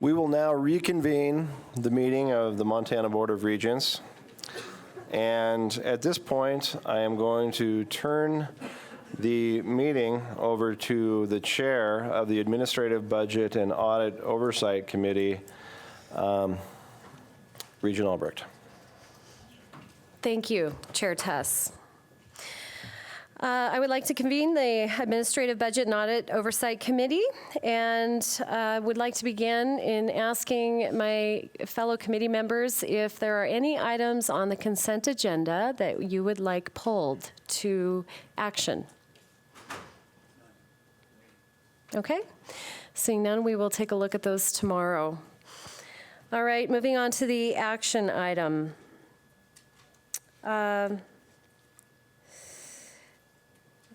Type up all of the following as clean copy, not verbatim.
We will now reconvene the meeting of the Montana Board of Regents. And at this point, I am going to turn the meeting over to the chair of the Administrative Budget and Audit Oversight Committee, Regent Albrecht. Thank you, Chair Tuss. I would like to convene the Administrative Budget and Audit Oversight Committee, and would like to begin in asking my fellow committee members if there are any items on the consent agenda that you would like pulled to action. Okay, seeing none, we will take a look at those tomorrow. All right, moving on to the action item.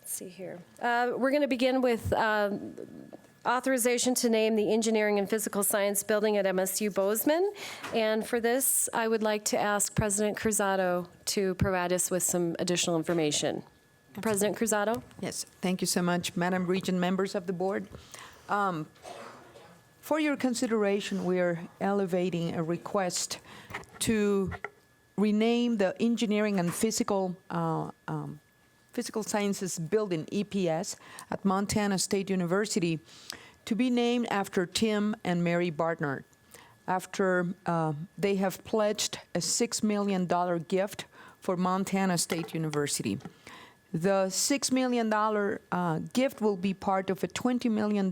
See here. We're going to begin with authorization to name the Engineering and Physical Science Building at MSU Bozeman. And for this, I would like to ask President Cruzado to provide us with some additional information. President Cruzado? Yes, thank you so much, Madam Regent, members of the board. For your consideration, we are elevating a request to rename the Engineering and Physical Sciences Building, EPS, at Montana State University to be named after Tim and Mary Barnard, after they have pledged a $6 million gift for Montana State University. The $6 million gift will be part of a $20 million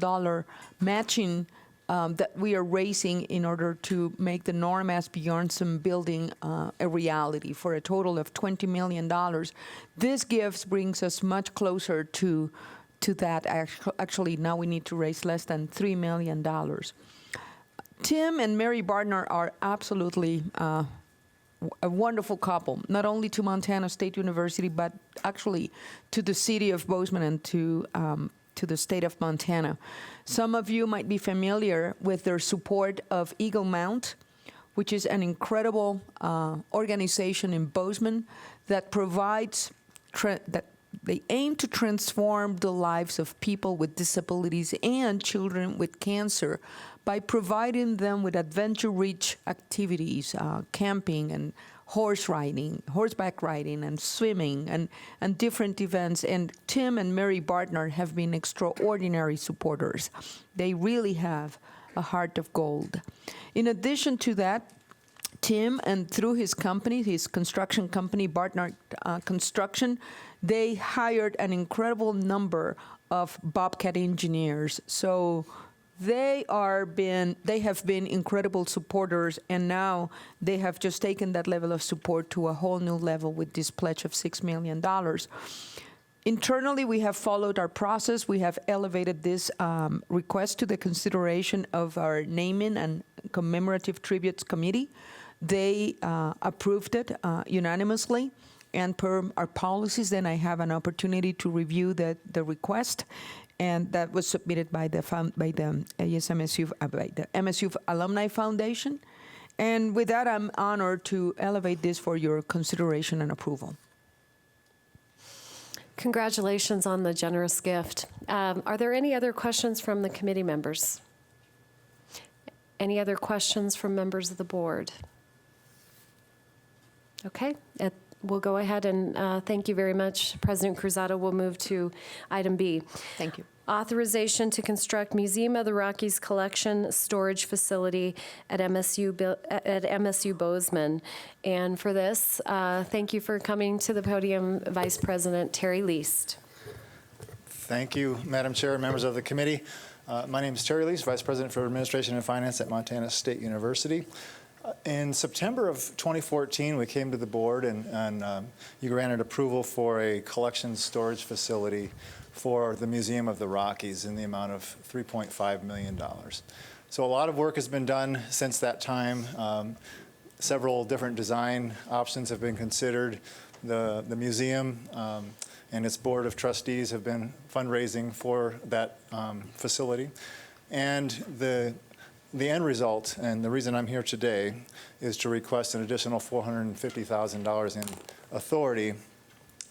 matching that we are raising in order to make the Norm S. Bjornson building a reality for a total of $20 million. This gift brings us much closer to that. Actually, now we need to raise less than $3 million. Tim and Mary Barnard are absolutely a wonderful couple, not only to Montana State University, but actually to the city of Bozeman and to the state of Montana. Some of you might be familiar with their support of Eagle Mount, which is an incredible organization in Bozeman that provides, that they aim to transform the lives of people with disabilities and children with cancer by providing them with adventure-rich activities, camping and horseback riding and swimming and different events. And Tim and Mary Barnard have been extraordinary supporters. They really have a heart of gold. In addition to that, Tim, and through his company, his construction company, Barnard Construction, they hired an incredible number of Bobcat engineers. So they have been incredible supporters, and now they have just taken that level of support to a whole new level with this pledge of $6 million. Internally, we have followed our process. We have elevated this request to the consideration of our naming and commemorative tributes committee. They approved it unanimously. And per our policies, then I have an opportunity to review the request, and that was submitted by the MSU Alumni Foundation. And with that, I'm honored to elevate this for your consideration and approval. Congratulations on the generous gift. Are there any other questions from the committee members? Any other questions from members of the board? Okay. We'll go ahead and thank you very much. President Cruzado will move to item B. Thank you. Authorization to construct Museum of the Rockies collection storage facility at MSU Bozeman. And for this, thank you for coming to the podium, Vice President Terry Least. Thank you, Madam Chair, members of the committee. My name is Terry Least, Vice President for Administration and Finance at Montana State University. In September of 2014, we came to the board and you granted approval for a collection storage facility for the Museum of the Rockies in the amount of $3.5 million. So a lot of work has been done since that time. Several different design options have been considered. The museum and its board of trustees have been fundraising for that facility. And the end result, and the reason I'm here today, is to request an additional $450,000 in authority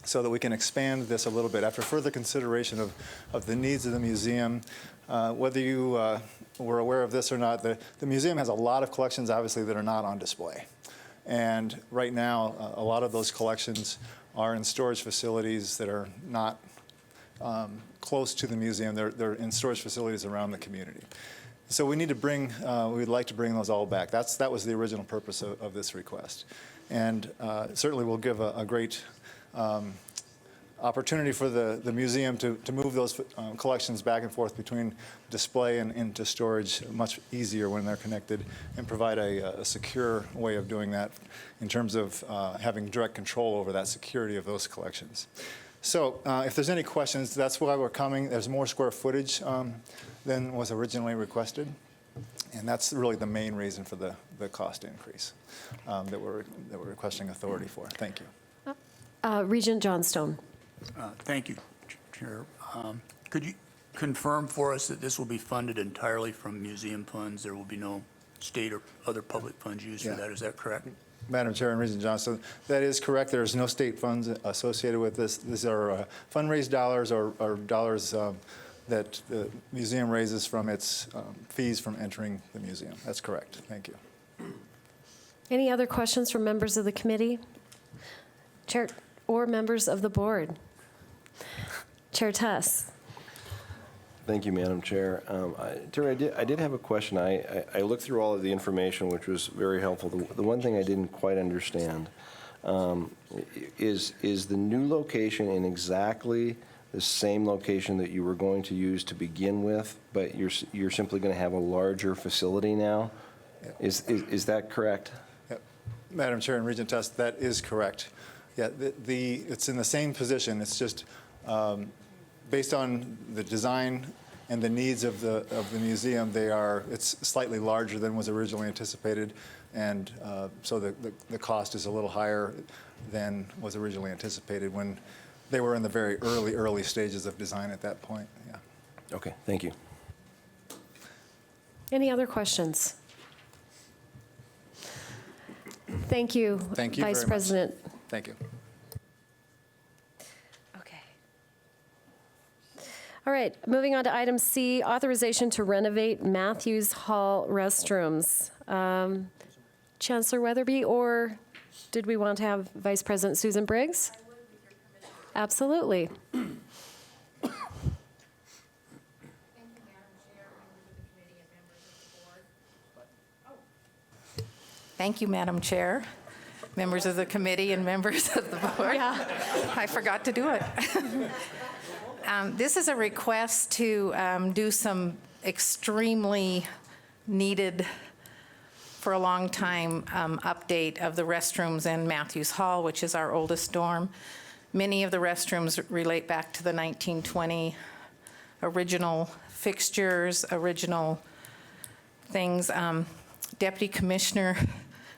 so that we can expand this a little bit. After further consideration of the needs of the museum, Whether you were aware of this or not, the museum has a lot of collections, obviously, that are not on display. And right now, a lot of those collections are in storage facilities that are not close to the museum. They're in storage facilities around the community. So we need to bring, we'd like to bring those all back. That was the original purpose of this request. And certainly will give a great opportunity for the museum to move those collections back and forth between display and into storage much easier when they're connected, and provide a secure way of doing that in terms of having direct control over that security of those collections. So if there's any questions, that's why we're coming. There's more square footage than was originally requested, and that's really the main reason for the cost increase that we're requesting authority for. Thank you. Regent Johnstone. Thank you, Chair. Could you confirm for us that this will be funded entirely from museum funds? There will be no state or other public funds used for that. Is that correct? Madam Chair and Regent Johnson, that is correct. There's no state funds associated with this. These are fundraised dollars or dollars that the museum raises from its fees from entering the museum. That's correct. Thank you. Any other questions from members of the committee? Chair or members of the board? Chair Tuss. Thank you, Madam Chair. Terry, I did have a question. I looked through all of the information, which was very helpful. The one thing I didn't quite understand is the new location in exactly the same location that you were going to use to begin with, but you're simply going to have a larger facility now? Yep. Is that correct? Yep. Madam Chair and Regent Tuss, that is correct. Yeah, it's in the same position. It's just based on the design and the needs of the museum. It's slightly larger than was originally anticipated, and so the cost is a little higher than was originally anticipated when they were in the very early stages of design at that point. Yeah. Okay, thank you. Any other questions? Thank you, Thank you Vice very much. President. Thank you. Okay. All right, moving on to item C, authorization to renovate Matthews Hall restrooms. Chancellor Weatherby, or did we want to have Vice President Susan Briggs? I would, with your permission. Absolutely. Thank you, Madam Chair, members of the committee, and members of the board. Yeah. I forgot to do it. This is a request to do some extremely needed, for a long time, update of the restrooms in Matthews Hall, which is our oldest dorm. Many of the restrooms relate back to the 1920 original fixtures, original things. Deputy Commissioner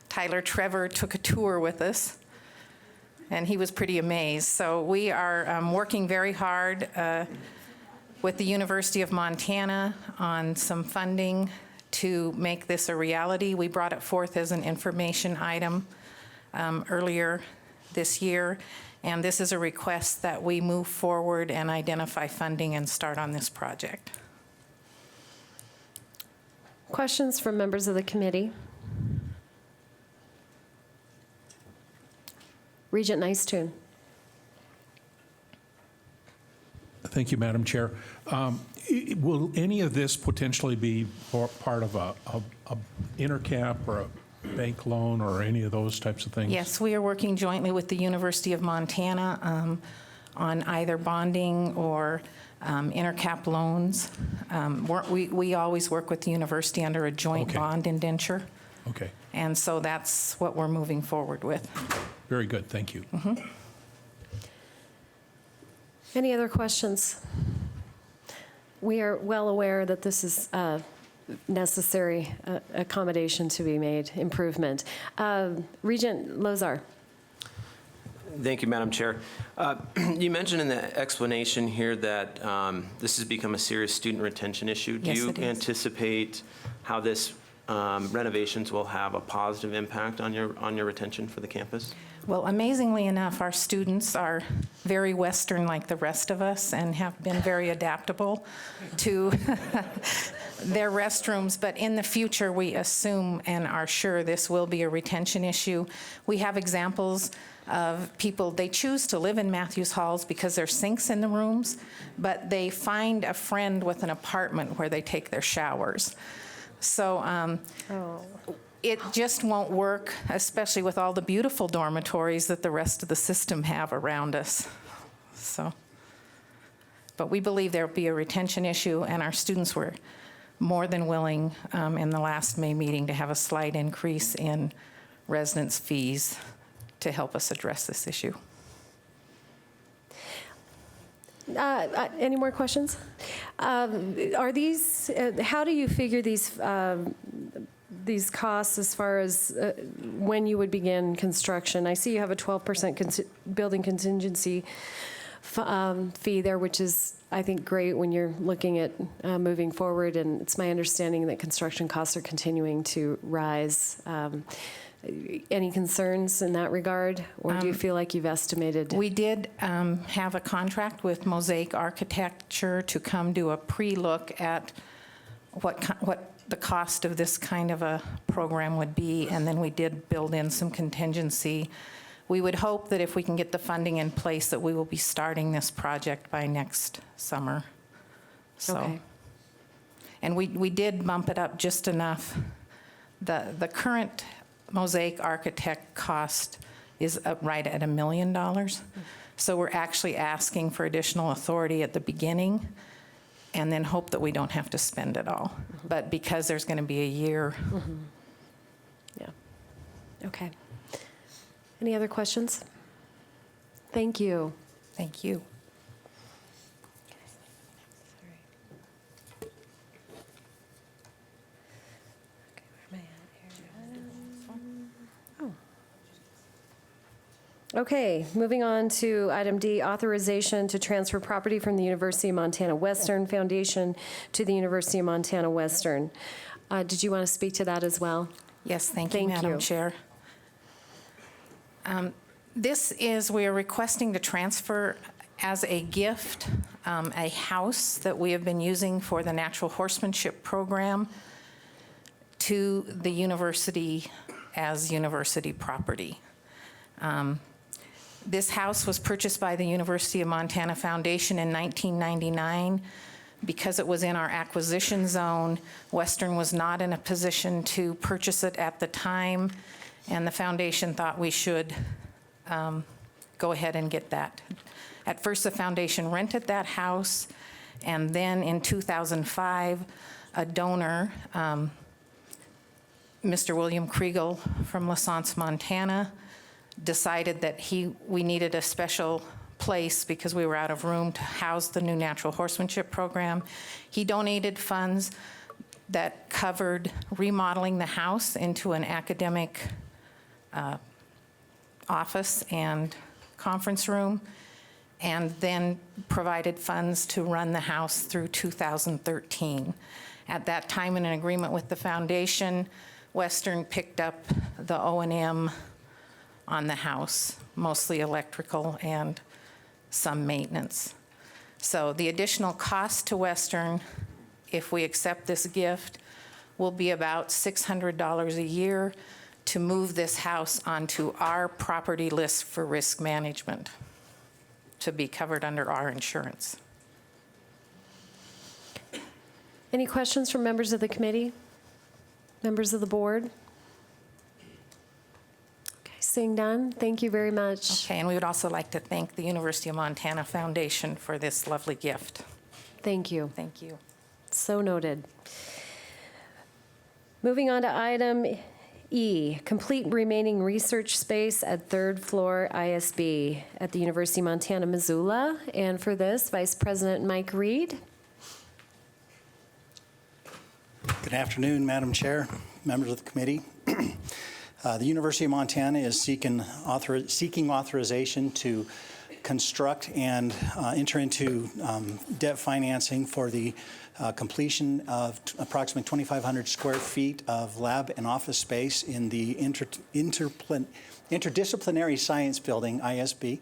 Tyler Trevor took a tour with us, and he was pretty amazed. So we are working very hard with the University of Montana on some funding to make this a reality. We brought it forth as an information item earlier this year, and this is a request that we move forward and identify funding and start on this project. Questions from members of the committee? Regent Nicetoon. Thank you, Madam Chair. Will any of this potentially be part of a intercap or a bank loan or any of those types of things? Yes, we are working jointly with the University of Montana on either bonding or intercap loans. We always work with the university under a joint Okay. bond indenture, Okay, and so that's what we're moving forward with. very good, thank you. Any other questions? We are well aware that this is necessary accommodation to be made, improvement. Regent Lozar. Thank you, Madam Chair. You mentioned in the explanation here that this has become a serious student retention issue. Yes, Do you it is. anticipate how this renovations will have a positive impact on your retention for the campus? Well, amazingly enough, our students are very Western like the rest of us and have been very adaptable to their restrooms. But in the future, we assume and are sure this will be a retention issue. We have examples of people, they choose to live in Matthews Halls because there's sinks in the rooms, but they find a friend with an apartment where they take their showers. So it just won't work, especially with all the beautiful dormitories that the rest of the system have around us. So, but we believe there'll be a retention issue, and our students were more than willing in the last May meeting to have a slight increase in residence fees to help us address this issue. Any more questions? Are these, how do you figure these costs as far as when you would begin construction? I see you have a 12% building contingency fee there, which is, I think, great when you're looking at moving forward, and it's my understanding that construction costs are continuing to rise. Any concerns in that regard, or do you feel like you've estimated? We did have a contract with Mosaic Architecture to come do a pre-look at what the cost of this kind of a program would be, and then we did build in some contingency. We would hope that if we can get the funding in place, that we will be starting this project by next summer. So, Okay. And we did bump it up just enough. The current Mosaic Architect cost is up right at $1 million. So we're actually asking for additional authority at the beginning and then hope that we don't have to spend it all. But because there's going to be a year. Yeah. Okay. Any other questions? Thank you. Thank you. Okay, moving on to item D, authorization to transfer property from the University of Montana Western Foundation to the University of Montana Western. Did you want to speak to that as well? Yes, thank you, Thank Madam you. Chair. We are requesting to transfer as a gift a house that we have been using for the natural horsemanship program to the university as university property. This house was purchased by the University of Montana Foundation in 1999. Because it was in our acquisition zone, Western was not in a position to purchase it at the time, and the foundation thought we should go ahead and get that. At first, the foundation rented that house, and then in 2005, a donor, Mr. William Kriegel from Lasance, Montana, decided that we needed a special place because we were out of room to house the new natural horsemanship program. He donated funds that covered remodeling the house into an academic office and conference room, and then provided funds to run the house through 2013. At that time, in an agreement with the foundation, Western picked up the O&M on the house, mostly electrical and some maintenance. So the additional cost to Western, if we accept this gift, will be about $600 a year to move this house onto our property list for risk management, to be covered under our insurance. Any questions from members of the committee? Members of the board? Okay, seeing none, thank you very much. Okay, and we would also like to thank the University of Montana Foundation for this lovely gift. Thank you. Thank you. So noted. Moving on to item E, complete remaining research space at third floor ISB at the University of Montana, Missoula. And for this, Vice President Mike Reed. Good afternoon, Madam Chair, members of the committee. The University of Montana is seeking authorization to construct and enter into debt financing for the completion of approximately 2,500 square feet of lab and office space in the Interdisciplinary Science Building, ISB.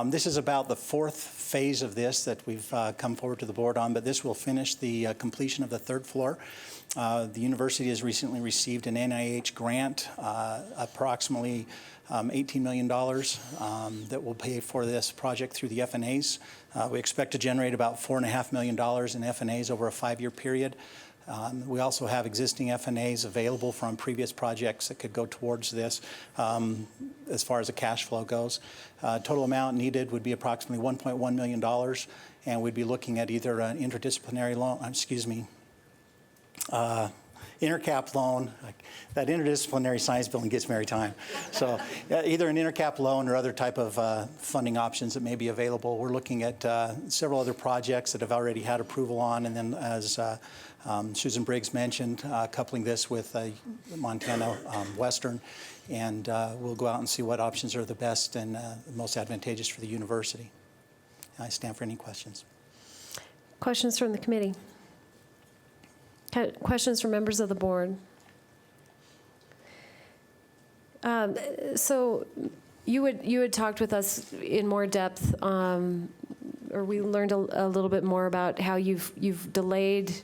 This is about the fourth phase of this that we've come forward to the board on, but this will finish the completion of the third floor. The university has recently received an NIH grant, approximately $18 million that will pay for this project through the FNAs. We expect to generate about $4.5 million in FNAs over a 5-year period. We also have existing FNAs available from previous projects that could go towards this as far as the cash flow goes. Total amount needed would be approximately $1.1 million, and we'd be looking at either an interdisciplinary loan, intercap loan. That interdisciplinary science building gets me every time. So either an intercap loan or other type of funding options that may be available. We're looking at several other projects that have already had approval on, and then as Susan Briggs mentioned, coupling this with Montana Western, and we'll go out and see what options are the best and most advantageous for the university. I stand for any questions. Questions from the committee? Questions from members of the board? So you had talked with us in more depth, or we learned a little bit more about how you've delayed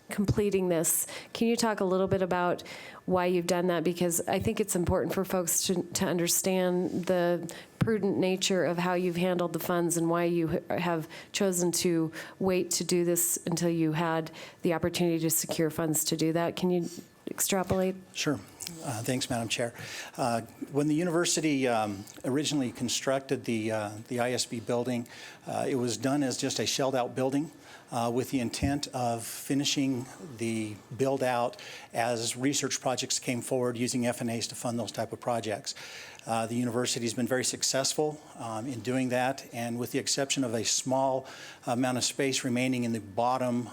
completing this. Can you talk a little bit about why you've done that? Because I think it's important for folks to understand the prudent nature of how you've handled the funds and why you have chosen to wait to do this until you had the opportunity to secure funds to do that. Can you extrapolate? Sure. Thanks, Madam Chair. When the university originally constructed the ISB building, it was done as just a shelled out building with the intent of finishing the build out as research projects came forward using FNAs to fund those type of projects. The university has been very successful in doing that, and with the exception of a small amount of space remaining in the bottom,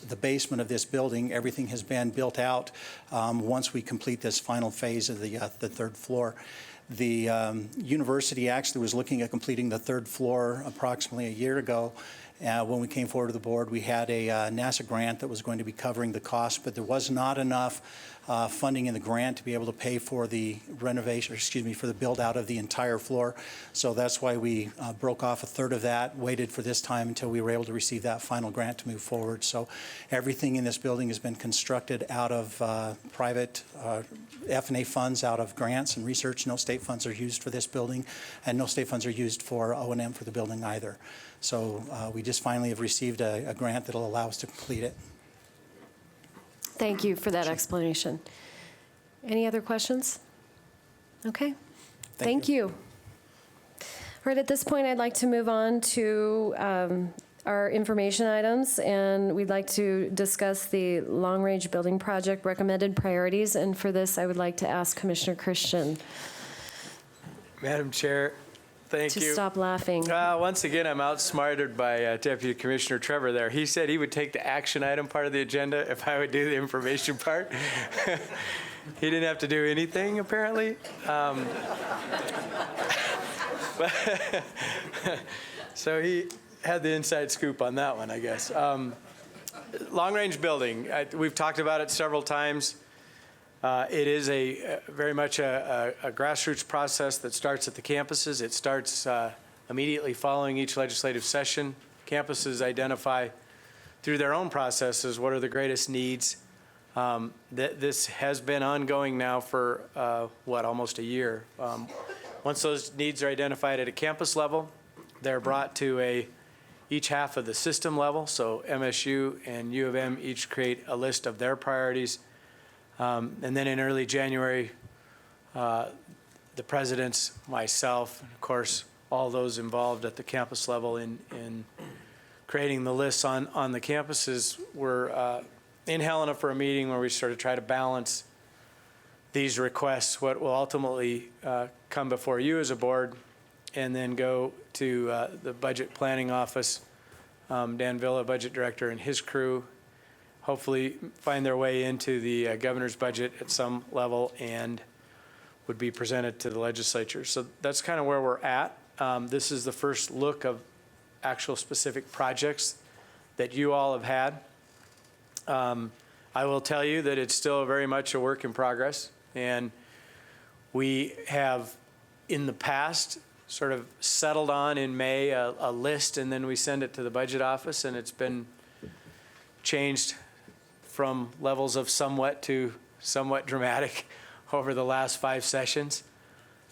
the basement of this building, everything has been built out once we complete this final phase of the third floor. The university actually was looking at completing the third floor approximately a year ago. When we came forward to the board, we had a NASA grant that was going to be covering the cost, but there was not enough funding in the grant to be able to pay for the renovation, for the build out of the entire floor. So that's why we broke off a third of that, waited for this time until we were able to receive that final grant to move forward. So everything in this building has been constructed out of private FNA funds, out of grants and research. No state funds are used for this building, and no state funds are used for O&M for the building either. So we just finally have received a grant that will allow us to complete it. Thank you for that explanation. Any other questions? Okay. Thank you. All right, at this point, I'd like to move on to our information items, and we'd like to discuss the long-range building project recommended priorities. And for this, I would like to ask Commissioner Christian Madam Chair, thank you. to stop laughing. Once again, I'm outsmarted by Deputy Commissioner Trevor there. He said he would take the action item part of the agenda if I would do the information part. He didn't have to do anything, apparently. So he had the inside scoop on that one, I guess. Long-range building, we've talked about it several times. It is very much a grassroots process that starts at the campuses. It starts immediately following each legislative session. Campuses identify through their own processes what are the greatest needs. This has been ongoing now for, almost a year. Once those needs are identified at a campus level, they're brought to each half of the system level. So MSU and U of M each create a list of their priorities. And then in early January, the presidents, myself, and of course, all those involved at the campus level in creating the lists on the campuses were in Helena for a meeting where we sort of try to balance these requests, what will ultimately come before you as a board, and then go to the budget planning office, Dan Villa, budget director, and his crew, hopefully find their way into the governor's budget at some level and would be presented to the legislature. So that's kind of where we're at. This is the first look of actual specific projects that you all have had. I will tell you that it's still very much a work in progress, and we have, in the past, sort of settled on in May a list, and then we send it to the budget office, and it's been changed from levels of somewhat to somewhat dramatic over the last 5 sessions.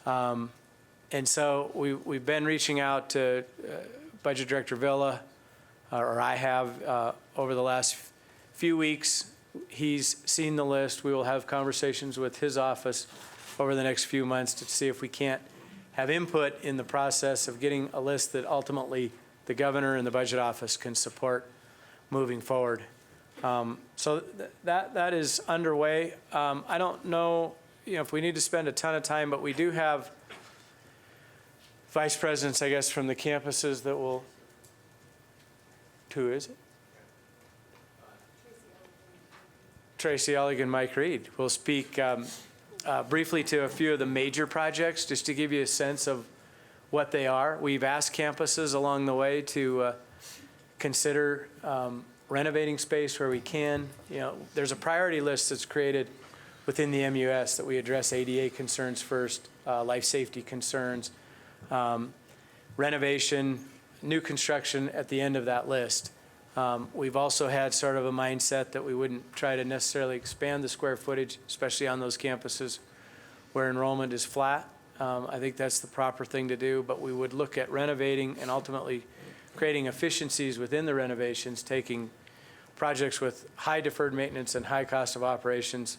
And so we've been reaching out to Budget Director Villa, or I have, over the last few weeks. He's seen the list. We will have conversations with his office over the next few months to see if we can't have input in the process of getting a list that ultimately the governor and the budget office can support moving forward. So that is underway. I don't know, if we need to spend a ton of time, but we do have vice presidents, I guess, from the campuses that will. Who is it? Tracy Elligan, Mike Reed will speak briefly to a few of the major projects, just to give you a sense of what they are. We've asked campuses along the way to consider renovating space where we can. There's a priority list that's created within the MUS that we address ADA concerns first, life safety concerns, renovation, new construction at the end of that list. We've also had sort of a mindset that we wouldn't try to necessarily expand the square footage, especially on those campuses where enrollment is flat. I think that's the proper thing to do, but we would look at renovating and ultimately creating efficiencies within the renovations, taking projects with high deferred maintenance and high cost of operations,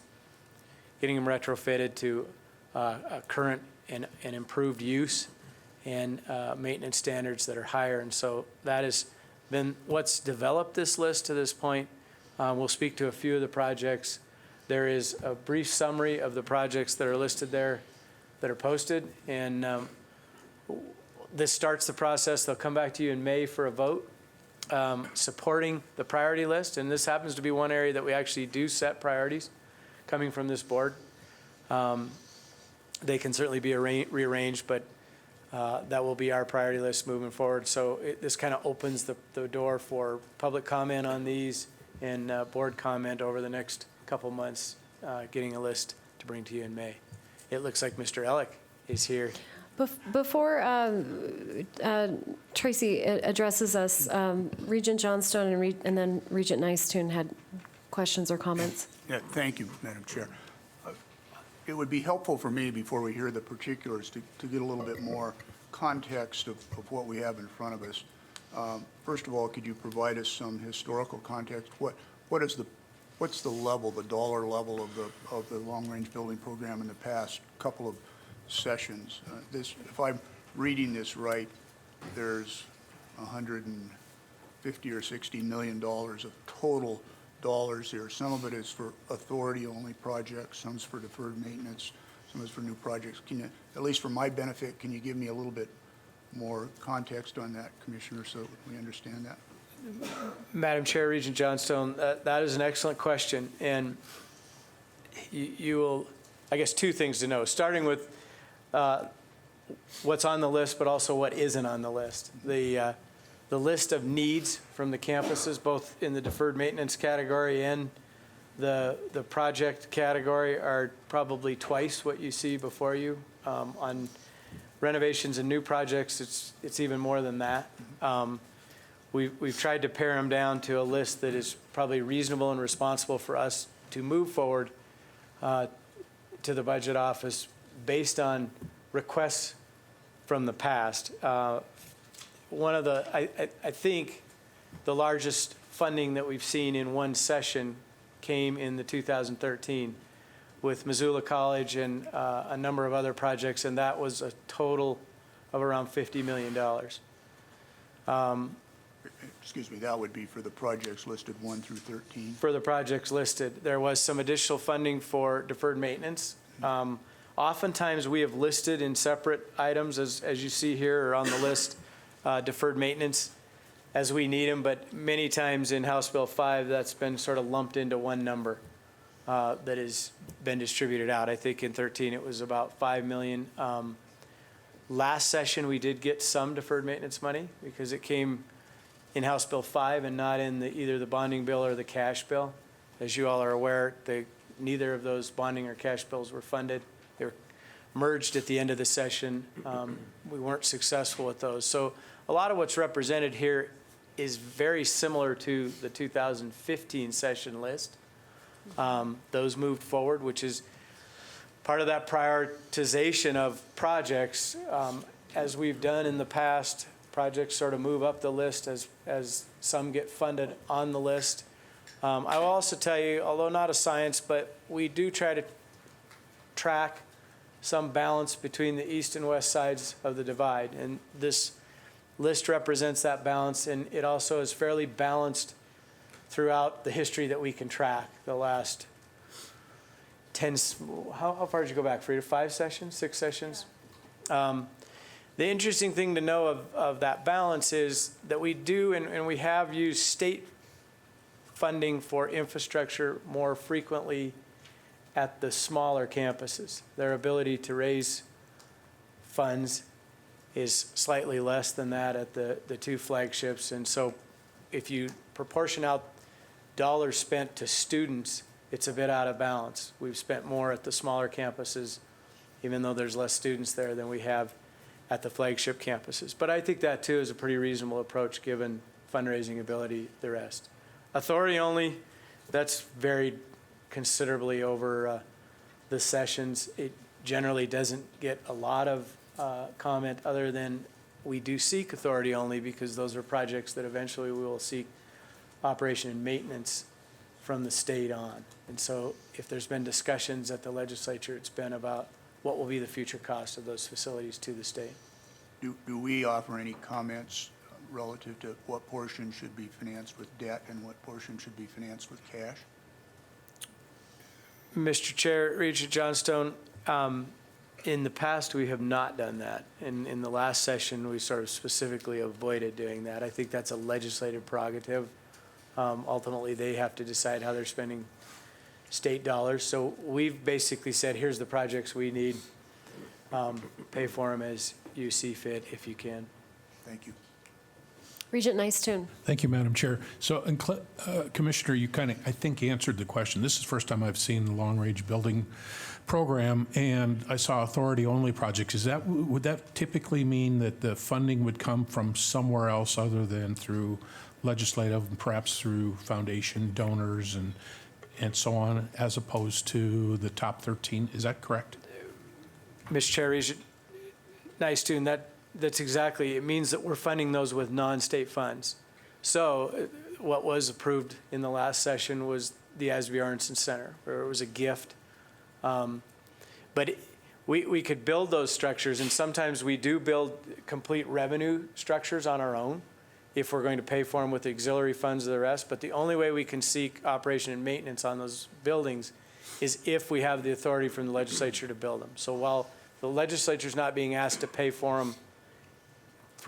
getting them retrofitted to a current and improved use and maintenance standards that are higher. And so that has been what's developed this list to this point. We'll speak to a few of the projects. There is a brief summary of the projects that are listed there that are posted, and this starts the process. They'll come back to you in May for a vote supporting the priority list, and this happens to be one area that we actually do set priorities coming from this board. They can certainly be rearranged, but that will be our priority list moving forward. So this kind of opens the door for public comment on these and board comment over the next couple months, getting a list to bring to you in May. It looks like Mr. Ellick is here. Before Tracy addresses us, Regent Johnstone and then Regent Nicetoon had questions or comments. Yeah, thank you, Madam Chair. It would be helpful for me, before we hear the particulars, to get a little bit more context of what we have in front of us. First of all, could you provide us some historical context? What's the level, the dollar level of the long-range building program in the past couple of sessions? If I'm reading this right, there's $150 or $60 million of total dollars here. Some of it is for authority-only projects, some's for deferred maintenance, some is for new projects. Can you, at least for my benefit, can you give me a little bit more context on that, Commissioner, so we understand that? Madam Chair, Regent Johnstone, that is an excellent question, and you will, I guess, two things to know, starting with what's on the list, but also what isn't on the list. The list of needs from the campuses, both in the deferred maintenance category and the project category, are probably twice what you see before you. On renovations and new projects, it's even more than that. We've tried to pare them down to a list that is probably reasonable and responsible for us to move forward to the budget office based on requests from the past. One of the, I think, the largest funding that we've seen in one session came in the 2013 with Missoula College and a number of other projects, and that was a total of around $50 million. Excuse me, that would be for the projects listed 1 through 13? For the projects listed. There was some additional funding for deferred maintenance. Oftentimes, we have listed in separate items, as you see here, or on the list, deferred maintenance as we need them, but many times in House Bill 5, that's been sort of lumped into one number that has been distributed out. I think in 13 it was about $5 million. Last session we did get some deferred maintenance money because it came in House Bill 5 and not in either the bonding bill or the cash bill. As you all are aware, neither of those bonding or cash bills were funded. They were merged at the end of the session. We weren't successful with those. So a lot of what's represented here is very similar to the 2015 session list. Those moved forward, which is part of that prioritization of projects. As we've done in the past, projects sort of move up the list as some get funded on the list. I will also tell you, although not a science, but we do try to track some balance between the east and west sides of the divide. And this list represents that balance, and it also is fairly balanced throughout the history that we can track. The last 10, how far did you go back, Frida? 5 sessions, 6 sessions? The interesting thing to know of that balance is that we do, and we have used state funding for infrastructure more frequently at the smaller campuses. Their ability to raise funds is slightly less than that at the 2 flagships. And so if you proportion out dollars spent to students, it's a bit out of balance. We've spent more at the smaller campuses, even though there's less students there than we have at the flagship campuses. But I think that too is a pretty reasonable approach given fundraising ability, the rest. Authority only, that's varied considerably over the sessions. It generally doesn't get a lot of comment other than we do seek authority only because those are projects that eventually we will seek operation and maintenance from the state on. And so if there's been discussions at the legislature, it's been about what will be the future cost of those facilities to the state. Do we offer any comments relative to what portion should be financed with debt and what portion should be financed with cash? Mr. Chair, Regent Johnstone, in the past, we have not done that. In the last session, we sort of specifically avoided doing that. I think that's a legislative prerogative. Ultimately, they have to decide how they're spending state dollars. So we've basically said, here's the projects we need. Pay for them as you see fit if you can. Thank you. Regent Nystuen. Thank you, Madam Chair. So, Commissioner, you kind of, I think, answered the question. This is the first time I've seen the long-range building program, and I saw authority-only projects. Would that typically mean that the funding would come from somewhere else other than through legislative and perhaps through foundation donors and so on, as opposed to the top 13? Is that correct? Mr. Chair, Regent Nystuen, that's exactly, it means that we're funding those with non-state funds. So what was approved in the last session was the Asby Arnson Center, where it was a gift. But we could build those structures, and sometimes we do build complete revenue structures on our own if we're going to pay for them with auxiliary funds or the rest. But the only way we can seek operation and maintenance on those buildings is if we have the authority from the legislature to build them. So while the legislature's not being asked to pay for them,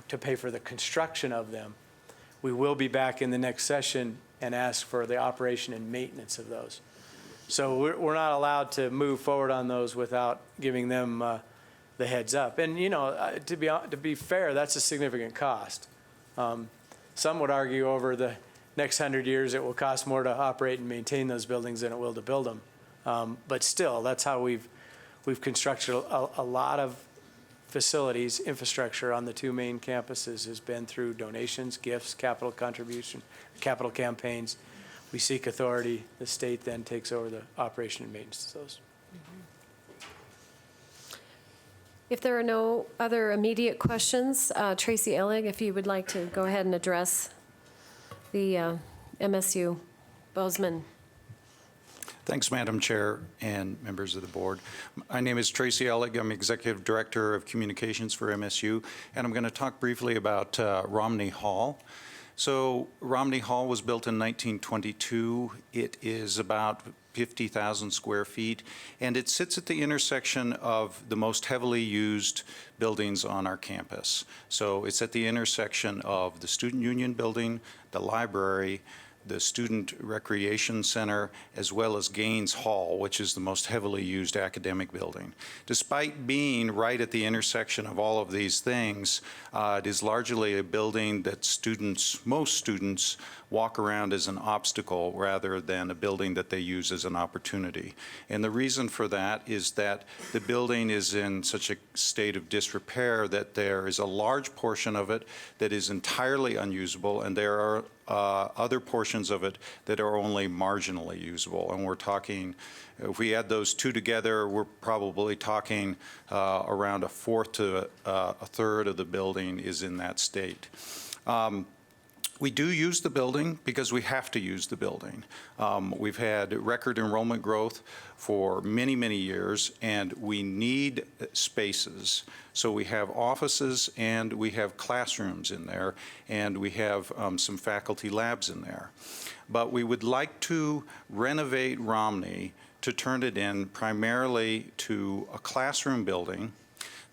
to pay for the construction of them, we will be back in the next session and ask for the operation and maintenance of those. So we're not allowed to move forward on those without giving them the heads up. And you know, to be fair, that's a significant cost. Some would argue over the next 100 years it will cost more to operate and maintain those buildings than it will to build them. But still, that's how we've constructed a lot of facilities, infrastructure on the 2 main campuses has been through donations, gifts, capital contribution, capital campaigns. We seek authority. The state then takes over the operation and maintenance of those. If there are no other immediate questions, Tracy Ellig, if you would like to go ahead and address the MSU Bozeman. Thanks, Madam Chair and members of the board. My name is Tracy Ellig. I'm Executive Director of Communications for MSU, and I'm going to talk briefly about Romney Hall. So Romney Hall was built in 1922. It is about 50,000 square feet, and it sits at the intersection of the most heavily used buildings on our campus. So it's at the intersection of the Student Union building, the library, the Student Recreation Center, as well as Gaines Hall, which is the most heavily used academic building. Despite being right at the intersection of all of these things, it is largely a building that most students walk around as an obstacle rather than a building that they use as an opportunity. And the reason for that is that the building is in such a state of disrepair that there is a large portion of it that is entirely unusable, and there are other portions of it that are only marginally usable. And we're talking, if we add those two together, we're probably talking around a fourth to a third of the building is in that state. We do use the building because we have to use the building. We've had record enrollment growth for many, many years, and we need spaces. So we have offices and we have classrooms in there, and we have some faculty labs in there. But we would like to renovate Romney to turn it in primarily to a classroom building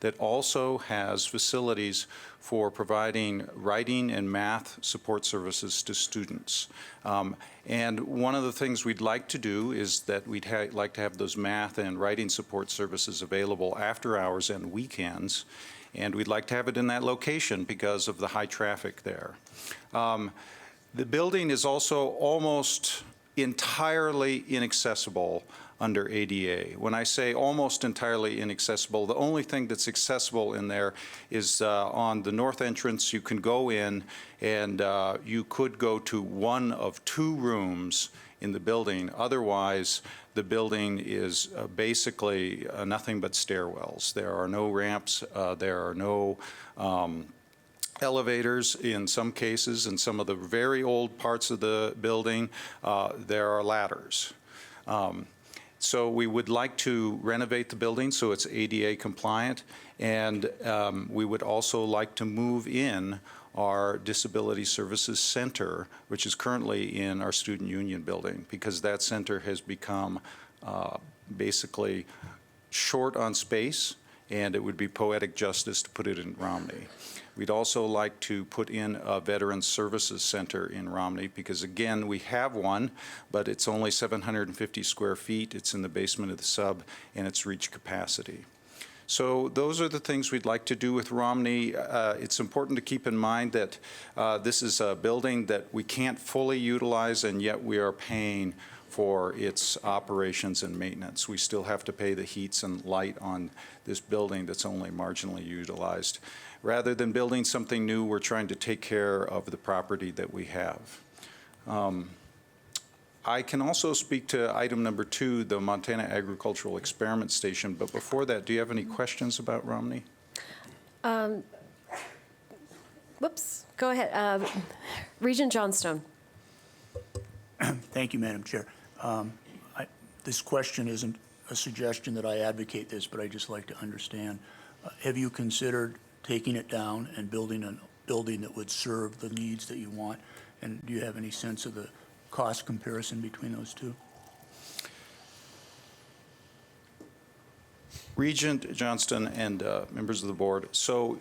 that also has facilities for providing writing and math support services to students. And one of the things we'd like to do is that we'd like to have those math and writing support services available after hours and weekends, and we'd like to have it in that location because of the high traffic there. The building is also almost entirely inaccessible under ADA. When I say almost entirely inaccessible, the only thing that's accessible in there is on the north entrance. You can go in and you could go to one of two rooms in the building. Otherwise, the building is basically nothing but stairwells. There are no ramps, there are no elevators in some cases. In some of the very old parts of the building, there are ladders. So we would like to renovate the building so it's ADA compliant, and we would also like to move in our Disability Services Center, which is currently in our Student Union building, because that center has become basically short on space, and it would be poetic justice to put it in Romney. We'd also like to put in a Veterans Services Center in Romney because, again, we have one, but it's only 750 square feet. It's in the basement of the sub, and it's reached capacity. So those are the things we'd like to do with Romney. It's important to keep in mind that this is a building that we can't fully utilize, and yet we are paying for its operations and maintenance. We still have to pay the heats and light on this building that's only marginally utilized. Rather than building something new, we're trying to take care of the property that we have. I can also speak to item number 2, the Montana Agricultural Experiment Station, but before that, do you have any questions about Romney? Whoops, go ahead. Regent Johnstone. Thank you, Madam Chair. This question isn't a suggestion that I advocate this, but I'd just like to understand. Have you considered taking it down and building a building that would serve the needs that you want? And do you have any sense of the cost comparison between those two? Regent Johnston and members of the board, so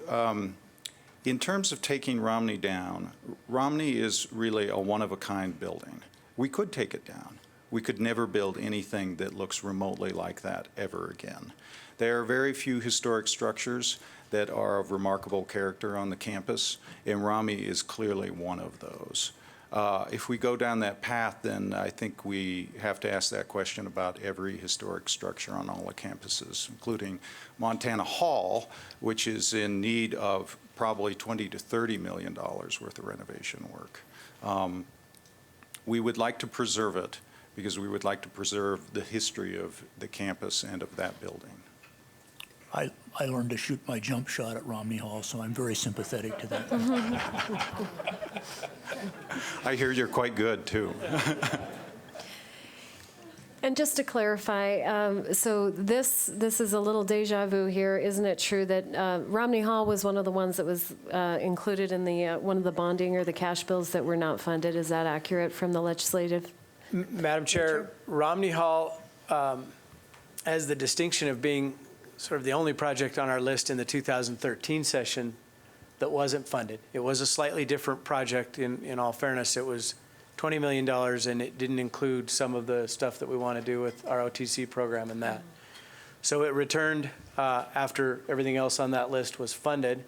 in terms of taking Romney down, Romney is really a one-of-a-kind building. We could take it down. We could never build anything that looks remotely like that ever again. There are very few historic structures that are of remarkable character on the campus, and Romney is clearly one of those. If we go down that path, then I think we have to ask that question about every historic structure on all the campuses, including Montana Hall, which is in need of probably $20 to $30 million worth of renovation work. We would like to preserve it because we would like to preserve the history of the campus and of that building. I learned to shoot my jump shot at Romney Hall, so I'm very sympathetic to that. I hear you're quite good, too. And just to clarify, so this is a little deja vu here. Isn't it true that Romney Hall was one of the ones that was included in the one of the bonding or the cash bills that were not funded? Is that accurate from the legislative? Madam Chair, Romney Hall has the distinction of being sort of the only project on our list in the 2013 session that wasn't funded. It was a slightly different project in all fairness. It was $20 million, and it didn't include some of the stuff that we want to do with our OTC program and that. So it returned after everything else on that list was funded.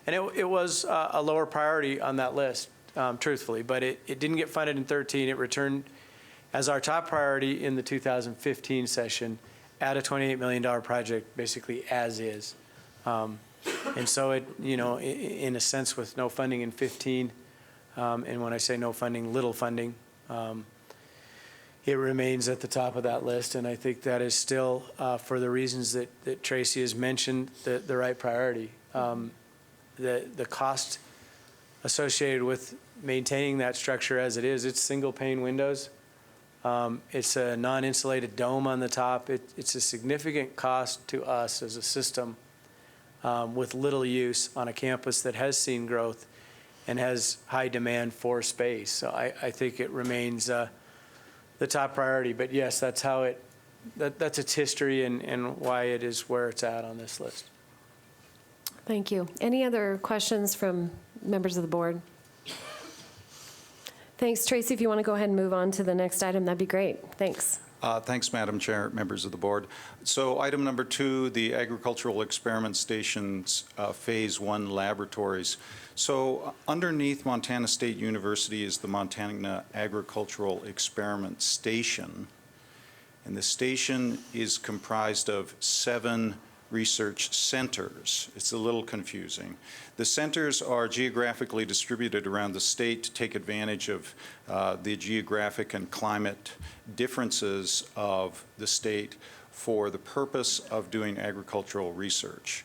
And it was a lower priority on that list, truthfully, but it didn't get funded in 13. It returned as our top priority in the 2015 session at a $28 million project, basically as is. And so it, you know, in a sense, with no funding in 15, and when I say no funding, little funding, it remains at the top of that list. And I think that is still, for the reasons that Tracy has mentioned, the right priority. The cost associated with maintaining that structure as it is, it's single pane windows. It's a non-insulated dome on the top. It's a significant cost to us as a system with little use on a campus that has seen growth and has high demand for space. So I think it remains the top priority. But yes, that's how that's its history and why it is where it's at on this list. Thank you. Any other questions from members of the board? Thanks. Tracy, if you want to go ahead and move on to the next item, that'd be great. Thanks. Thanks, Madam Chair, members of the board. So item number 2, the Agricultural Experiment Station's Phase 1 laboratories. So underneath Montana State University is the Montana Agricultural Experiment Station. And the station is comprised of 7 research centers. It's a little confusing. The centers are geographically distributed around the state to take advantage of the geographic and climate differences of the state for the purpose of doing agricultural research.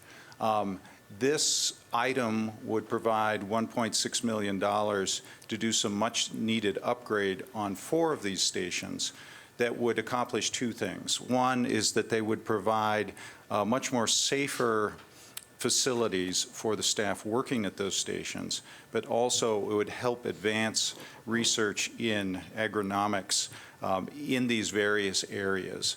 This item would provide $1.6 million to do some much needed upgrade on 4 of these stations that would accomplish 2 things. One is that they would provide much more safer facilities for the staff working at those stations, but also it would help advance research in agronomics in these various areas.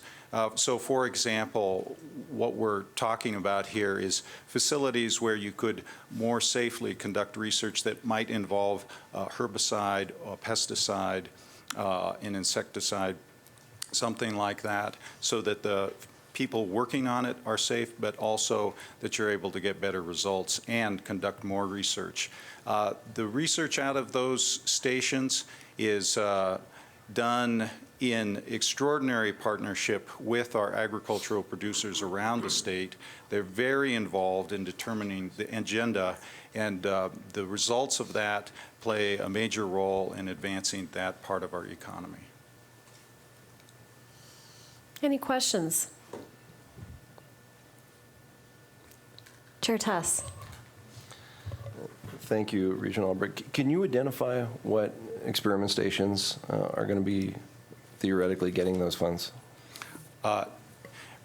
So for example, what we're talking about here is facilities where you could more safely conduct research that might involve herbicide, or pesticide, an insecticide, something like that, so that the people working on it are safe, but also that you're able to get better results and conduct more research. The research out of those stations is done in extraordinary partnership with our agricultural producers around the state. They're very involved in determining the agenda, and the results of that play a major role in advancing that part of our economy. Any questions? Chair Tuss. Thank you, Regional Albrecht. Can you identify what experiment stations are going to be theoretically getting those funds?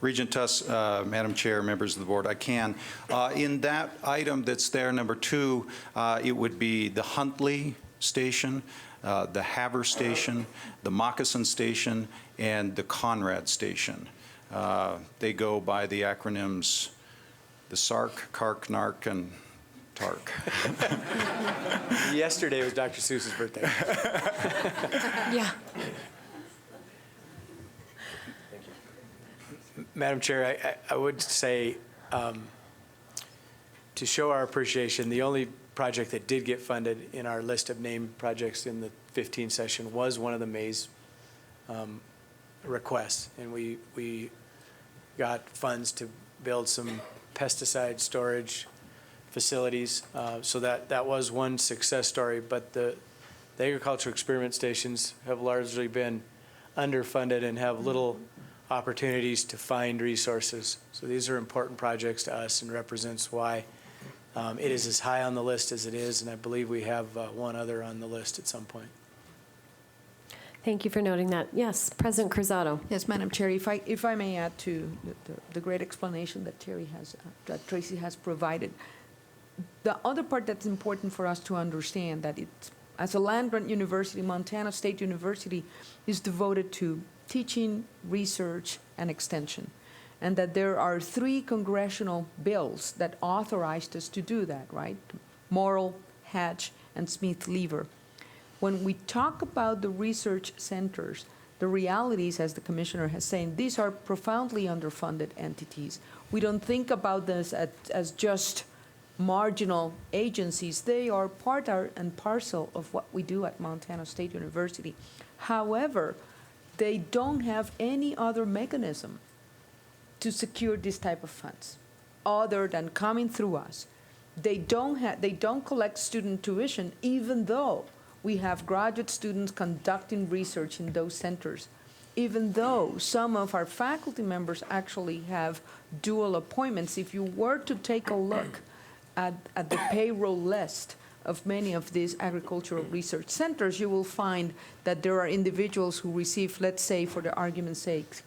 Regent Tuss, Madam Chair, members of the board, I can. In that item that's there, number 2, it would be the Huntley Station, the Haver Station, the Moccasin Station, and the Conrad Station. They go by the acronyms the SARC, CARC, NARC, and TARC. Yesterday was Dr. Seuss's birthday. Yeah. Madam Chair, I would say, to show our appreciation, the only project that did get funded in our list of named projects in the 15 session was one of the Mays requests, and we got funds to build some pesticide storage facilities, so that was one success story. But the agricultural experiment stations have largely been underfunded and have little opportunities to find resources. So these are important projects to us and represents why it is as high on the list as it is, and I believe we have one other on the list at some point. Thank you for noting that. Yes, President Cruzado. Yes, Madam Chair, if I may add to the great explanation that that Tracy has provided. The other part that's important for us to understand that it's, as a land-grant university, Montana State University is devoted to teaching, research, and extension, and that there are 3 congressional bills that authorized us to do that, right? Morrill, Hatch, and Smith-Lever. when we talk about the research centers, the realities, as the commissioner has said, these are profoundly underfunded entities. We don't think about this as just marginal agencies. They are part and parcel of what we do at Montana State University. However, they don't have any other mechanism to secure this type of funds other than coming through us. They don't collect student tuition, even though we have graduate students conducting research in those centers, even though some of our faculty members actually have dual appointments. If you were to take a look at the payroll list of many of these agricultural research centers, you will find that there are individuals who receive, let's say, for the argument's sake,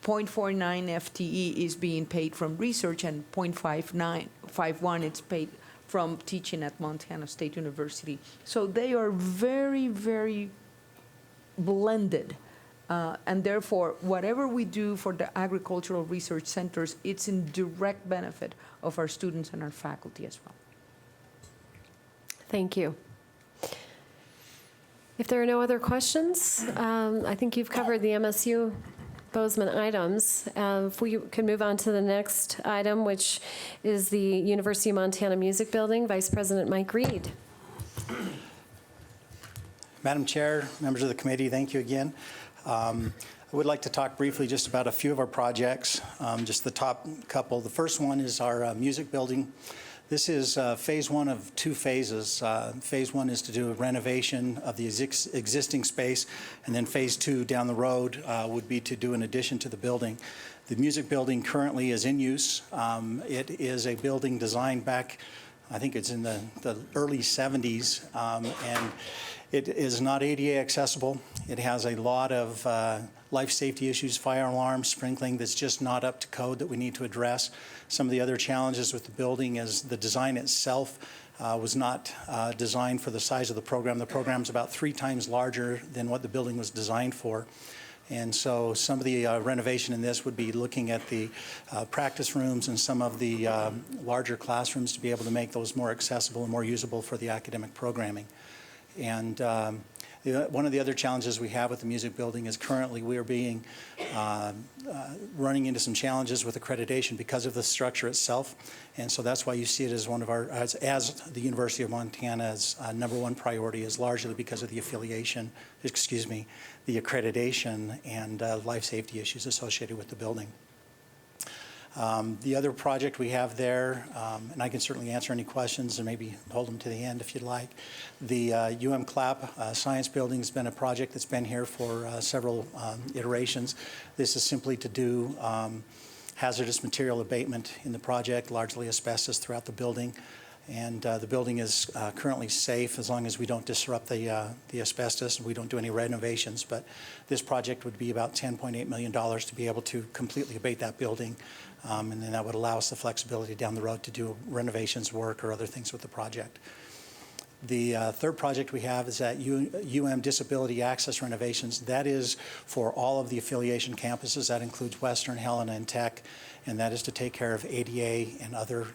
0.49 FTE is being paid from research, and 0.51 it's paid from teaching at Montana State University. So they are very, very blended. And therefore, whatever we do for the agricultural research centers, it's in direct benefit of our students and our faculty as well. Thank you. If there are no other questions, I think you've covered the MSU Bozeman items. If we can move on to the next item, which is the University of Montana Music Building, Vice President Mike Reed. Madam Chair, members of the committee, thank you again. I would like to talk briefly just about a few of our projects, just the top couple. The first one is our music building. This is phase one of two phases. Phase one is to do a renovation of the existing space, and then phase two down the road would be to do an addition to the building. The music building currently is in use. It is a building designed back, I think it's in the early 70s, and it is not ADA accessible. It has a lot of life safety issues, fire alarms, sprinkling that's just not up to code that we need to address. Some of the other challenges with the building is the design itself was not designed for the size of the program. The program's about 3 times larger than what the building was designed for. And so some of the renovation in this would be looking at the practice rooms and some of the larger classrooms to be able to make those more accessible and more usable for the academic programming. And one of the other challenges we have with the music building is currently we are being running into some challenges with accreditation because of the structure itself. And so that's why you see it as one of our, as the University of Montana's #1 priority, is largely because of the affiliation, the accreditation and life safety issues associated with the building. The other project we have there, and I can certainly answer any questions and maybe hold them to the end if you'd like. The UM-CLAP Science Building has been a project that's been here for several iterations. This is simply to do hazardous material abatement in the project, largely asbestos throughout the building. And the building is currently safe as long as we don't disrupt the asbestos and we don't do any renovations. But this project would be about $10.8 million to be able to completely abate that building. And then that would allow us the flexibility down the road to do renovations work or other things with the project. The third project we have is at UM Disability Access Renovations. That is for all of the affiliation campuses. That includes Western, Helena, and Tech. And that is to take care of ADA and other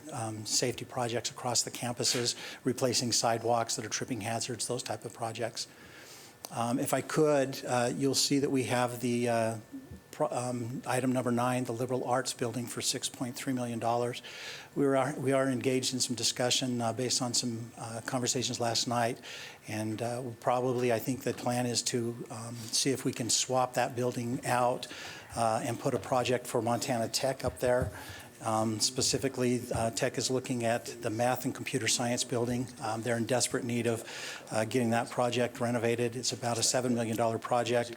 safety projects across the campuses, replacing sidewalks that are tripping hazards, those type of projects. If I could, you'll see that we have the item number 9, the Liberal Arts Building, for $6.3 million. We are engaged in some discussion based on some conversations last night, and probably I think the plan is to see if we can swap that building out and put a project for Montana Tech up there. Specifically, Tech is looking at the Math and Computer Science Building. They're in desperate need of getting that project renovated. It's about a $7 million project.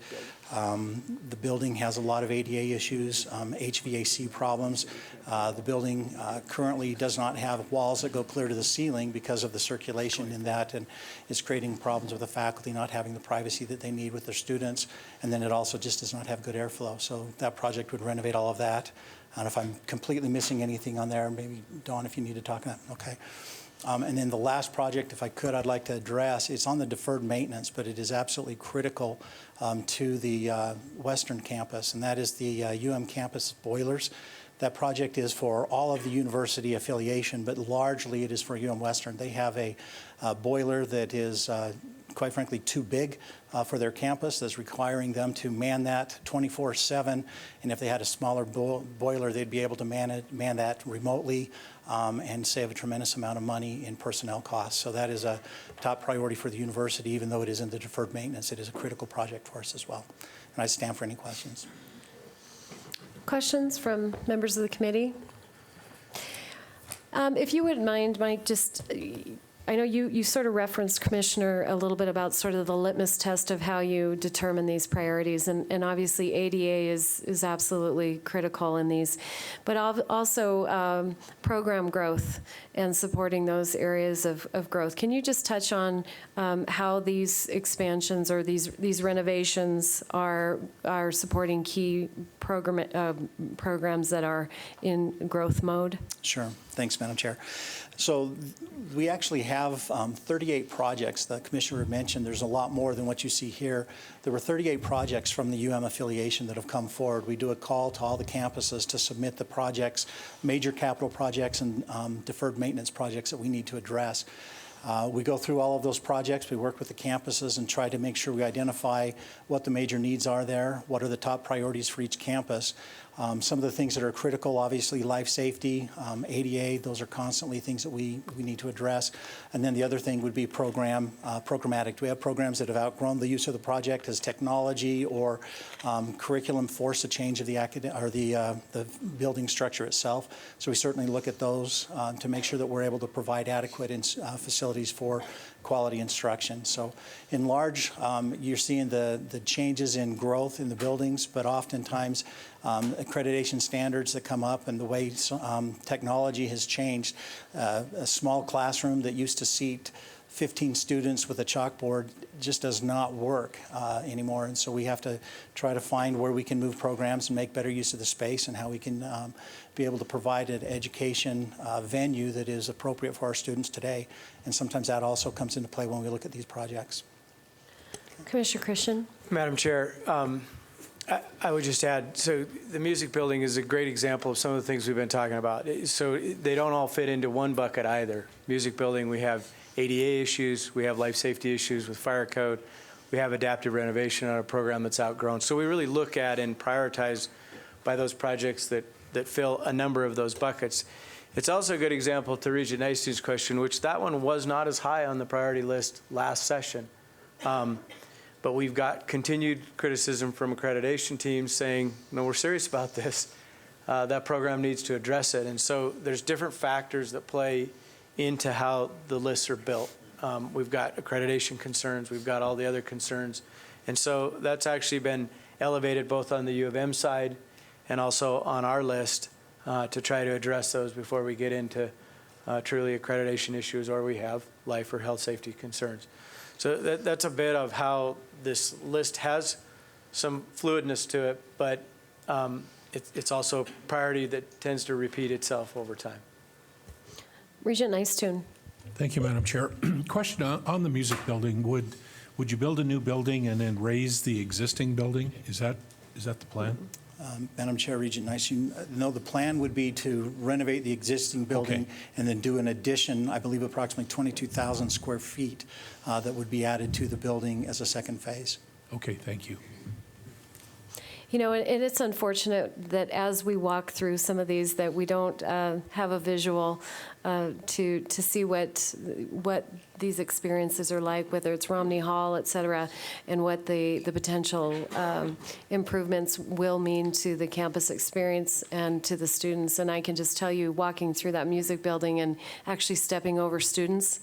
The building has a lot of ADA issues, HVAC problems. The building currently does not have walls that go clear to the ceiling because of the circulation in that, and it's creating problems with the faculty not having the privacy that they need with their students. And then it also just does not have good airflow. So that project would renovate all of that. And if I'm completely missing anything on there, maybe Dawn, if you need to talk on that, okay. And then the last project, if I could, I'd like to address, it's on the deferred maintenance, but it is absolutely critical to the Western campus, and that is the UM campus boilers. That project is for all of the university affiliation, but largely it is for UM Western. They have a boiler that is quite frankly, too big for their campus. That's requiring them to man that 24/7. And if they had a smaller boiler, they'd be able to man that remotely and save a tremendous amount of money in personnel costs. So that is a top priority for the university, even though it is in the deferred maintenance. It is a critical project for us as well. And I stand for any questions. Questions from members of the committee? If you wouldn't mind, Mike, just, I know you sort of referenced, Commissioner, a little bit about sort of the litmus test of how you determine these priorities, and obviously ADA is absolutely critical in these, but also program growth and supporting those areas of growth. Can you just touch on how these expansions or these renovations are supporting key programs that are in growth mode? Sure. Thanks, Madam Chair. So we actually have 38 projects. The Commissioner mentioned there's a lot more than what you see here. There were 38 projects from the affiliation that have come forward. We do a call to all the campuses to submit the projects, major capital projects and deferred maintenance projects that we need to address. We go through all of those projects. We work with the campuses and try to make sure we identify what the major needs are there, what are the top priorities for each campus. Some of the things that are critical, obviously, life safety, ADA, those are constantly things that we need to address. And then the other thing would be programmatic. Do we have programs that have outgrown the use of the project as technology or curriculum force a change of the building structure itself? So we certainly look at those to make sure that we're able to provide adequate facilities for quality instruction. So in large, you're seeing the changes in growth in the buildings, but oftentimes accreditation standards that come up and the way technology has changed. A small classroom that used to seat 15 students with a chalkboard just does not work anymore. And so we have to try to find where we can move programs and make better use of the space and how we can be able to provide an education venue that is appropriate for our students today. And sometimes that also comes into play when we look at these projects. Commissioner Christian? Madam Chair, I would just add, so the music building is a great example of some of the things we've been talking about. So they don't all fit into one bucket either. Music building, we have ADA issues, we have life safety issues with fire code, we have adaptive renovation on a program that's outgrown. So we really look at and prioritize by those projects that fill a number of those buckets. It's also a good example to Regent Nysteen's question, which that one was not as high on the priority list last session. But we've got continued criticism from accreditation teams saying, no, we're serious about this. That program needs to address it. And so there's different factors that play into how the lists are built. We've got accreditation concerns. We've got all the other concerns. And so that's actually been elevated both on the U of M side and also on our list to try to address those before we get into truly accreditation issues or we have life or health safety concerns. So that's a bit of how this list has some fluidness to it, but it's also a priority that tends to repeat itself over time. Regent Nystuen. Thank you, Madam Chair. Question on the music building, would you build a new building and then raise the existing building? Is that the plan? Madam Chair, Regent Nystuen, no, the plan would be to renovate the existing building and then do an addition, I believe approximately 22,000 square feet that would be added to the building as a second phase. Okay, thank you. You know, and it's unfortunate that as we walk through some of these that we don't have a visual to see what these experiences are like, whether it's Romney Hall, et cetera, and what the potential improvements will mean to the campus experience and to the students. And I can just tell you, walking through that music building and actually stepping over students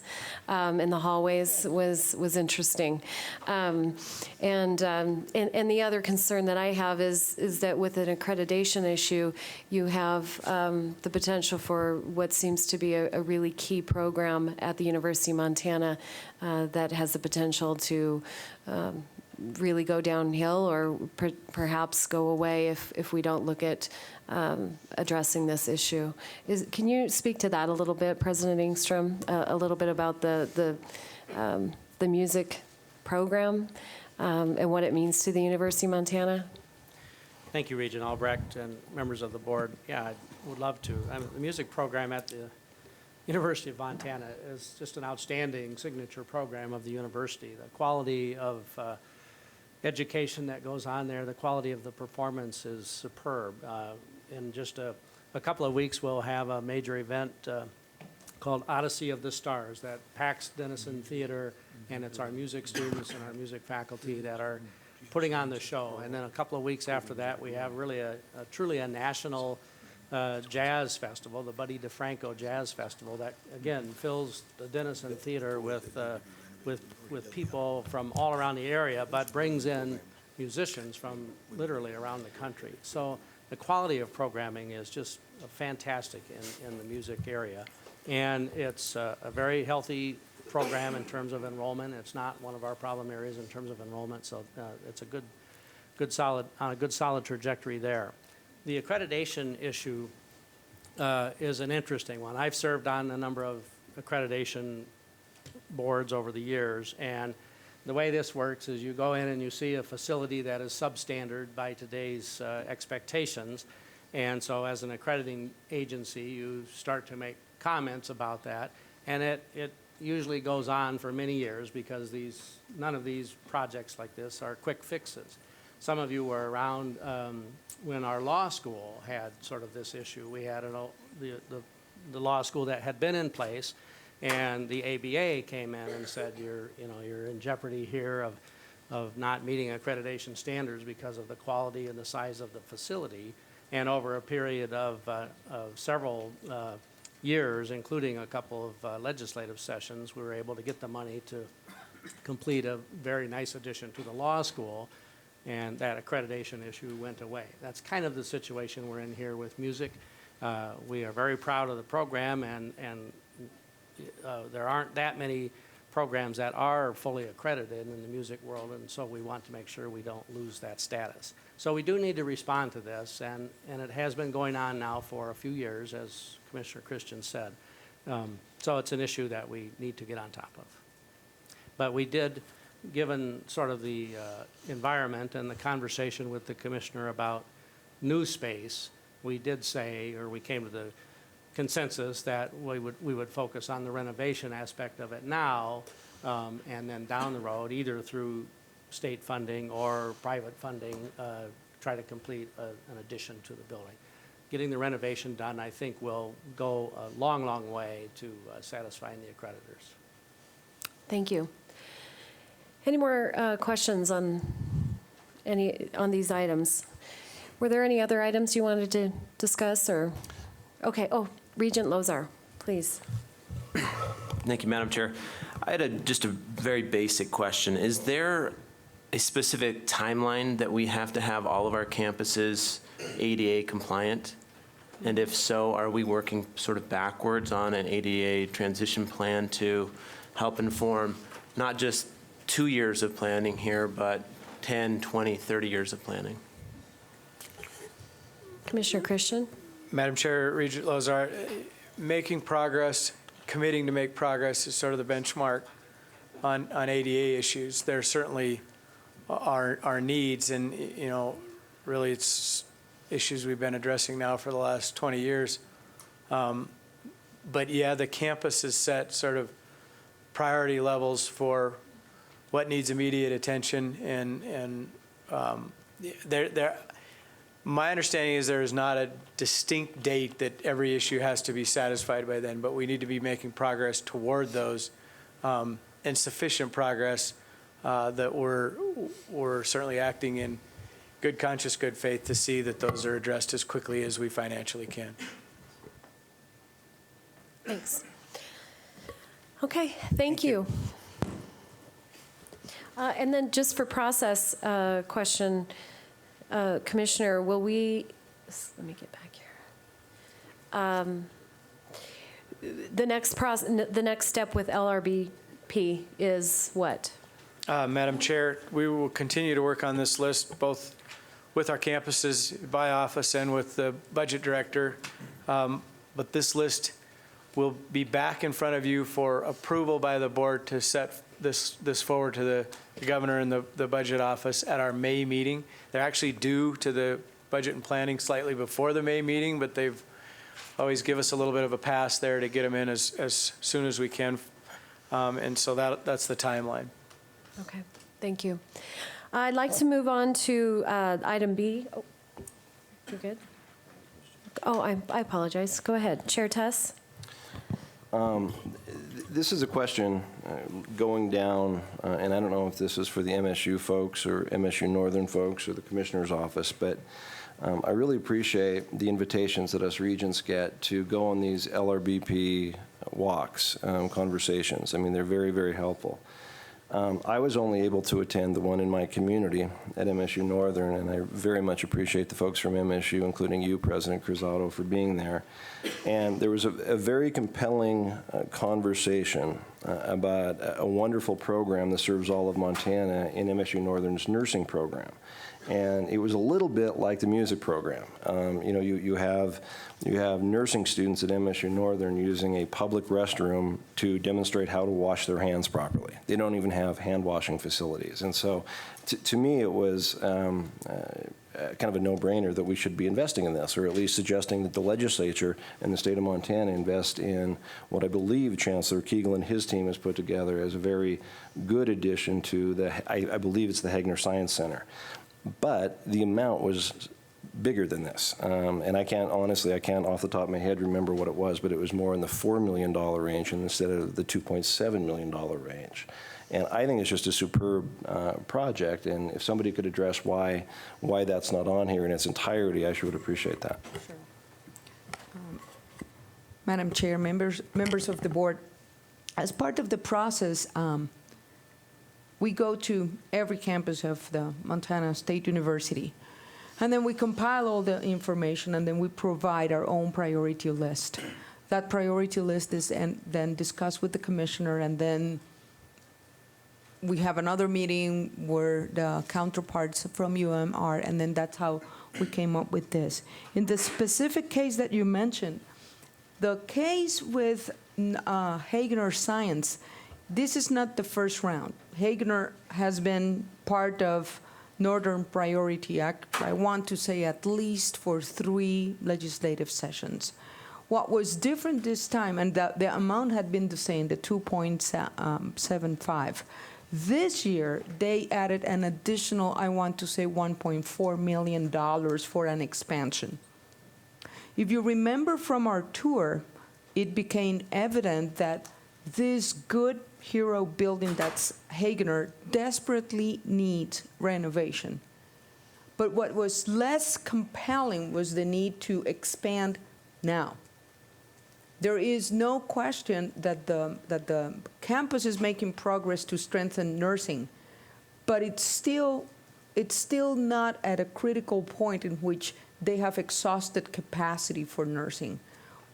in the hallways was interesting. And the other concern that I have is that with an accreditation issue, you have the potential for what seems to be a really key program at the University of Montana that has the potential to really go downhill or perhaps go away if we don't look at addressing this issue. Can you speak to that a little bit, President Engstrom, a little bit about the music program and what it means to the University of Montana? Thank you, Regent Albrecht and members of the board. Yeah, I would love to. The music program at the University of Montana is just an outstanding signature program of the university. The quality of education that goes on there, the quality of the performance is superb. In just a couple of weeks, we'll have a major event called Odyssey of the Stars that packs Denison Theater, and it's our music students and our music faculty that are putting on the show. And then a couple of weeks after that, we have really truly a national jazz festival, the Buddy DeFranco Jazz Festival, that again fills the Denison Theater with people from all around the area, but brings in musicians from literally around the country. So the quality of programming is just fantastic in the music area. And it's a very healthy program in terms of enrollment. It's not one of our problem areas in terms of enrollment, so it's a good solid trajectory there. The accreditation issue is an interesting one. I've served on a number of accreditation boards over the years, and the way this works is you go in and you see a facility that is substandard by today's expectations, and so as an accrediting agency, you start to make comments about that, and it usually goes on for many years because none of these projects like this are quick fixes. Some of you were around when our law school had sort of this issue. We had the law school that had been in place, and the ABA came in and said, you're in jeopardy here of not meeting accreditation standards because of the quality and the size of the facility. And over a period of several years, including a couple of legislative sessions, we were able to get the money to complete a very nice addition to the law school, and that accreditation issue went away. That's kind of the situation we're in here with music. We are very proud of the program, and there aren't that many programs that are fully accredited in the music world, and so we want to make sure we don't lose that status. So we do need to respond to this, and it has been going on now for a few years, as Commissioner Christian said. So it's an issue that we need to get on top of. But we did, given sort of the environment and the conversation with the commissioner about new space, we did say, or we came to the consensus that we would focus on the renovation aspect of it now, and then down the road, either through state funding or private funding, try to complete an addition to the building. Getting the renovation done, I think, will go a long, long way to satisfying the accreditors. Thank you. Any more questions on these items? Were there any other items you wanted to discuss, or? Okay, Regent Lozar, please. Thank you, Madam Chair. I had just a very basic question. Is there a specific timeline that we have to have all of our campuses ADA compliant? And if so, are we working sort of backwards on an ADA transition plan to help inform not just 2 years of planning here, but 10, 20, 30 years of planning? Commissioner Christian? Madam Chair, Regent Lozar, making progress, committing to make progress is sort of the benchmark on ADA issues. There certainly are needs, and really it's issues we've been addressing now for the last 20 years. But yeah, the campus has set sort of priority levels for what needs immediate attention, and my understanding is there is not a distinct date that every issue has to be satisfied by then, but we need to be making progress toward those, and sufficient progress that we're certainly acting in good conscience, good faith to see that those are addressed as quickly as we financially can. Thanks. Okay, thank you. And then just for process question, Commissioner, will we, let me get back here. The next step with LRBP is what? Madam Chair, we will continue to work on this list, both with our campuses by office and with the budget director. But this list will be back in front of you for approval by the board to set this forward to the governor and the budget office at our May meeting. They're actually due to the budget and planning slightly before the May meeting, but they've always give us a little bit of a pass there to get them in as soon as we can. And so that's the timeline. Okay, thank you. I'd like to move on to item B. Oh, you're good? Oh, I apologize. Go ahead. Chair Tuss. This is a question going down, and I don't know if this is for the MSU folks or MSU Northern folks or the Commissioner's office, but I really appreciate the invitations that us Regents get to go on these LRBP walks, conversations. I mean, they're very, very helpful. I was only able to attend the one in my community at MSU Northern, and I very much appreciate the folks from MSU, including you, President Cruzado, for being there. And there was a very compelling conversation about a wonderful program that serves all of Montana in MSU Northern's nursing program. And it was a little bit like the music program. You have nursing students at MSU Northern using a public restroom to demonstrate how to wash their hands properly. They don't even have hand washing facilities. And so to me, it was kind of a no-brainer that we should be investing in this, or at least suggesting that the legislature and the state of Montana invest in what I believe Chancellor Keegle and his team has put together as a very good addition to I believe it's the Hagan Science Center. But the amount was bigger than this. And I can't off the top of my head remember what it was, but it was more in the $4 million range instead of the $2.7 million range. And I think it's just a superb project, and if somebody could address why that's not on here in its entirety, I sure would appreciate that. Sure. Madam Chair, members of the board, as part of the process, we go to every campus of the Montana State University, and then we compile all the information, and then we provide our own priority list. That priority list is then discussed with the commissioner, and then we have another meeting where the counterparts from UM are, and then that's how we came up with this. In the specific case that you mentioned, the case with Hagan ER Science, this is not the first round. Hagan ER has been part of Northern Priority Act, I want to say at least for 3 legislative sessions. What was different this time, and the amount had been the same, the 2.75. This year, they added an additional, I want to say, $1.4 million for an expansion. If you remember from our tour, it became evident that this good hero building that's Hagan ER desperately needs renovation. But what was less compelling was the need to expand now. There is no question that the campus is making progress to strengthen nursing, but it's still not at a critical point in which they have exhausted capacity for nursing.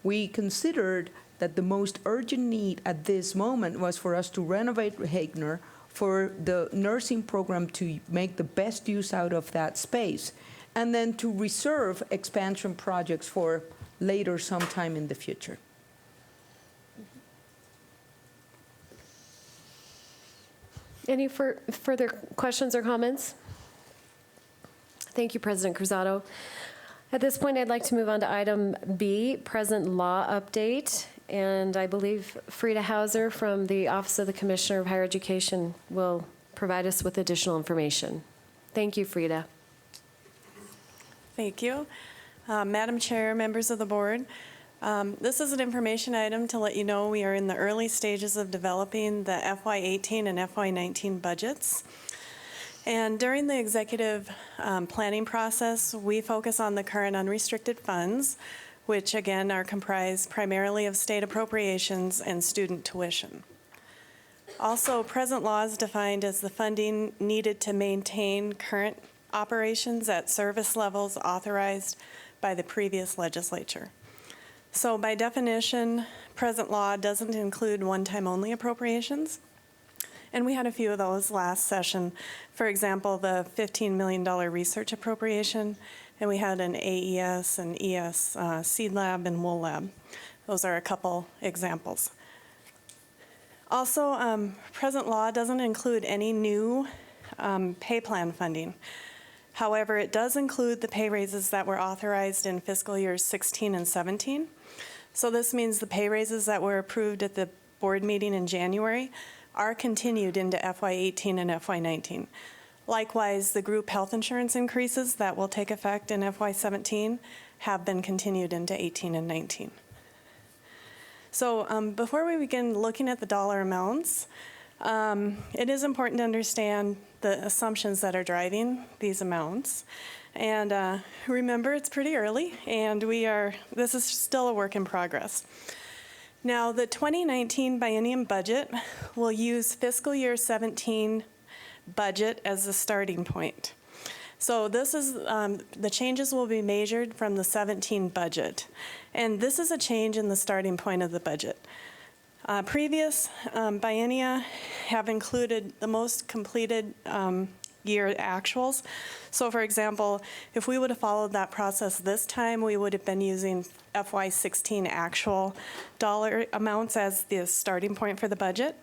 We considered that the most urgent need at this moment was for us to renovate Hagan ER, for the nursing program to make the best use out of that space, and then to reserve expansion projects for later sometime in the future. Any further questions or comments? Thank you, President Cruzado. At this point, I'd like to move on to item B, present law update. And I believe Frida Hauser from the Office of the Commissioner of Higher Education will provide us with additional information. Thank you, Frida. Thank you. Madam Chair, members of the board, this is an information item to let you know we are in the early stages of developing the FY18 and FY19 budgets. And during the executive planning process, we focus on the current unrestricted funds, which again are comprised primarily of state appropriations and student tuition. Also, present law is defined as the funding needed to maintain current operations at service levels authorized by the previous legislature. So by definition, present law doesn't include one-time only appropriations. And we had a few of those last session. For example, the $15 million research appropriation, and we had an AES and ES seed lab and wool lab. Those are a couple examples. Also, present law doesn't include any new pay plan funding. However, it does include the pay raises that were authorized in fiscal years 16 and 17. So this means the pay raises that were approved at the board meeting in January are continued into FY18 and FY19. Likewise, the group health insurance increases that will take effect in FY17 have been continued into 18 and 19. So before we begin looking at the dollar amounts, it is important to understand the assumptions that are driving these amounts. And remember, it's pretty early, and this is still a work in progress. Now, the 2019 biennium budget will use fiscal year 17 budget as the starting point. So this is, the changes will be measured from the 17 budget. And this is a change in the starting point of the budget. Previous biennia have included the most completed year actuals. So for example, if we would have followed that process this time, we would have been using FY16 actual dollar amounts as the starting point for the budget.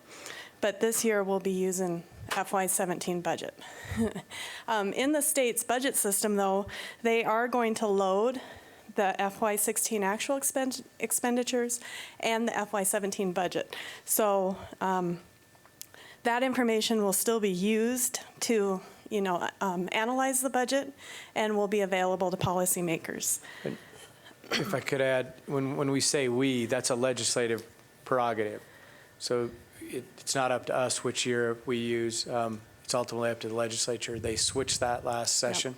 But this year we'll be using FY17 budget. In the state's budget system, though, they are going to load the FY16 actual expenditures and the FY17 budget. So that information will still be used to, analyze the budget and will be available to policymakers. If I could add, when we say we, that's a legislative prerogative. So it's not up to us which year we use. It's ultimately up to the legislature. They switched that last session,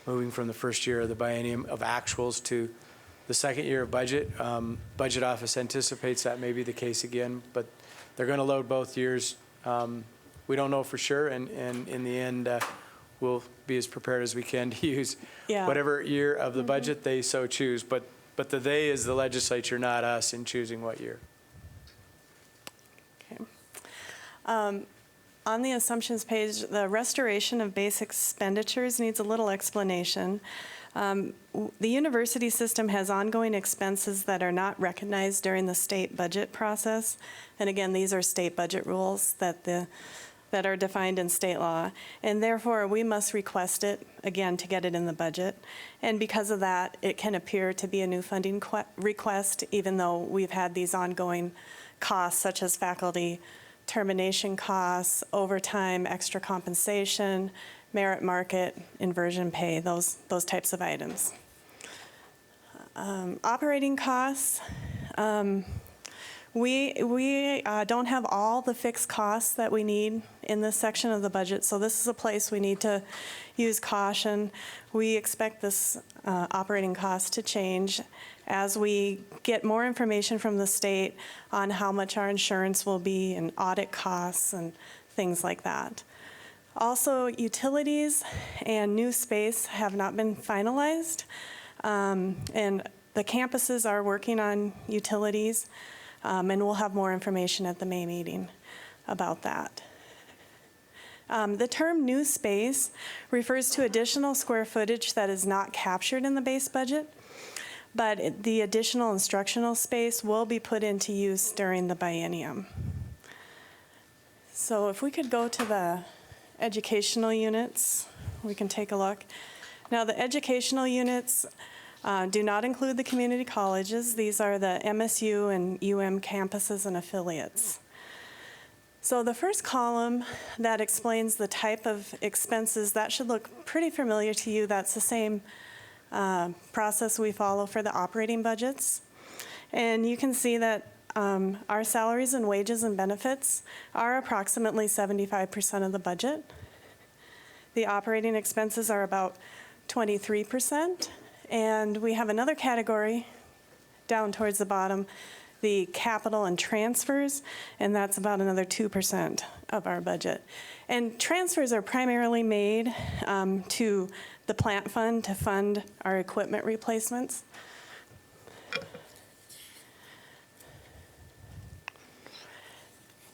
moving from the first year of the biennium of actuals to the second year of budget. Budget office anticipates that may be the case again, but they're going to load both years. We don't know for sure, and in the end, we'll be as prepared as we can to use whatever year of the budget they so choose. But the they is the legislature, not us, in choosing what year. On the assumptions page, the restoration of basic expenditures needs a little explanation. The university system has ongoing expenses that are not recognized during the state budget process. And again, these are state budget rules that are defined in state law. And therefore, we must request it, again, to get it in the budget. And because of that, it can appear to be a new funding request, even though we've had these ongoing costs, such as faculty termination costs, overtime, extra compensation, merit market, inversion pay, those types of items. Operating costs, we don't have all the fixed costs that we need in this section of the budget, so this is a place we need to use caution. We expect this operating cost to change as we get more information from the state on how much our insurance will be and audit costs and things like that. Also, utilities and new space have not been finalized, and the campuses are working on utilities, and we'll have more information at the May meeting about that. The term new space refers to additional square footage that is not captured in the base budget, but the additional instructional space will be put into use during the biennium. So if we could go to the educational units, we can take a look. Now, the educational units do not include the community colleges. These are the MSU and UM campuses and affiliates. So the first column that explains the type of expenses, that should look pretty familiar to you. That's the same process we follow for the operating budgets. And you can see that our salaries and wages and benefits are approximately 75% of the budget. The operating expenses are about 23%. And we have another category down towards the bottom, the capital and transfers, and that's about another 2% of our budget. And transfers are primarily made to the plant fund to fund our equipment replacements.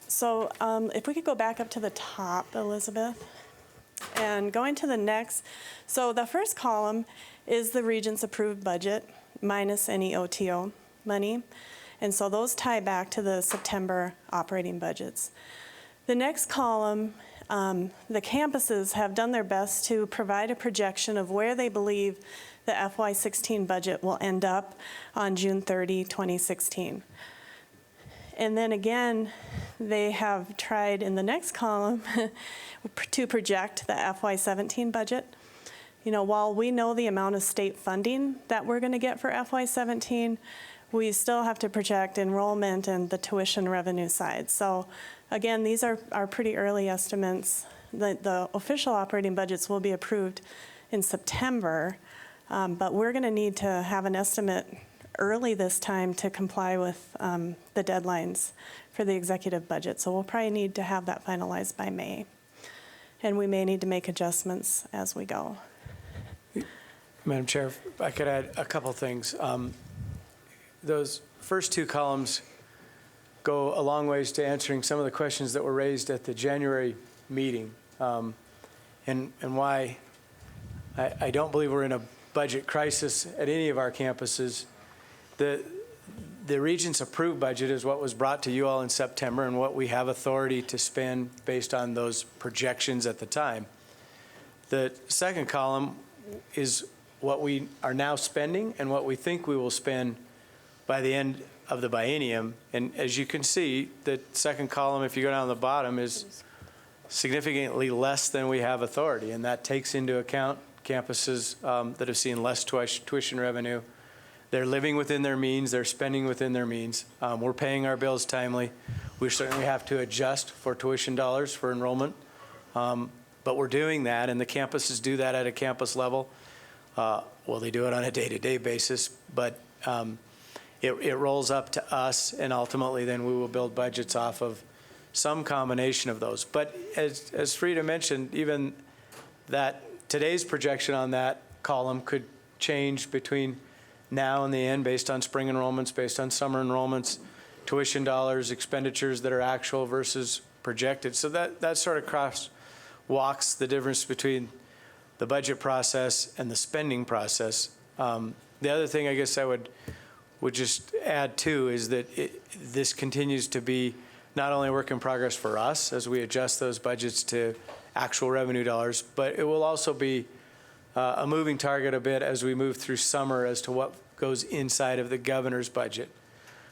So if we could go back up to the top, Elizabeth, and going to the next. So the first column is the Regents approved budget minus any OTO money. And so those tie back to the September operating budgets. The next column the campuses have done their best to provide a projection of where they believe the FY16 budget will end up on June 30, 2016. And then again, they have tried in the next column to project the FY17 budget. You know, while we know the amount of state funding that we're going to get for FY17, we still have to project enrollment and the tuition revenue side. So again, these are pretty early estimates. The official operating budgets will be approved in September, but we're going to need to have an estimate early this time to comply with the deadlines for the executive budget. So we'll probably need to have that finalized by May. And we may need to make adjustments as we go. Madam Chair, if I could add a couple things. Those first two columns go a long ways to answering some of the questions that were raised at the January meeting, and why I don't believe we're in a budget crisis at any of our campuses. The Regents approved budget is what was brought to you all in September and what we have authority to spend based on those projections at the time. The second column is what we are now spending and what we think we will spend by the end of the biennium. And as you can see, the second column, if you go down the bottom, is significantly less than we have authority. And that takes into account campuses that have seen less tuition revenue. They're living within their means. They're spending within their means. We're paying our bills timely. We certainly have to adjust for tuition dollars for enrollment. But we're doing that, and the campuses do that at a campus level. Well, they do it on a day-to-day basis, but it rolls up to us, and ultimately then we will build budgets off of some combination of those. But as Frida mentioned, even that today's projection on that column could change between now and the end based on spring enrollments, based on summer enrollments, tuition dollars, expenditures that are actual versus projected. So that sort of crosswalks the difference between the budget process and the spending process. The other thing I guess I would just add too is that this continues to be not only a work in progress for us as we adjust those budgets to actual revenue dollars, but it will also be a moving target a bit as we move through summer as to what goes inside of the governor's budget.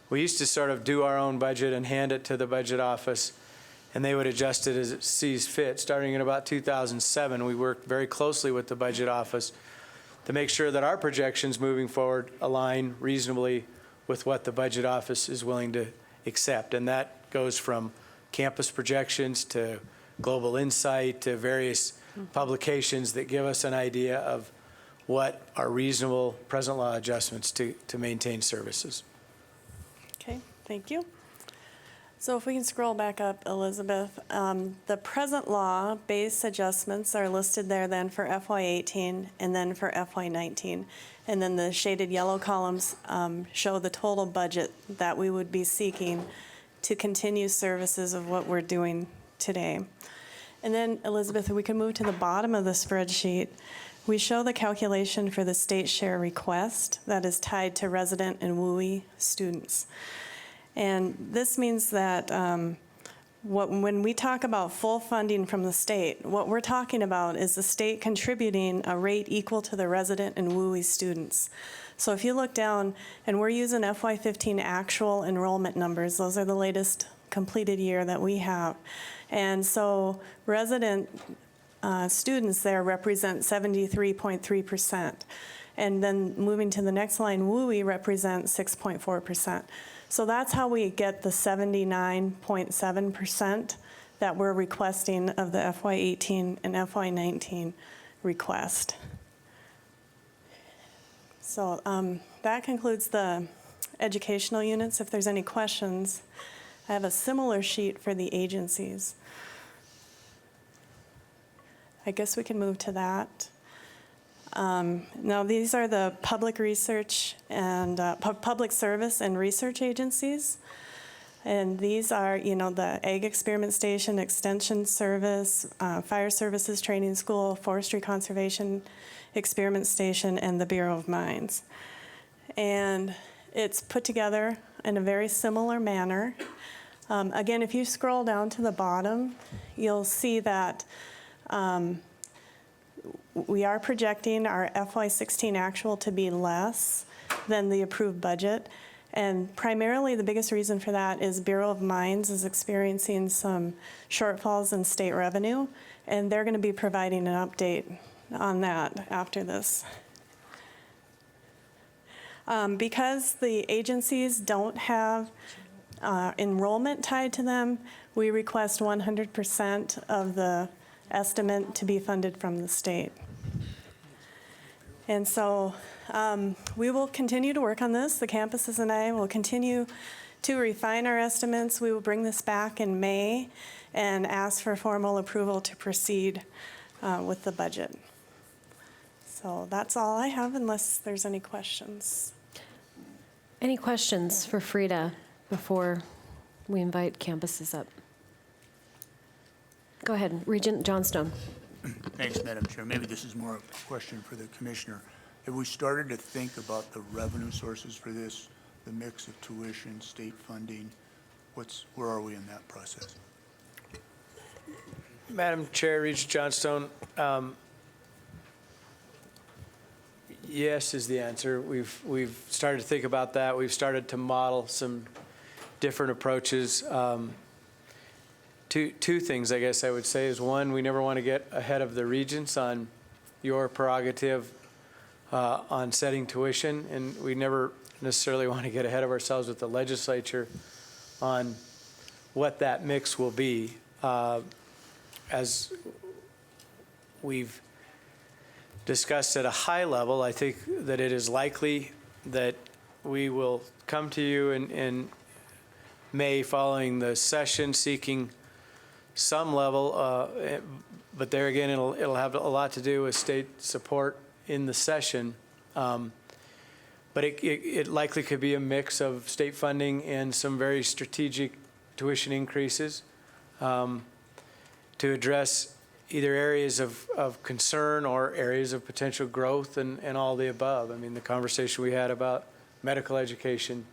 We used to sort of do our own budget and hand it to the budget office, and they would adjust it as it sees fit. Starting in about 2007, we worked very closely with the budget office to make sure that our projections moving forward align reasonably with what the budget office is willing to accept. And that goes from campus projections to Global Insight to various publications that give us an idea of what are reasonable present law adjustments to maintain services. Okay, thank you. So if we can scroll back up, Elizabeth, the present law base adjustments are listed there then for FY18 and then for FY19. And then the shaded yellow columns show the total budget that we would be seeking to continue services of what we're doing today. And then, Elizabeth, if we can move to the bottom of the spreadsheet, we show the calculation for the state share request that is tied to resident and WUI students. And this means that when we talk about full funding from the state, what we're talking about is the state contributing a rate equal to the resident and WUI students. So if you look down, and we're using FY15 actual enrollment numbers, those are the latest completed year that we have. And so resident students there represent 73.3%. And then moving to the next line, WUI represents 6.4%. So that's how we get the 79.7% that we're requesting of the FY18 and FY19 request. So that concludes the educational units. If there's any questions, I have a similar sheet for the agencies. I guess we can move to that. Now, these are the public research and public service and research agencies. And these are, the Ag Experiment Station, Extension Service, Fire Services Training School, Forestry Conservation Experiment Station, and the Bureau of Mines. And it's put together in a very similar manner. Again, if you scroll down to the bottom, you'll see that we are projecting our FY16 actual to be less than the approved budget. And primarily, the biggest reason for that is Bureau of Mines is experiencing some shortfalls in state revenue, and they're going to be providing an update on that after this. Because the agencies don't have enrollment tied to them, we request 100% of the estimate to be funded from the state. And so we will continue to work on this. The campuses and I will continue to refine our estimates. We will bring this back in May and ask for formal approval to proceed with the budget. So that's all I have, unless there's any questions. Any questions for Frida before we invite campuses up? Go ahead, Regent Johnstone. Thanks, Madam Chair. Maybe this is more of a question for the commissioner. Have we started to think about the revenue sources for this, the mix of tuition, state funding? Where are we in that process? Madam Chair, Regent Johnstone, yes is the answer. We've started to think about that. We've started to model some different approaches. Two things, I guess I would say, is one, we never want to get ahead of the regents on your prerogative on setting tuition, and we never necessarily want to get ahead of ourselves with the legislature on what that mix will be. As we've discussed at a high level, I think that it is likely that we will come to you in May following the session seeking some level, but there again, it'll have a lot to do with state support in the session. But it likely could be a mix of state funding and some very strategic tuition increases to address either areas of concern or areas of potential growth and all the above. I mean, the conversation we had about medical education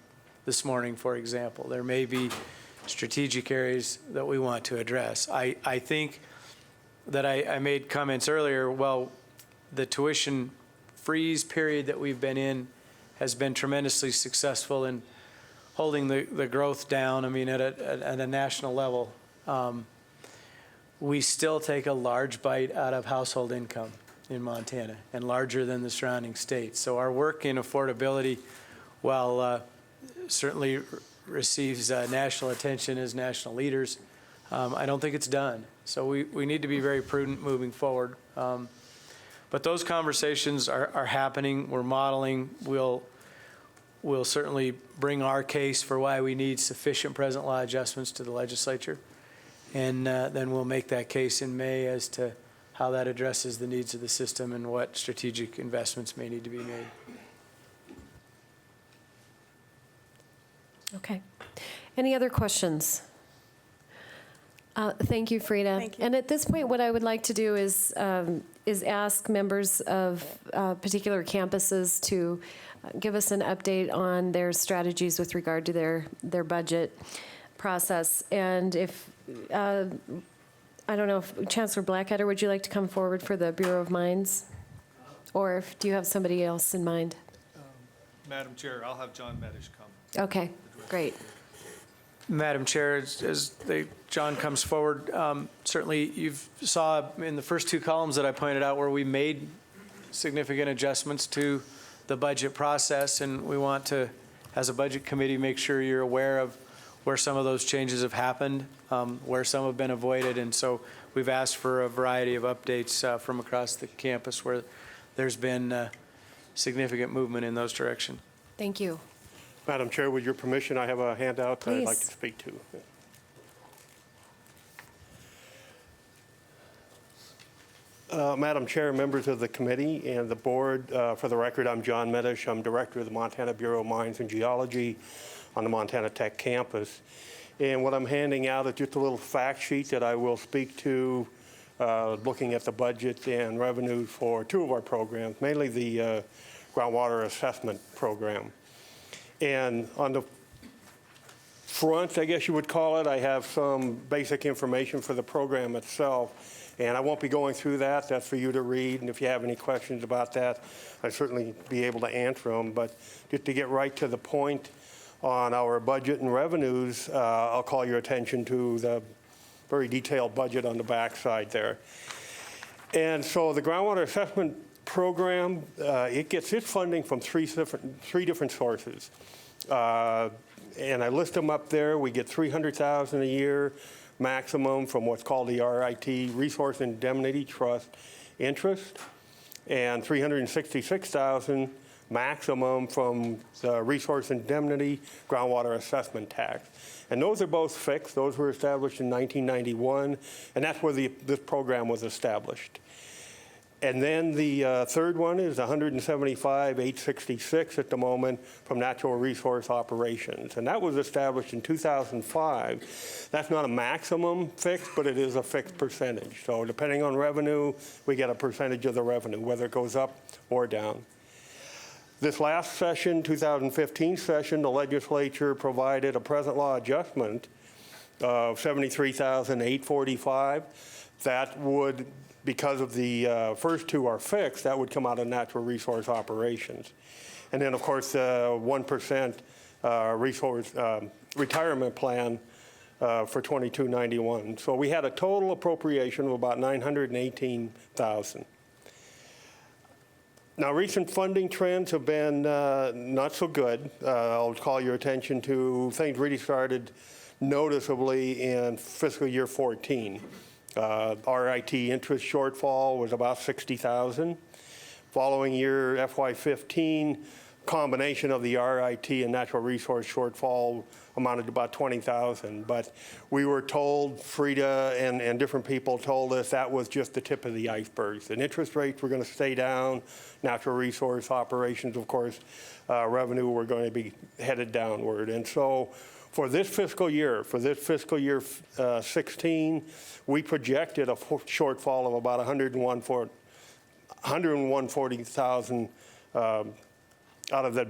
this morning, for example, there may be strategic areas that we want to address. I think that I made comments earlier, well, the tuition freeze period that we've been in has been tremendously successful in holding the growth down, I mean, at a national level. We still take a large bite out of household income in Montana and larger than the surrounding states. So our work in affordability, while certainly receives national attention as national leaders, I don't think it's done. So we need to be very prudent moving forward. But those conversations are happening. We're modeling. We'll certainly bring our case for why we need sufficient present law adjustments to the legislature. And then we'll make that case in May as to how that addresses the needs of the system and what strategic investments may need to be made. Okay. Any other questions? Thank you, Frida. Thank you. And at this point, what I would like to do is ask members of particular campuses to give us an update on their strategies with regard to their budget process. And if, I don't know, if Chancellor Blackadder, would you like to come forward for the Bureau of Mines? Or do you have somebody else in mind? Madam Chair, I'll have John Medish come. Okay, great. Madam Chair, as John comes forward, certainly you saw in the first two columns that I pointed out where we made significant adjustments to the budget process, and we want to, as a budget committee, make sure you're aware of where some of those changes have happened, where some have been avoided, and so we've asked for a variety of updates from across the campus where there's been significant movement in those directions. Thank you. Madam Chair, with your permission, I have a handout that I'd like to speak to. Madam Chair, members of the committee and the board, for the record, I'm John Medish. I'm Director of the Montana Bureau of Mines and Geology on the Montana Tech campus. And what I'm handing out is just a little fact sheet that I will speak to, looking at the budget and revenues for two of our programs, mainly the groundwater assessment program. And on the front, I guess you would call it, I have some basic information for the program itself. And I won't be going through that. That's for you to read. And if you have any questions about that, I'd certainly be able to answer them. But just to get right to the point on our budget and revenues, I'll call your attention to the very detailed budget on the backside there. And so the groundwater assessment program, it gets its funding from three different sources. And I list them up there. We get $300,000 a year maximum from what's called the RIT, Resource Indemnity Trust interest, and $366,000 maximum from the Resource Indemnity Groundwater Assessment Tax. And those are both fixed. Those were established in 1991, and that's where this program was established. And then the third one is $175,866 at the moment from Natural Resource Operations. And that was established in 2005. That's not a maximum fixed, but it is a fixed percentage. So depending on revenue, we get a percentage of the revenue, whether it goes up or down. This last session, 2015 session, the legislature provided a present law adjustment of $73,845. That would, because of the first two are fixed, that would come out of Natural Resource Operations. And then, of course, 1% resource retirement plan for 2291. So we had a total appropriation of about $918,000. Now, recent funding trends have been not so good. I'll call your attention to things really started noticeably in fiscal year 14. RIT interest shortfall was about $60,000. Following year, FY15, combination of the RIT and natural resource shortfall amounted to about $20,000. But we were told, Frida and different people told us that was just the tip of the iceberg. And interest rates were going to stay down. Natural resource operations, of course, revenue were going to be headed downward. And so for this fiscal year 16, we projected a shortfall of about $140,000 out of the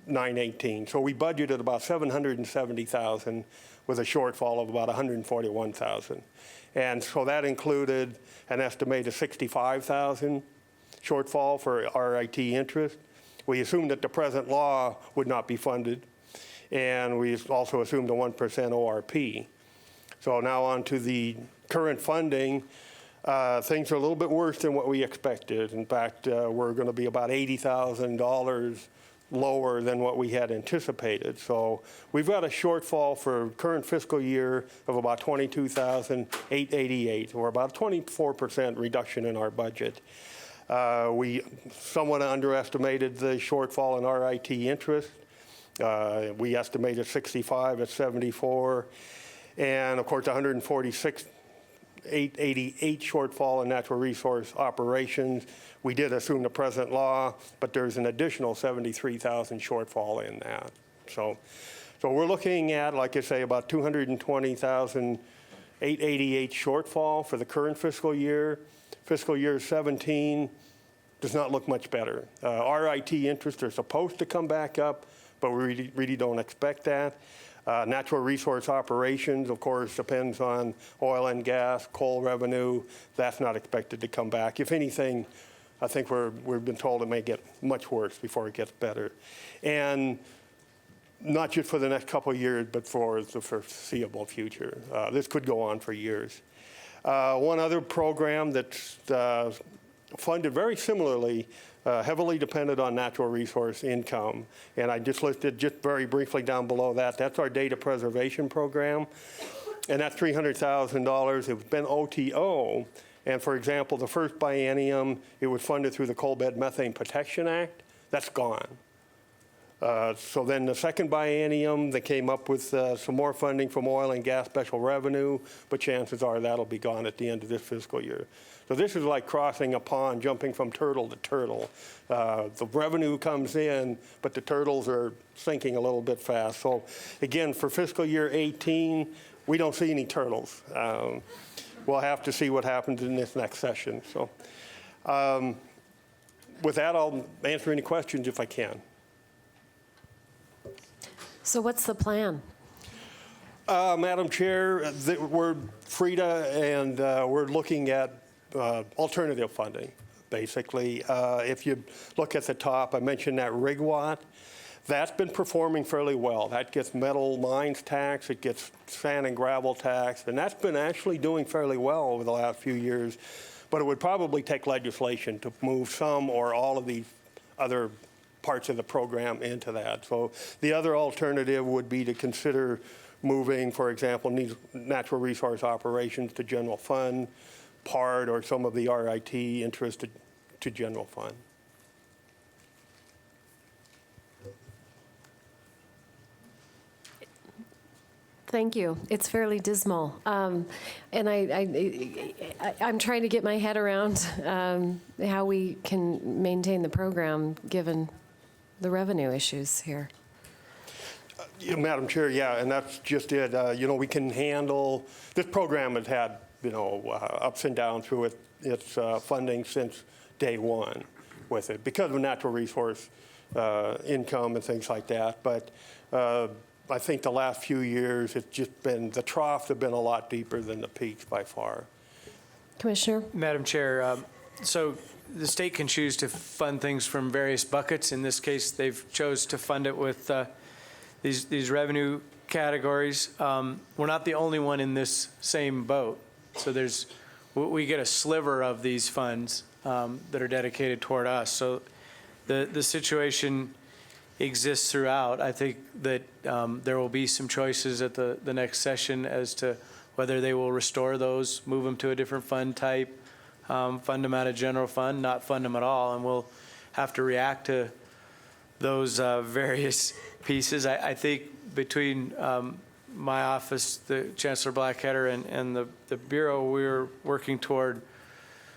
918. So we budgeted about $770,000 with a shortfall of about $141,000. And so that included an estimated $65,000 shortfall for RIT interest. We assumed that the present law would not be funded, and we also assumed a 1% ORP. So now on to the current funding. Things are a little bit worse than what we expected. In fact, we're going to be about $80,000 lower than what we had anticipated. So we've got a shortfall for current fiscal year of about $22,888, or about a 24% reduction in our budget. We somewhat underestimated the shortfall in RIT interest. We estimated 65 at 74, and of course 146,888 shortfall in natural resource operations. We did assume the present law, but there's an additional 73,000 shortfall in that. So we're looking at, like I say, about 220,888 shortfall for the current fiscal year. Fiscal year 17 does not look much better. RIT interests are supposed to come back up, but we really don't expect that. Natural resource operations, of course, depends on oil and gas, coal revenue. That's not expected to come back. If anything, I think we've been told it may get much worse before it gets better. And not just for the next couple of years, but for the foreseeable future. This could go on for years. One other program that's funded very similarly, heavily dependent on natural resource income. And I just listed just very briefly down below that. That's our data preservation program. And that's $300,000. It's been OTO. And for example, the first biennium, it was funded through the Coal Bed Methane Protection Act. That's gone. So then the second biennium, they came up with some more funding from oil and gas special revenue, but chances are that'll be gone at the end of this fiscal year. So this is like crossing a pond, jumping from turtle to turtle. The revenue comes in, but the turtles are sinking a little bit fast. So again, for fiscal year 18, we don't see any turtles. We'll have to see what happens in this next session. So with that, I'll answer any questions if I can. So what's the plan? Madam Chair, we're FRIDA, and we're looking at alternative funding, basically. If you look at the top, I mentioned that RigWatt. That's been performing fairly well. That gets metal mines tax, it gets sand and gravel tax, and that's been actually doing fairly well over the last few years. But it would probably take legislation to move some or all of these other parts of the program into that. So the other alternative would be to consider moving, for example, natural resource operations to general fund, part or some of the RIT interest to general fund. Thank you. It's fairly dismal. And I'm trying to get my head around how we can maintain the program given the revenue issues here. Madam Chair, yeah, and that's just it. We can handle, this program has had, ups and downs through its funding since day one with it because of natural resource income and things like that. But I think the last few years, it's just been, the troughs have been a lot deeper than the peaks by far. Commissioner? Madam Chair, so the state can choose to fund things from various buckets. In this case, they've chose to fund it with these revenue categories. We're not the only one in this same boat. So we get a sliver of these funds that are dedicated toward us. So the situation exists throughout. I think that there will be some choices at the next session as to whether they will restore those, move them to a different fund type, fund them out of general fund, not fund them at all, and we'll have to react to those various pieces. I think between my office, the Chancellor Blackketter, and the Bureau, we're working toward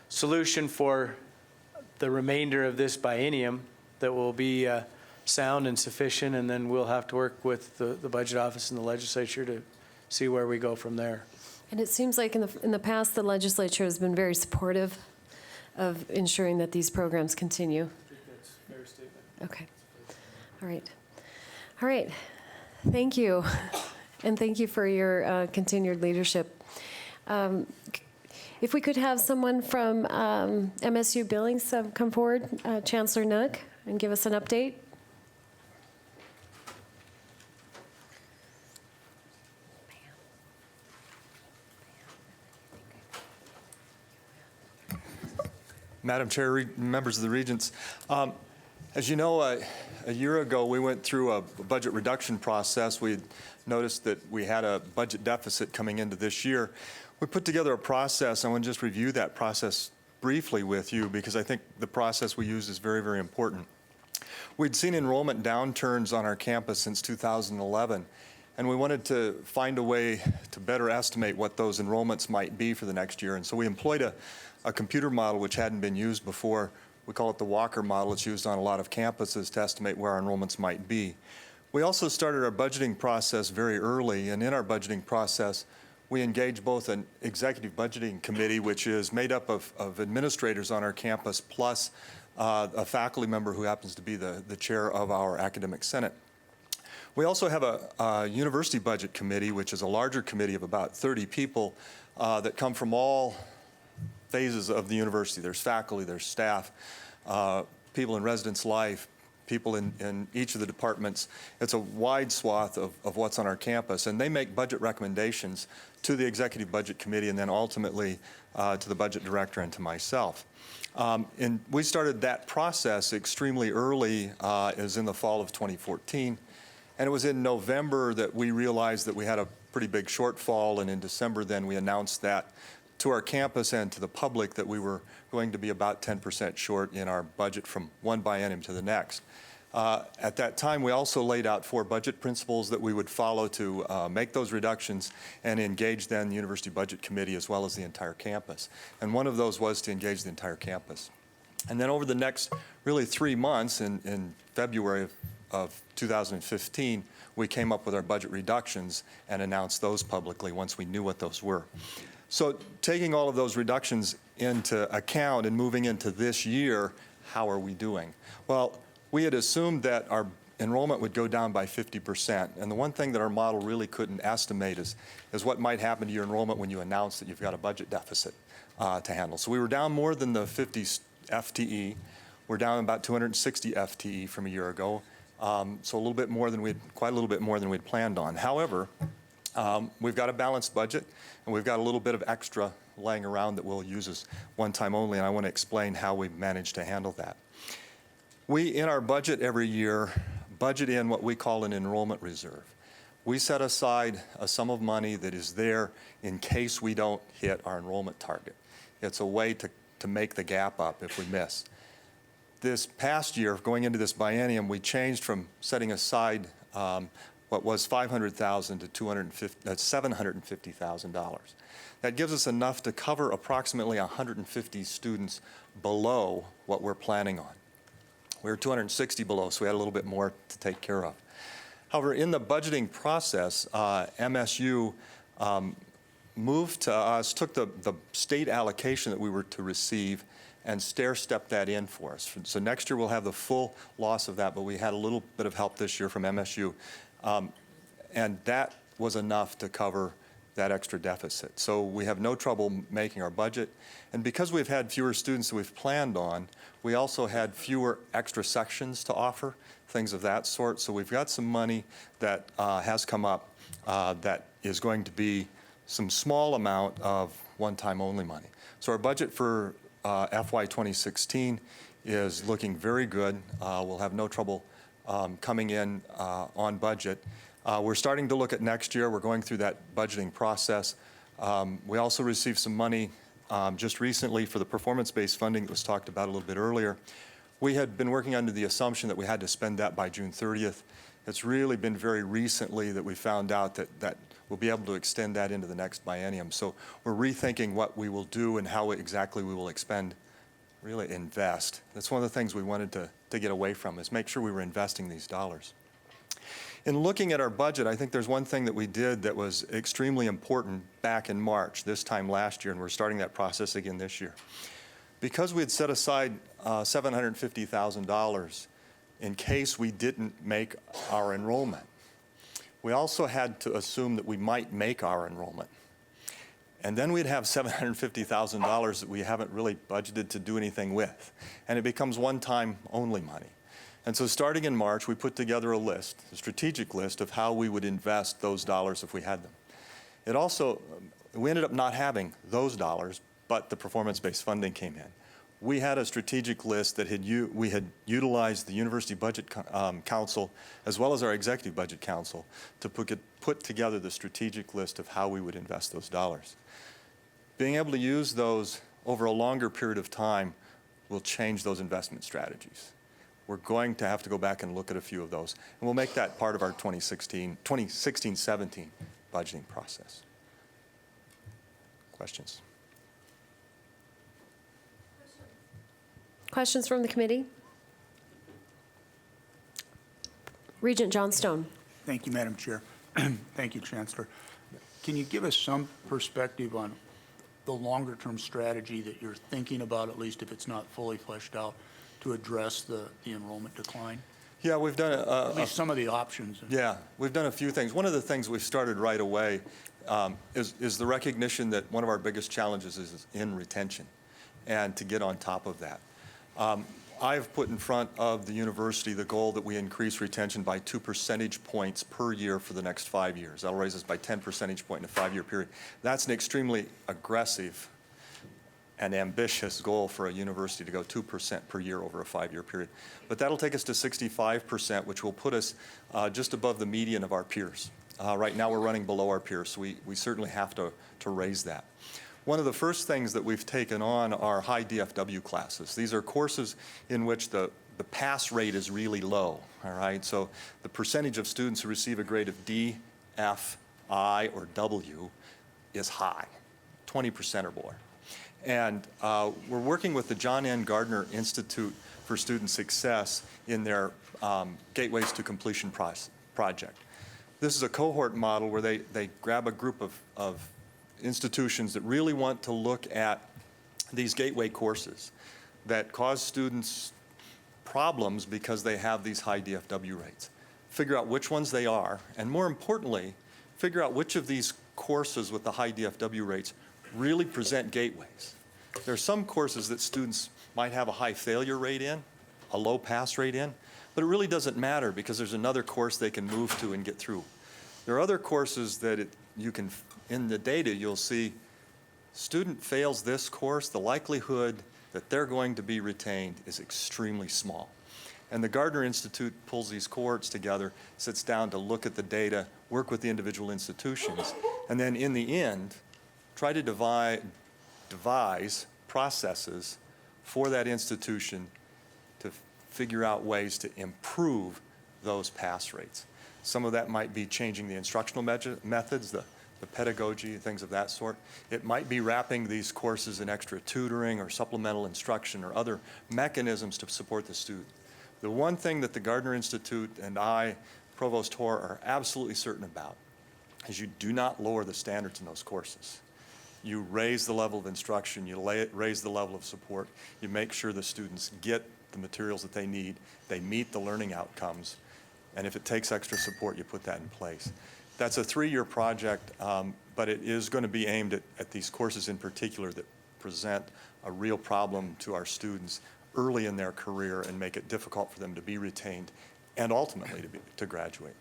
solution for the remainder of this biennium that will be sound and sufficient, and then we'll have to work with the Budget Office and the Legislature to see where we go from there. And it seems like in the past, the legislature has been very supportive of ensuring that these programs continue. I think that's a fair statement. Okay. All right. All right. Thank you. And thank you for your continued leadership. If we could have someone from MSU Billings come forward, Chancellor Nook, and give us an update. Madam Chair, members of the Regents, as you know, a year ago we went through a budget reduction process. We noticed that we had a budget deficit coming into this year. We put together a process. I want to just review that process briefly with you because I think the process we use is very, very important. We'd seen enrollment downturns on our campus since 2011, and we wanted to find a way to better estimate what those enrollments might be for the next year. And so we employed a computer model which hadn't been used before. We call it the Walker model. It's used on a lot of campuses to estimate where our enrollments might be. We also started our budgeting process very early, and in our budgeting process, we engaged both an executive budgeting committee, which is made up of administrators on our campus, plus a faculty member who happens to be the chair of our academic senate. We also have a university budget committee, which is a larger committee of about 30 people that come from all phases of the university. There's faculty, there's staff, people in residence life, people in each of the departments. It's a wide swath of what's on our campus, and they make budget recommendations to the executive budget committee and then ultimately to the budget director and to myself. And we started that process extremely early, as in the fall of 2014, and it was in November that we realized that we had a pretty big shortfall, and in December then we announced that to our campus and to the public that we were going to be about 10% short in our budget from one biennium to the next. At that time, we also laid out 4 budget principles that we would follow to make those reductions and engage then the University Budget Committee as well as the entire campus. And one of those was to engage the entire campus. And then over the next really 3 months, in February of 2015, we came up with our budget reductions and announced those publicly once we knew what those were. So taking all of those reductions into account and moving into this year, how are we doing? Well, we had assumed that our enrollment would go down by 50%. And the one thing that our model really couldn't estimate is what might happen to your enrollment when you announce that you've got a budget deficit to handle. So we were down more than the 50 FTE. We're down about 260 FTE from a year ago. So a little bit more than quite a little bit more than we'd planned on. However, we've got a balanced budget, and we've got a little bit of extra laying around that we'll use as one time only, and I want to explain how we've managed to handle that. We, in our budget every year, budget in what we call an enrollment reserve. We set aside a sum of money that is there in case we don't hit our enrollment target. It's a way to make the gap up if we miss. This past year, going into this biennium, we changed from setting aside what was $500,000 to $750,000. That gives us enough to cover approximately 150 students below what we're planning on. We were 260 below, so we had a little bit more to take care of. However, in the budgeting process, MSU moved to us, took the state allocation that we were to receive and stair-stepped that in for us. So next year we'll have the full loss of that, but we had a little bit of help this year from MSU. And that was enough to cover that extra deficit. So we have no trouble making our budget. And because we've had fewer students than we've planned on, we also had fewer extra sections to offer, things of that sort. So we've got some money that has come up that is going to be some small amount of one-time only money. So our budget for FY 2016 is looking very good. We'll have no trouble coming in on budget. We're starting to look at next year. We're going through that budgeting process. We also received some money just recently for the performance-based funding that was talked about a little bit earlier. We had been working under the assumption that we had to spend that by June 30th. It's really been very recently that we found out that we'll be able to extend that into the next biennium. So we're rethinking what we will do and how exactly we will really invest. That's one of the things we wanted to get away from, is make sure we were investing these dollars. In looking at our budget, I think there's one thing that we did that was extremely important back in March, this time last year, and we're starting that process again this year. Because we had set aside $750,000 in case we didn't make our enrollment, we also had to assume that we might make our enrollment. And then we'd have $750,000 that we haven't really budgeted to do anything with. And it becomes one-time only money. And so starting in March, we put together a list, a strategic list of how we would invest those dollars if we had them. It also, we ended up not having those dollars, but the performance-based funding came in. We had a strategic list that we had utilized the University Budget Council as well as our Executive Budget Council to put together the strategic list of how we would invest those dollars. Being able to use those over a longer period of time will change those investment strategies. We're going to have to go back and look at a few of those, and we'll make that part of our 2016-17 budgeting process. Questions? Questions from the committee? Regent Johnstone. Thank you, Madam Chair. Thank you, Chancellor. Can you give us some perspective on the longer-term strategy that you're thinking about, at least if it's not fully fleshed out, to address the enrollment decline? Yeah, we've done at least some of the options. Yeah, we've done a few things. One of the things we've started right away is the recognition that one of our biggest challenges is in retention, and to get on top of that. I've put in front of the university the goal that we increase retention by 2 percentage points per year for the next 5 years. That'll raise us by 10 percentage points in a 5-year period. That's an extremely aggressive and ambitious goal for a university to go 2% per year over a 5-year period. But that'll take us to 65%, which will put us just above the median of our peers. Right now we're running below our peers, so we certainly have to raise that. One of the first things that we've taken on are high DFW classes. These are courses in which the pass rate is really low, all right? So the percentage of students who receive a grade of D, F, I, or W is high, 20% or more. And we're working with the John N. Gardner Institute for Student Success in their Gateways to Completion project. This is a cohort model where they grab a group of institutions that really want to look at these gateway courses that cause students problems because they have these high DFW rates. Figure out which ones they are, and more importantly, figure out which of these courses with the high DFW rates really present gateways. There are some courses that students might have a high failure rate in, a low pass rate in, but it really doesn't matter because there's another course they can move to and get through. There are other courses that you can, in the data, you'll see student fails this course, the likelihood that they're going to be retained is extremely small. And the Gardner Institute pulls these cohorts together, sits down to look at the data, work with the individual institutions, and then in the end, try to devise processes for that institution to figure out ways to improve those pass rates. Some of that might be changing the instructional methods, the pedagogy, things of that sort. It might be wrapping these courses in extra tutoring or supplemental instruction or other mechanisms to support the student. The one thing that the Gardner Institute and I, Provost Hoare, are absolutely certain about is you do not lower the standards in those courses. You raise the level of instruction, you raise the level of support, you make sure the students get the materials that they need, they meet the learning outcomes, and if it takes extra support, you put that in place. That's a 3-year project, but it is going to be aimed at these courses in particular that present a real problem to our students early in their career and make it difficult for them to be retained and ultimately to graduate.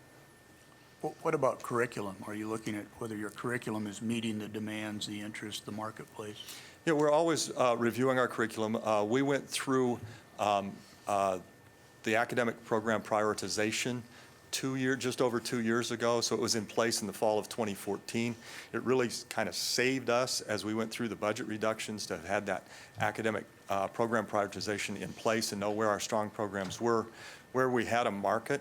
What about curriculum? Are you looking at whether your curriculum is meeting the demands, the interests, the marketplace? Yeah, we're always reviewing our curriculum. We went through the academic program prioritization just over 2 years ago, so it was in place in the fall of 2014. It really kind of saved us as we went through the budget reductions to have had that academic program prioritization in place and know where our strong programs were, where we had a market.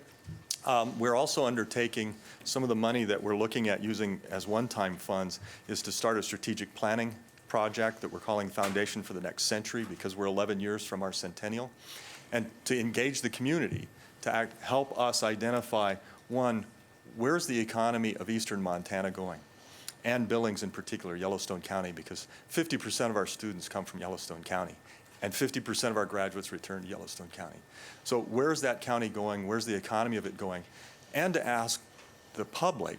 We're also undertaking some of the money that we're looking at using as one-time funds is to start a strategic planning project that we're calling Foundation for the Next Century because we're 11 years from our centennial, and to engage the community to help us identify, one, where's the economy of eastern Montana going? And Billings in particular, Yellowstone County, because 50% of our students come from Yellowstone County, and 50% of our graduates return to Yellowstone County. So where's that county going? Where's the economy of it going? And to ask the public,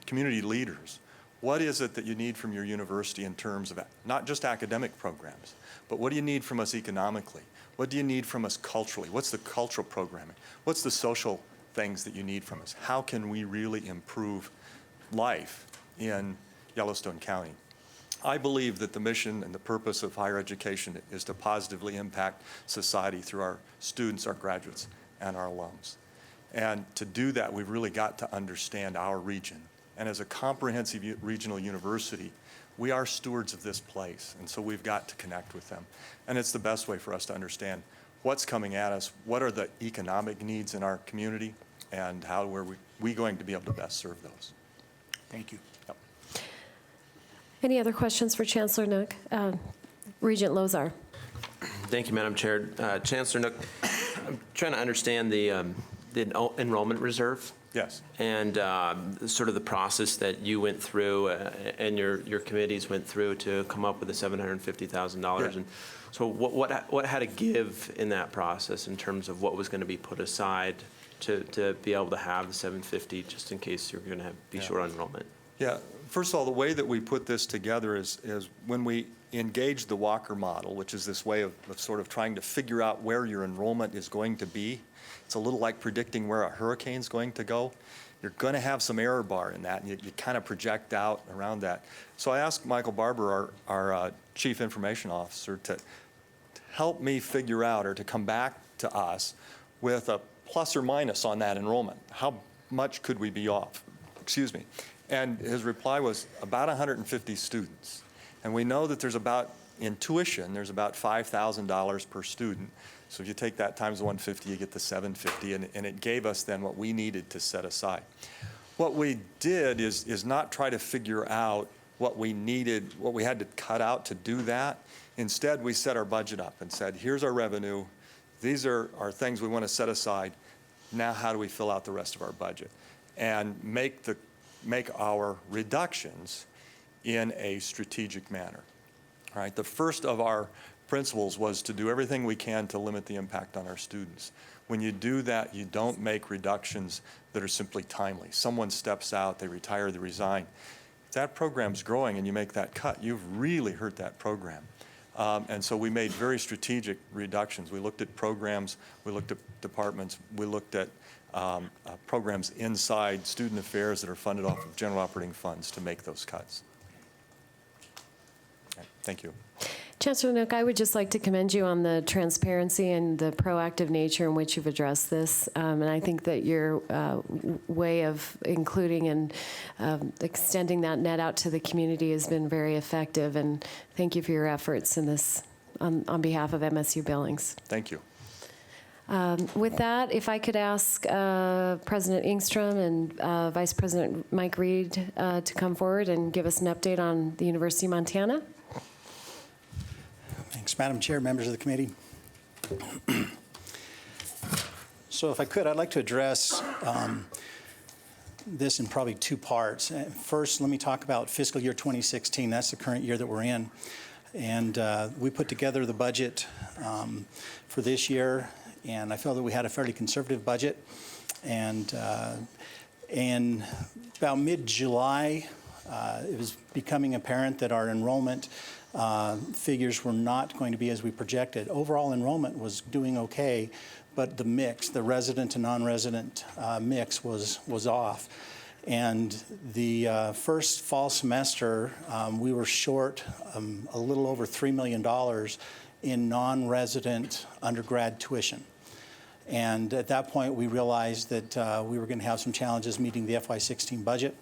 community leaders, what is it that you need from your university in terms of not just academic programs, but what do you need from us economically? What do you need from us culturally? What's the cultural programming? What's the social things that you need from us? How can we really improve life in Yellowstone County? I believe that the mission and the purpose of higher education is to positively impact society through our students, our graduates, and our alums. And to do that, we've really got to understand our region. And as a comprehensive regional university, we are stewards of this place, and so we've got to connect with them. And it's the best way for us to understand what's coming at us, what are the economic needs in our community, and how are we going to be able to best serve those. Thank you. Yep. Any other questions for Chancellor Nook? Regent Lozar. Thank you, Madam Chair. Chancellor Nook, I'm trying to understand the enrollment reserve. Yes. And sort of the process that you went through and your committees went through to come up with the $750,000. Yeah. And so what had to give in that process in terms of what was going to be put aside to be able to have the 750 just in case you're going to be short on enrollment? Yeah. First of all, the way that we put this together is when we engage the Walker model, which is this way of sort of trying to figure out where your enrollment is going to be. It's a little like predicting where a hurricane's going to go. You're going to have some error bar in that, and you kind of project out around that. So I asked Michael Barber, our Chief Information Officer, to help me figure out or to come back to us with a plus or minus on that enrollment. How much could we be off? Excuse me. And his reply was about 150 students. And we know that there's about, in tuition, there's about $5,000 per student. So if you take that times the 150, you get the 750, and it gave us then what we needed to set aside. What we did is not try to figure out what we needed, what we had to cut out to do that. Instead, we set our budget up and said, here's our revenue. These are our things we want to set aside. Now how do we fill out the rest of our budget? And make our reductions in a strategic manner. All right, the first of our principles was to do everything we can to limit the impact on our students. When you do that, you don't make reductions that are simply timely. Someone steps out, they retire, they resign. If that program's growing and you make that cut, you've really hurt that program. And so we made very strategic reductions. We looked at programs, we looked at departments, we looked at programs inside student affairs that are funded off of general operating funds to make those cuts. Okay, thank you. Chancellor Nook, I would just like to commend you on the transparency and the proactive nature in which you've addressed this. And I think that your way of including and extending that net out to the community has been very effective. And thank you for your efforts in this on behalf of MSU Billings. Thank you. With that, if I could ask President Engstrom and Vice President Mike Reed to come forward and give us an update on the University of Montana. Thanks, Madam Chair, members of the committee. So if I could, I'd like to address this in probably two parts. First, let me talk about fiscal year 2016. That's the current year that we're in. And we put together the budget for this year, and I felt that we had a fairly conservative budget. And in about mid-July, it was becoming apparent that our enrollment figures were not going to be as we projected. Overall enrollment was doing okay, but the mix, the resident to non-resident mix was off. And the first fall semester, we were short a little over $3 million in non-resident undergrad tuition. And at that point, we realized that we were going to have some challenges meeting the FY16 budget,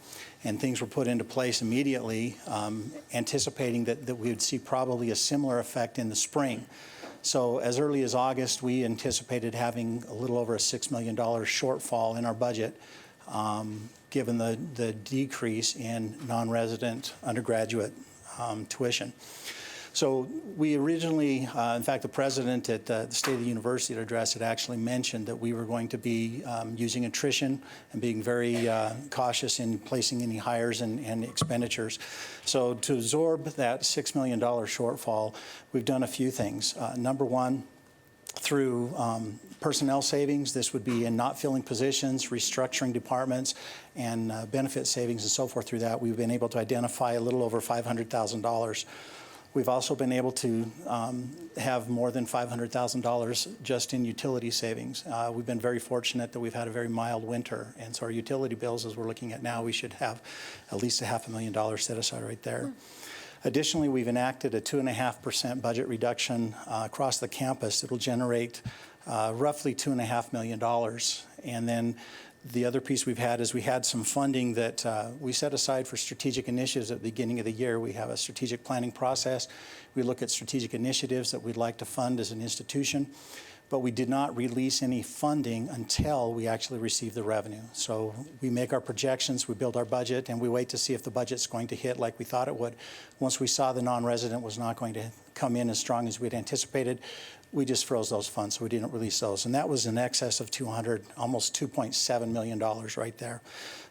and things were put into place immediately, anticipating that we would see probably a similar effect in the spring. So as early as August, we anticipated having a little over a $6 million shortfall in our budget, given the decrease in non-resident undergraduate tuition. So we originally, in fact, the president at the State of the University address had actually mentioned that we were going to be using attrition and being very cautious in placing any hires and expenditures. So to absorb that $6 million shortfall, we've done a few things. Number one, through personnel savings. This would be in not filling positions, restructuring departments, and benefit savings and so forth. Through that, we've been able to identify a little over $500,000. We've also been able to have more than $500,000 just in utility savings. We've been very fortunate that we've had a very mild winter, and so our utility bills, as we're looking at now, we should have at least $500,000 set aside right there. Additionally, we've enacted a 2.5% budget reduction across the campus. It'll generate roughly $2.5 million. And then the other piece we've had is we had some funding that we set aside for strategic initiatives at the beginning of the year. We have a strategic planning process. We look at strategic initiatives that we'd like to fund as an institution, but we did not release any funding until we actually receive the revenue. So we make our projections, we build our budget, and we wait to see if the budget's going to hit like we thought it would. Once we saw the non-resident was not going to come in as strong as we'd anticipated, we just froze those funds, so we didn't release those. And that was in excess of almost $2.7 million right there.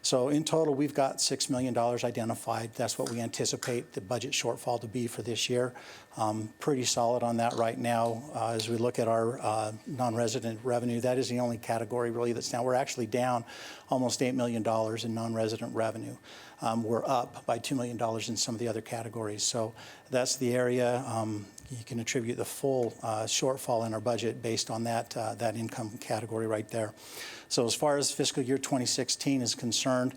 So in total, we've got $6 million identified. That's what we anticipate the budget shortfall to be for this year. Pretty solid on that right now. As we look at our non-resident revenue, that is the only category really that's down. We're actually down almost $8 million in non-resident revenue. We're up by $2 million in some of the other categories. So that's the area. You can attribute the full shortfall in our budget based on that income category right there. So as far as fiscal year 2016 is concerned,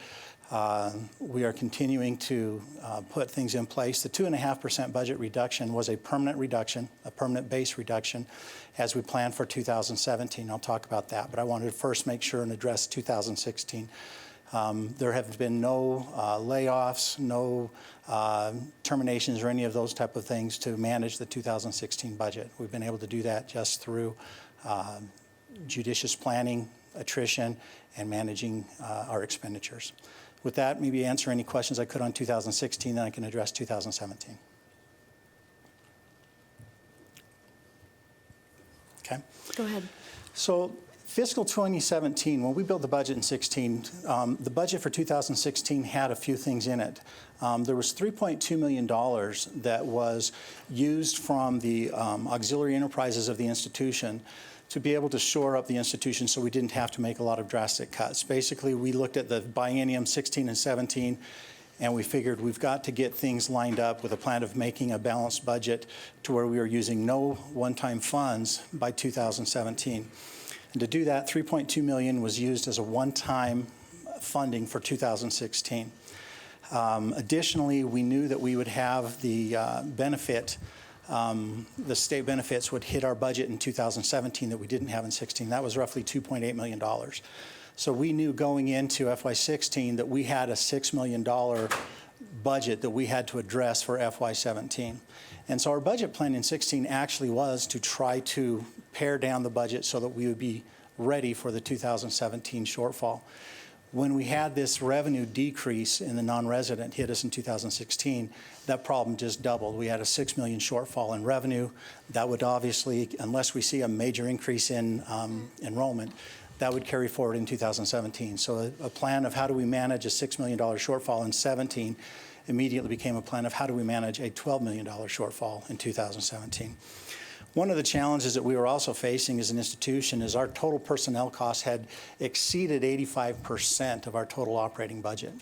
we are continuing to put things in place. The 2.5% budget reduction was a permanent reduction, a permanent base reduction, as we plan for 2017. I'll talk about that, but I wanted to first make sure and address 2016. There have been no layoffs, no terminations or any of those type of things to manage the 2016 budget. We've been able to do that just through judicious planning, attrition, and managing our expenditures. With that, maybe answer any questions I could on 2016, then I can address 2017. Okay? Go ahead. So Fiscal 2017, when we built the budget in 16, the budget for 2016 had a few things in it. There was $3.2 million that was used from the auxiliary enterprises of the institution to be able to shore up the institution so we didn't have to make a lot of drastic cuts. Basically, we looked at the biennium 16 and 17, and we figured we've got to get things lined up with a plan of making a balanced budget to where we are using no one-time funds by 2017. And to do that, $3.2 million was used as a one-time funding for 2016. Additionally, we knew that we would have the benefit, the state benefits would hit our budget in 2017 that we didn't have in 16. That was roughly $2.8 million. So we knew going into FY16 that we had a $6 million budget that we had to address for FY17. And so our budget plan in 16 actually was to try to pare down the budget so that we would be ready for the 2017 shortfall. When we had this revenue decrease in the non-resident hit us in 2016, that problem just doubled. We had a $6 million shortfall in revenue. That would obviously, unless we see a major increase in enrollment, that would carry forward in 2017. So a plan of how do we manage a $6 million shortfall in 17 immediately became a plan of how do we manage a $12 million shortfall in 2017. One of the challenges that we were also facing as an institution is our total personnel costs had exceeded 85% of our total operating budget.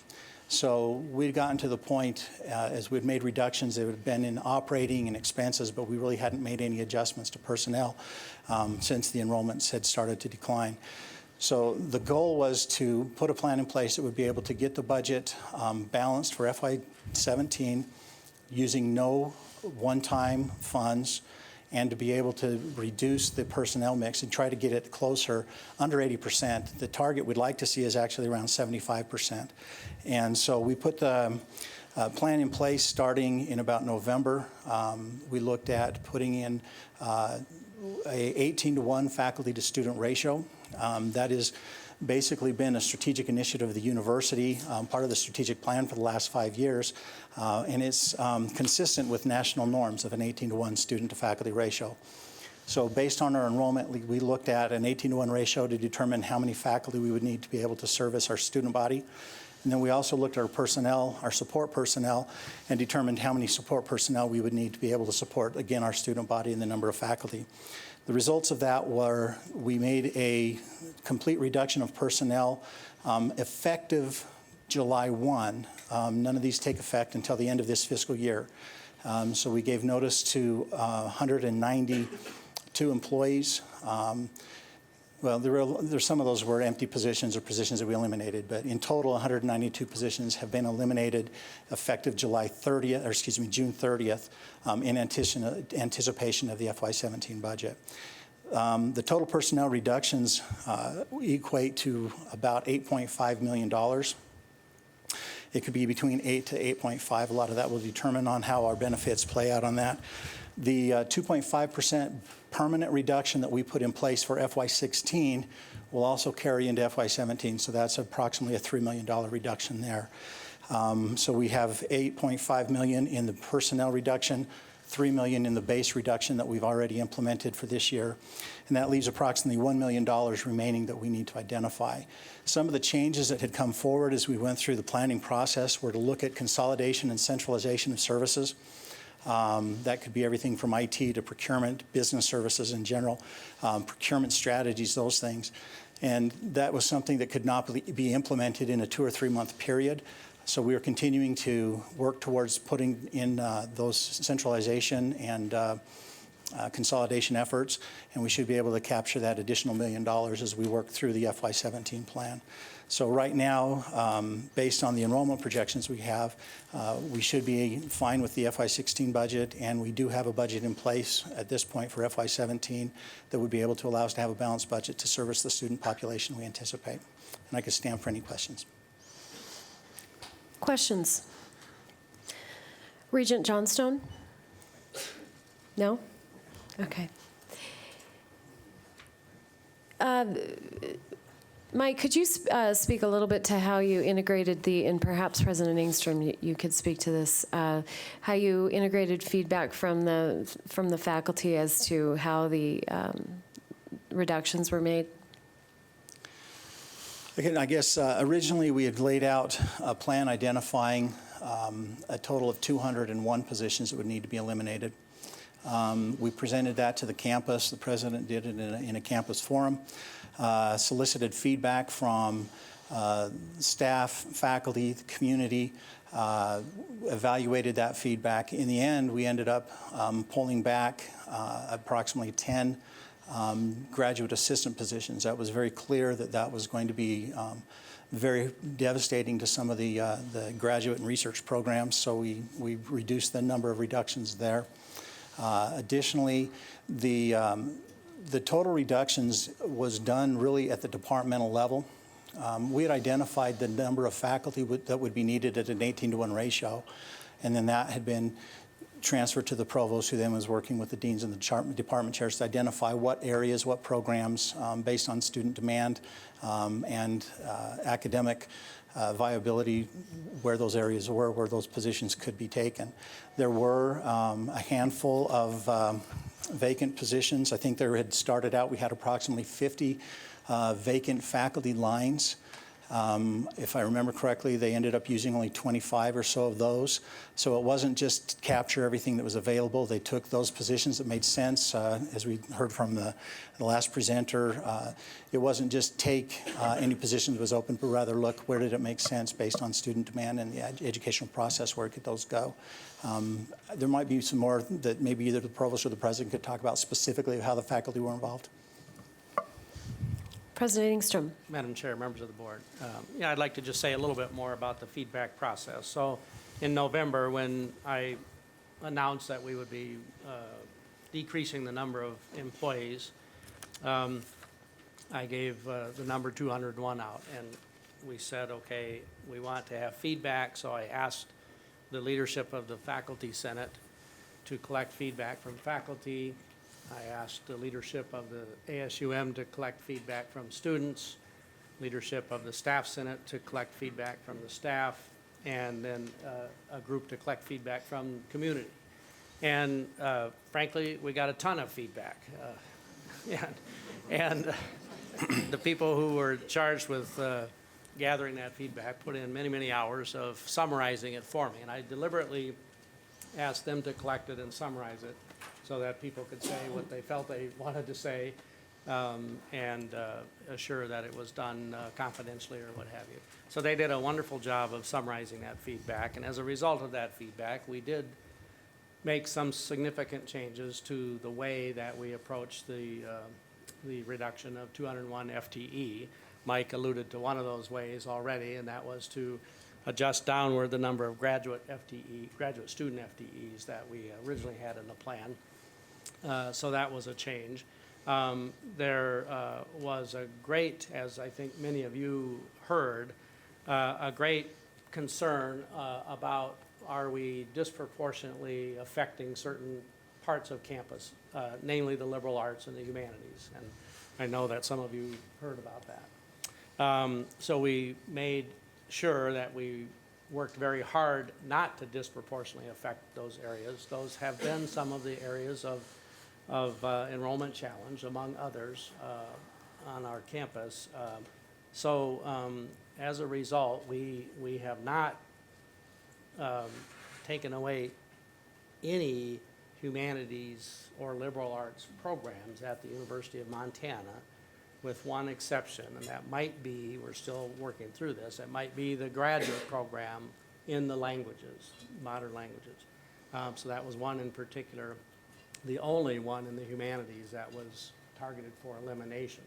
So we'd gotten to the point, as we'd made reductions, they would have been in operating and expenses, but we really hadn't made any adjustments to personnel since the enrollments had started to decline. So the goal was to put a plan in place that would be able to get the budget balanced for FY17 using no one-time funds, and to be able to reduce the personnel mix and try to get it closer, under 80%. The target we'd like to see is actually around 75%. And so we put the plan in place starting in about November. We looked at putting in a 18-to-1 faculty to student ratio. That has basically been a strategic initiative of the university, part of the strategic plan for the last 5 years, and it's consistent with national norms of an 18-to-1 student to faculty ratio. So based on our enrollment, we looked at an 18-to-1 ratio to determine how many faculty we would need to be able to service our student body. And then we also looked at our personnel, our support personnel, and determined how many support personnel we would need to be able to support, again, our student body and the number of faculty. The results of that were we made a complete reduction of personnel effective July 1. None of these take effect until the end of this fiscal year. So we gave notice to 192 employees. Well, some of those were empty positions or positions that we eliminated, but in total, 192 positions have been eliminated effective June 30th, in anticipation of the FY17 budget. The total personnel reductions equate to about $8.5 million. It could be between 8 to 8.5. A lot of that will determine on how our benefits play out on that. The 2.5% permanent reduction that we put in place for FY16 will also carry into FY17, so that's approximately a $3 million reduction there. So we have $8.5 million in the personnel reduction, $3 million in the base reduction that we've already implemented for this year, and that leaves approximately $1 million remaining that we need to identify. Some of the changes that had come forward as we went through the planning process were to look at consolidation and centralization of services. That could be everything from IT to procurement, business services in general, procurement strategies, those things. And that was something that could not be implemented in a 2 or 3 month period. So we are continuing to work towards putting in those centralization and consolidation efforts, and we should be able to capture that additional $1 million as we work through the FY17 plan. So right now, based on the enrollment projections we have, we should be fine with the FY16 budget, and we do have a budget in place at this point for FY17 that would be able to allow us to have a balanced budget to service the student population we anticipate. And I can stand for any questions. Questions? Regent Johnstone? No? Okay. Mike, could you speak a little bit to how you integrated and perhaps President Engstrom, you could speak to this, how you integrated feedback from the faculty as to how the reductions were made? Again, I guess originally we had laid out a plan identifying a total of 201 positions that would need to be eliminated. We presented that to the campus. The president did it in a campus forum, solicited feedback from staff, faculty, the community, evaluated that feedback. In the end, we ended up pulling back approximately 10 graduate assistant positions. That was very clear that that was going to be very devastating to some of the graduate and research programs, so we reduced the number of reductions there. Additionally, the total reductions was done really at the departmental level. We had identified the number of faculty that would be needed at an 18-to-1 ratio, and then that had been transferred to the provost, who then was working with the deans and the department chairs to identify what areas, what programs, based on student demand and academic viability, where those areas were, where those positions could be taken. There were a handful of vacant positions. I think there had started out, we had approximately 50 vacant faculty lines. If I remember correctly, they ended up using only 25 or so of those. So it wasn't just capture everything that was available. They took those positions that made sense. As we heard from the last presenter, it wasn't just take any position that was open, but rather look where did it make sense based on student demand and the educational process, where could those go. There might be some more that maybe either the provost or the president could talk about specifically how the faculty were involved. President Ingstrom. Madam Chair, members of the board. Yeah, I'd like to just say a little bit more about the feedback process. So in November, when I announced that we would be decreasing the number of employees, I gave the number 201 out, and we said, okay, we want to have feedback, so I asked the leadership of the Faculty Senate to collect feedback from faculty. I asked the leadership of the ASUM to collect feedback from students, leadership of the Staff Senate to collect feedback from the staff, and then a group to collect feedback from community. And frankly, we got a ton of feedback. And the people who were charged with gathering that feedback put in many, many hours of summarizing it for me. And I deliberately asked them to collect it and summarize it, so that people could say what they felt they wanted to say, and assure that it was done confidentially or what have you. So they did a wonderful job of summarizing that feedback, and as a result of that feedback, we did make some significant changes to the way that we approach the reduction of 201 FTE. Mike alluded to one of those ways already, and that was to adjust downward the number of graduate student FTEs that we originally had in the plan. So that was a change. There was a great, as I think many of you heard, a great concern about, are we disproportionately affecting certain parts of campus, namely the liberal arts and the humanities. And I know that some of you heard about that. So we made sure that we worked very hard not to disproportionately affect those areas. Those have been some of the areas of enrollment challenge, among others, on our campus. As a result, we have not taken away any humanities or liberal arts programs at the University of Montana, with one exception, and that might be, we're still working through this, it might be the graduate program in the languages, modern languages. So that was one in particular, the only one in the humanities that was targeted for elimination.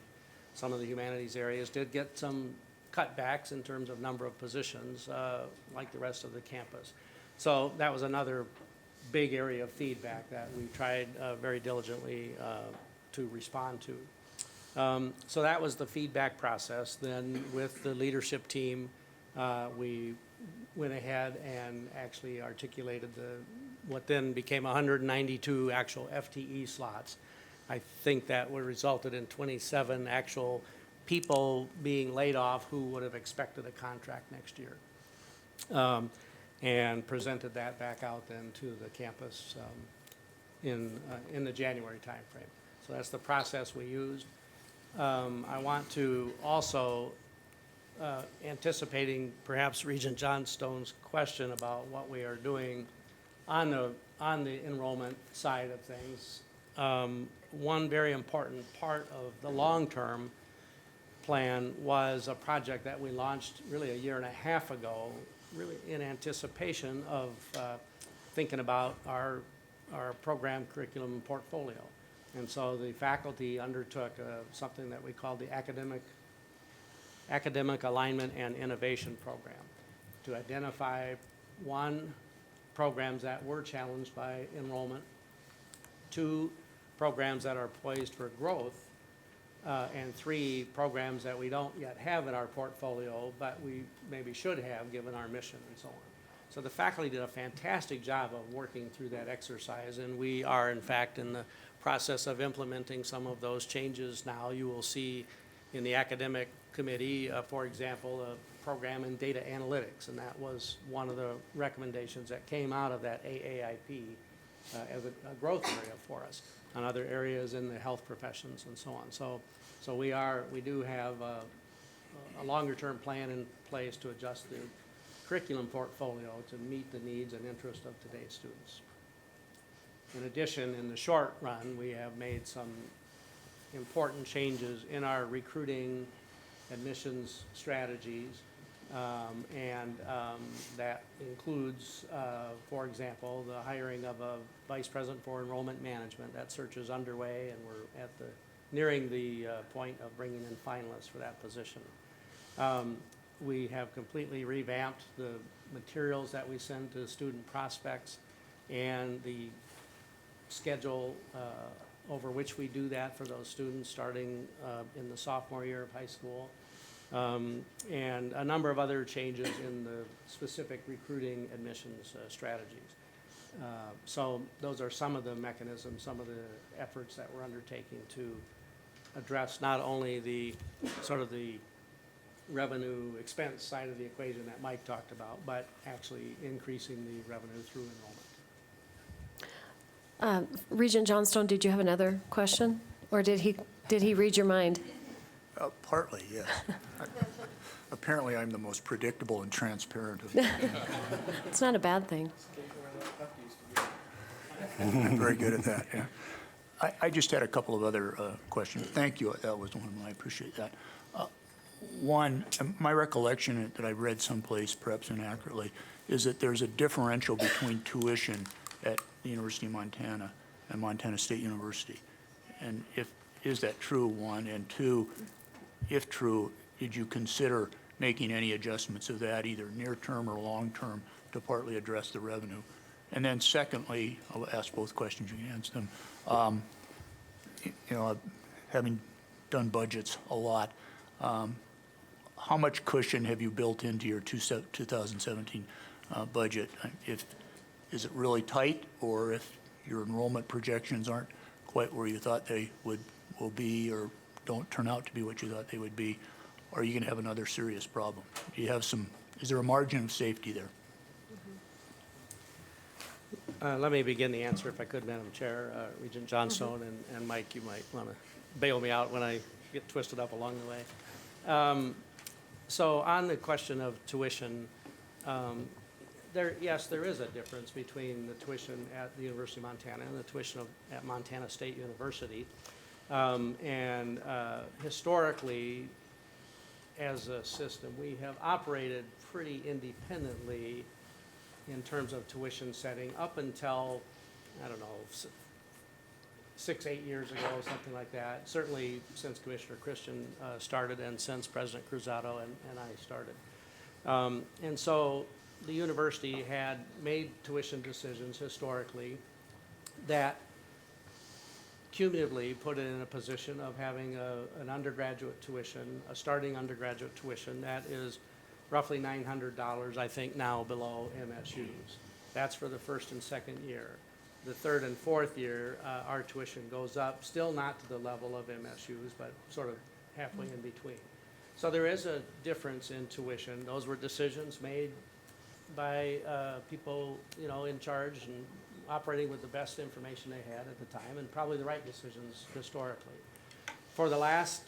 Some of the humanities areas did get some cutbacks in terms of number of positions, like the rest of the campus. So that was another big area of feedback that we tried very diligently to respond to. So that was the feedback process. Then with the leadership team, we went ahead and actually articulated what then became 192 actual FTE slots. I think that resulted in 27 actual people being laid off who would have expected a contract next year, and presented that back out then to the campus in the January timeframe. So that's the process we used. I want to also anticipating perhaps Regent Johnstone's question about what we are doing on the enrollment side of things, one very important part of the long-term plan was a project that we launched really a year and a half ago, really in anticipation of thinking about our program curriculum portfolio. And so the faculty undertook something that we called the Academic Alignment and Innovation Program to identify, one, programs that were challenged by enrollment, two, programs that are poised for growth, and three, programs that we don't yet have in our portfolio, but we maybe should have given our mission and so on. So the faculty did a fantastic job of working through that exercise, and we are, in fact, in the process of implementing some of those changes now. You will see in the academic committee, for example, a program in data analytics, and that was one of the recommendations that came out of that AAIP as a growth area for us, and other areas in the health professions and so on. So we do have a longer-term plan in place to adjust the curriculum portfolio to meet the needs and interests of today's students. In addition, in the short run, we have made some important changes in our recruiting admissions strategies, and that includes, for example, the hiring of a vice president for enrollment management. That search is underway, and we're nearing the point of bringing in finalists for that position. We have completely revamped the materials that we send to student prospects and the schedule over which we do that for those students starting in the sophomore year of high school, and a number of other changes in the specific recruiting admissions strategies. So those are some of the mechanisms, some of the efforts that we're undertaking to address not only the sort of the revenue expense side of the equation that Mike talked about, but actually increasing the revenue through enrollment. Regent Johnstone, did you have another question? Or did he read your mind? Partly, yes. Apparently, I'm the most predictable and transparent of It's not a bad thing. I'm very good at that, yeah. I just had a couple of other questions. Thank you. That was one of them. I appreciate that. One, my recollection that I read someplace, perhaps inaccurately, is that there's a differential between tuition at the University of Montana and Montana State University. And is that true, one? And two, if true, did you consider making any adjustments of that, either near-term or long-term, to partly address the revenue? And then secondly, I'll ask both questions, you can answer them. Having done budgets a lot, how much cushion have you built into your 2017 budget? Is it really tight, or if your enrollment projections aren't quite where you thought they will be, or don't turn out to be what you thought they would be, are you going to have another serious problem? Do you have is there a margin of safety there? Let me begin the answer, if I could, Madam Chair. Regent Johnstone and Mike, you might want to bail me out when I get twisted up along the way. So on the question of tuition, yes, there is a difference between the tuition at the University of Montana and the tuition at Montana State University. Historically, as a system, we have operated pretty independently in terms of tuition setting up until, I don't know, 6-8 years ago, something like that. Certainly since Commissioner Christian started, and since President Cruzado and I started. And so the university had made tuition decisions historically that cumulatively put it in a position of having an undergraduate tuition, a starting undergraduate tuition that is roughly $900, I think, now below MSU's. That's for the first and second year. The third and fourth year, our tuition goes up, still not to the level of MSU's, but sort of halfway in between. So there is a difference in tuition. Those were decisions made by people, in charge and operating with the best information they had at the time, and probably the right decisions historically. For the last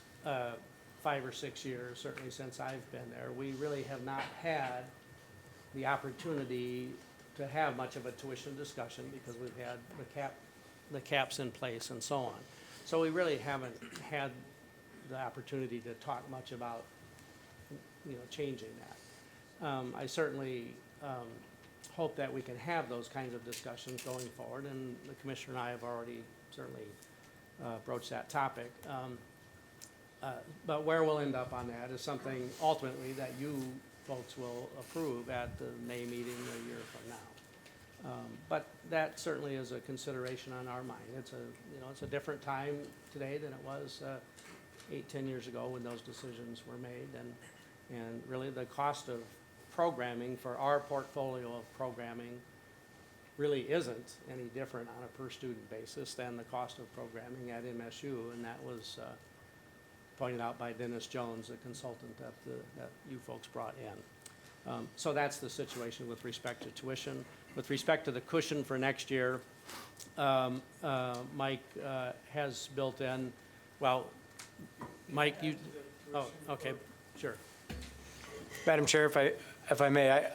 5 or 6 years, certainly since I've been there, we really have not had the opportunity to have much of a tuition discussion because we've had the caps in place and so on. So we really haven't had the opportunity to talk much about, changing that. I certainly hope that we can have those kinds of discussions going forward, and the commissioner and I have already certainly broached that topic. But where we'll end up on that is something ultimately that you folks will approve at the May meeting a year from now. But that certainly is a consideration on our mind. It's a different time today than it was 8-10 years ago when those decisions were made, and really the cost of programming for our portfolio of programming really isn't any different on a per student basis than the cost of programming at MSU, and that was pointed out by Dennis Jones, the consultant that you folks brought in. So that's the situation with respect to tuition. With respect to the cushion for next year, Mike has built in, well, Mike, you, oh, okay, sure. Madam Chair, if I may, I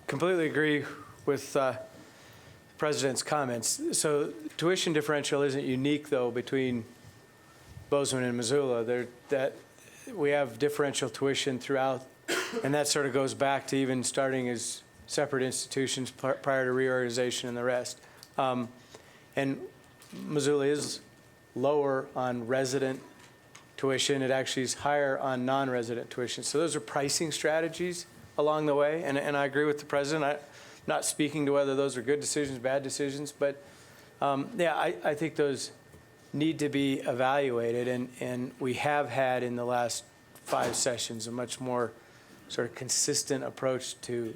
completely agree with the President's comments. So tuition differential isn't unique, though, between Bozeman and Missoula. That we have differential tuition throughout, and that sort of goes back to even starting as separate institutions prior to reorganization and the rest. And Missoula is lower on resident tuition. It actually is higher on non-resident tuition. So those are pricing strategies along the way, and I agree with the President. I'm not speaking to whether those are good decisions, bad decisions, but yeah, I think those need to be evaluated, and we have had in the last 5 sessions a much more sort of consistent approach to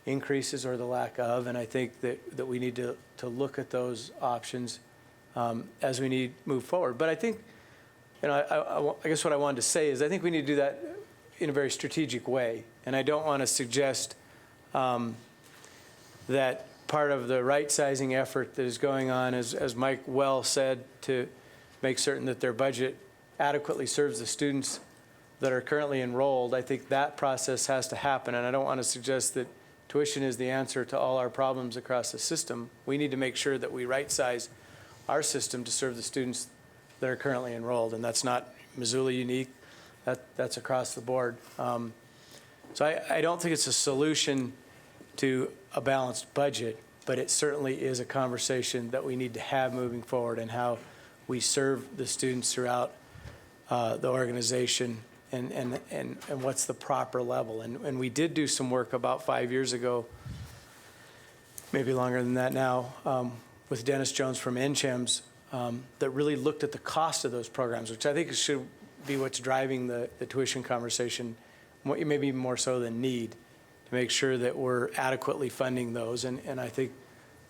increases or the lack of, and I think that we need to look at those options as we move forward. But I think, I guess what I wanted to say is I think we need to do that in a very strategic way, and I don't want to suggest that part of the right-sizing effort that is going on, as Mike well said, to make certain that their budget adequately serves the students that are currently enrolled. I think that process has to happen, and I don't want to suggest that tuition is the answer to all our problems across the system. We need to make sure that we right-size our system to serve the students that are currently enrolled, and that's not Missoula unique. That's across the board. So I don't think it's a solution to a balanced budget, but it certainly is a conversation that we need to have moving forward and how we serve the students throughout the organization and what's the proper level. And we did do some work about 5 years ago, maybe longer than that now, with Dennis Jones from NCHEMS that really looked at the cost of those programs, which I think should be what's driving the tuition conversation, maybe more so than need, to make sure that we're adequately funding those. And I think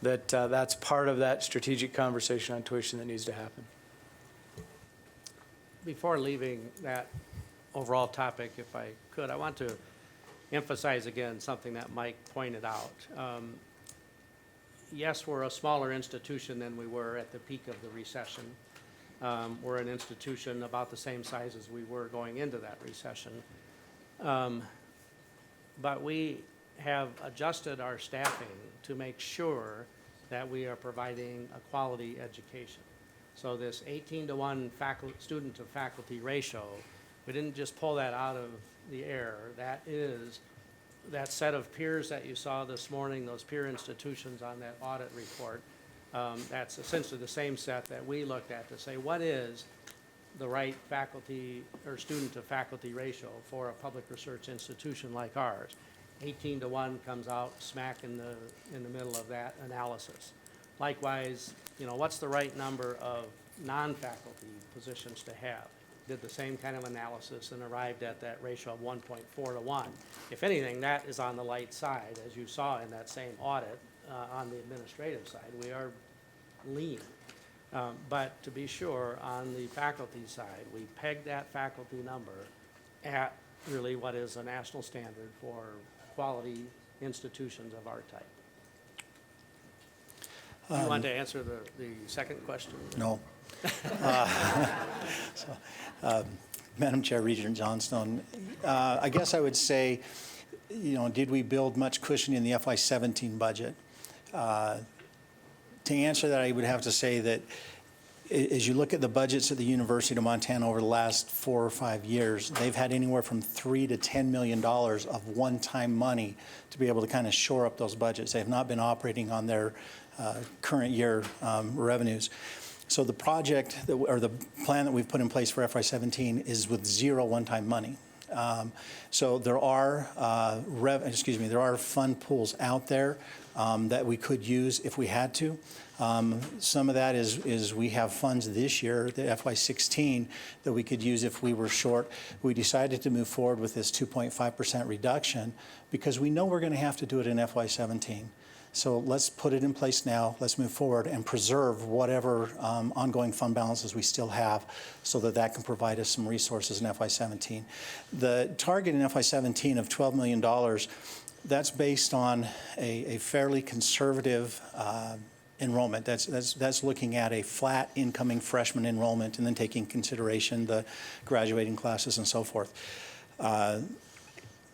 that that's part of that strategic conversation on tuition that needs to happen. Before leaving that overall topic, if I could, I want to emphasize again something that Mike pointed out. Yes, we're a smaller institution than we were at the peak of the recession. We're an institution about the same size as we were going into that recession. But we have adjusted our staffing to make sure that we are providing a quality education. So this 18-to-1 student to faculty ratio, we didn't just pull that out of the air. That is that set of peers that you saw this morning, those peer institutions on that audit report. That's essentially the same set that we looked at to say what is the right faculty or student to faculty ratio for a public research institution like ours. 18-to-1 comes out smack in the middle of that analysis. Likewise, what's the right number of non-faculty positions to have? Did the same kind of analysis and arrived at that ratio of 1.4-to-1. If anything, that is on the light side, as you saw in that same audit on the administrative side. We are lean. But to be sure, on the faculty side, we pegged that faculty number at really what is a national standard for quality institutions of our type. You want to answer the second question? No. Madam Chair, Regent Johnstone, I guess I would say, did we build much cushion in the FY17 budget? To answer that, I would have to say that as you look at the budgets at the University of Montana over the last 4 or 5 years, they've had anywhere from $3 to $10 million of one-time money to be able to kind of shore up those budgets. They have not been operating on their current year revenues. So the project, or the plan that we've put in place for FY17 is with zero one-time money. So there are there are fund pools out there that we could use if we had to. Some of that is we have funds this year, the FY16, that we could use if we were short. We decided to move forward with this 2.5% reduction because we know we're going to have to do it in FY17. So let's put it in place now. Let's move forward and preserve whatever ongoing fund balances we still have so that that can provide us some resources in FY17. The target in FY17 of $12 million, that's based on a fairly conservative enrollment. That's looking at a flat incoming freshman enrollment and then taking consideration the graduating classes and so forth.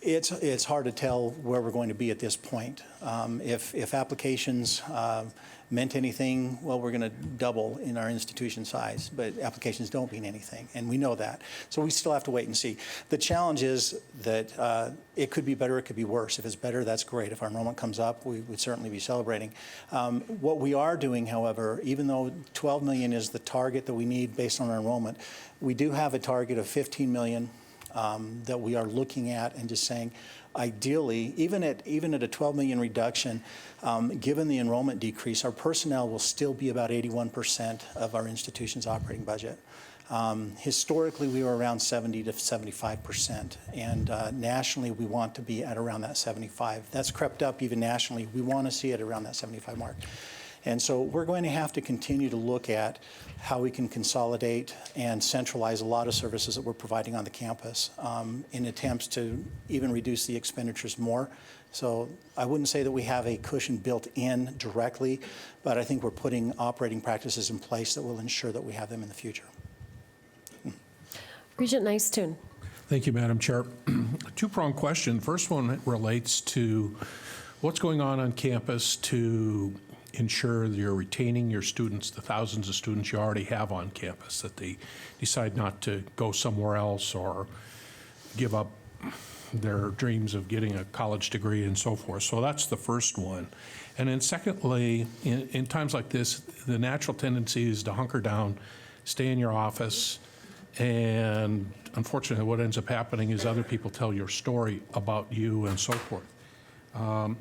It's hard to tell where we're going to be at this point. If applications meant anything, well, we're going to double in our institution size, but applications don't mean anything, and we know that. So we still have to wait and see. The challenge is that it could be better, it could be worse. If it's better, that's great. If our enrollment comes up, we would certainly be celebrating. What we are doing, however, even though 12 million is the target that we need based on our enrollment, we do have a target of 15 million that we are looking at and just saying, ideally, even at a 12 million reduction, given the enrollment decrease, our personnel will still be about 81% of our institution's operating budget. Historically, we were around 70 to 75%, and nationally, we want to be at around that 75. That's crept up even nationally. We want to see it around that 75 mark. And so we're going to have to continue to look at how we can consolidate and centralize a lot of services that we're providing on the campus in attempts to even reduce the expenditures more. So I wouldn't say that we have a cushion built in directly, but I think we're putting operating practices in place that will ensure that we have them in the future. Regent Nystuen. Thank you, Madam Chair. A two-pronged question. First one relates to what's going on campus to ensure that you're retaining your students, the thousands of students you already have on campus, that they decide not to go somewhere else or give up their dreams of getting a college degree and so forth. So that's the first one. And then secondly, in times like this, the natural tendency is to hunker down, stay in your office, and unfortunately what ends up happening is other people tell your story about you and so forth.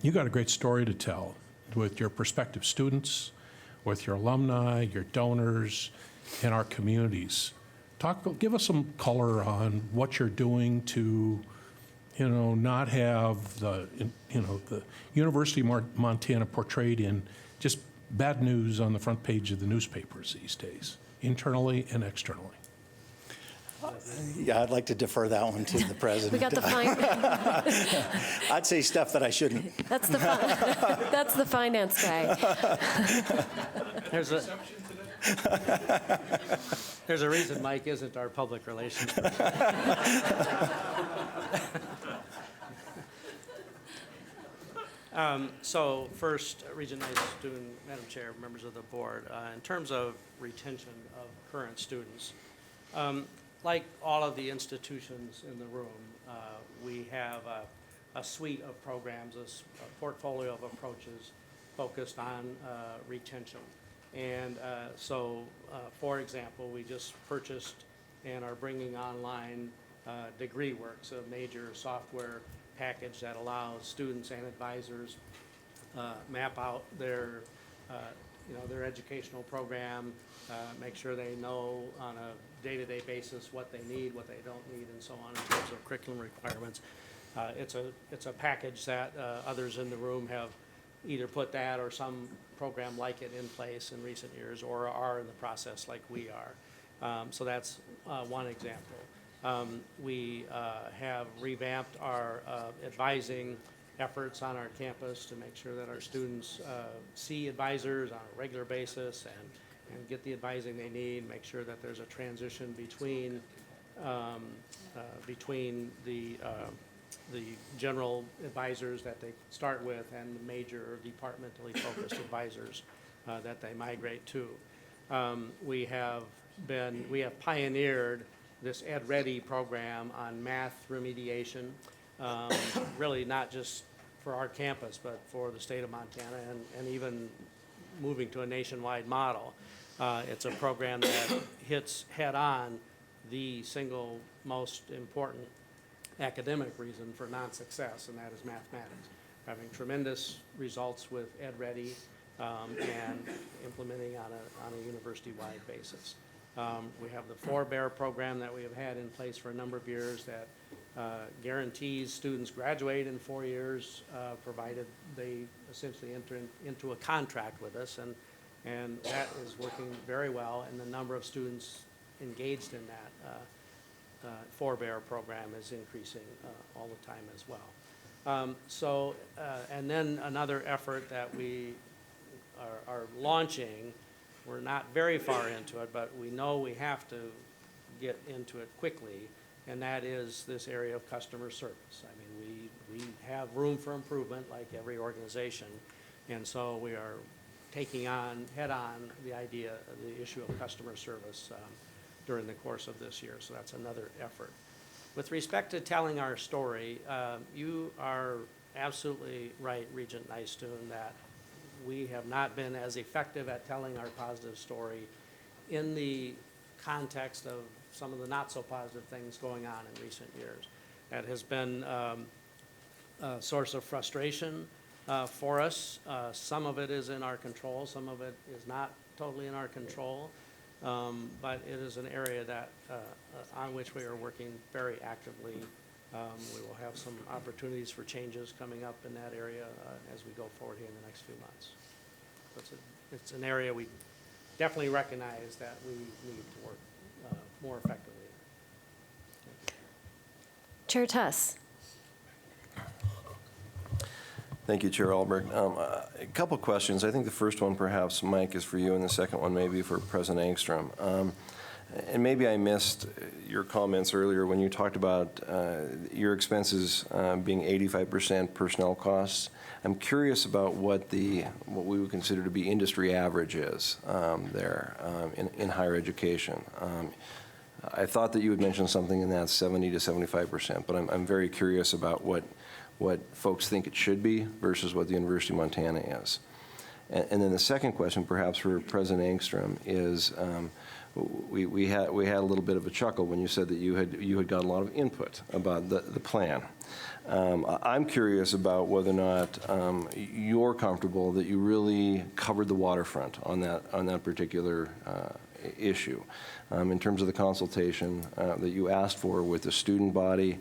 You got a great story to tell with your prospective students, with your alumni, your donors, and our communities. Give us some color on what you're doing to, not have the University of Montana portrayed in just bad news on the front page of the newspapers these days, internally and externally. Yeah, I'd like to defer that one to the president. We got the I'd say stuff that I shouldn't. That's the finance guy. There's a reason Mike isn't our public relations person. So first, Regent Nystuen, Madam Chair, members of the board, in terms of retention of current students, like all of the institutions in the room, we have a suite of programs, a portfolio of approaches focused on retention. And so, for example, we just purchased and are bringing online DegreeWorks, a major software package that allows students and advisors map out their educational program, make sure they know on a day-to-day basis what they need, what they don't need, and so on in terms of curriculum requirements. It's a package that others in the room have either put that or some program like it in place in recent years or are in the process like we are. So that's one example. We have revamped our advising efforts on our campus to make sure that our students see advisors on a regular basis and get the advising they need, make sure that there's a transition between between the general advisors that they start with and the major departmentally focused advisors that they migrate to. We have pioneered this Ed Ready program on math remediation, really not just for our campus, but for the state of Montana, and even moving to a nationwide model. It's a program that hits head-on the single most important academic reason for non-success, and that is mathematics. Having tremendous results with Ed Ready and implementing on a university-wide basis. We have the Forebear program that we have had in place for a number of years that guarantees students graduate in 4 years, provided they essentially enter into a contract with us, and that is working very well, and the number of students engaged in that Forebear program is increasing all the time as well. And then another effort that we are launching, we're not very far into it, but we know we have to get into it quickly, and that is this area of customer service. I mean, we have room for improvement like every organization, and so we are taking on head-on the issue of customer service during the course of this year, so that's another effort. With respect to telling our story, you are absolutely right, Regent Nystuen, that we have not been as effective at telling our positive story in the context of some of the not so positive things going on in recent years. That has been a source of frustration for us. Some of it is in our control, some of it is not totally in our control, but it is an area that on which we are working very actively. We will have some opportunities for changes coming up in that area as we go forward here in the next few months. It's an area we definitely recognize that we need to work more effectively. Chair Tuss. Thank you, Chair Albrecht. A couple questions. I think the first one, perhaps, Mike, is for you, and the second one maybe for President Engstrom. And maybe I missed your comments earlier when you talked about your expenses being 85% personnel costs. I'm curious about what we would consider to be industry average is there in higher education. I thought that you had mentioned something in that 70 to 75%, but I'm very curious about what folks think it should be versus what the University of Montana is. And then the second question, perhaps for President Engstrom, is we had a little bit of a chuckle when you said that you had got a lot of input about the plan. I'm curious about whether or not you're comfortable that you really covered the waterfront on that particular issue in terms of the consultation that you asked for with the student body,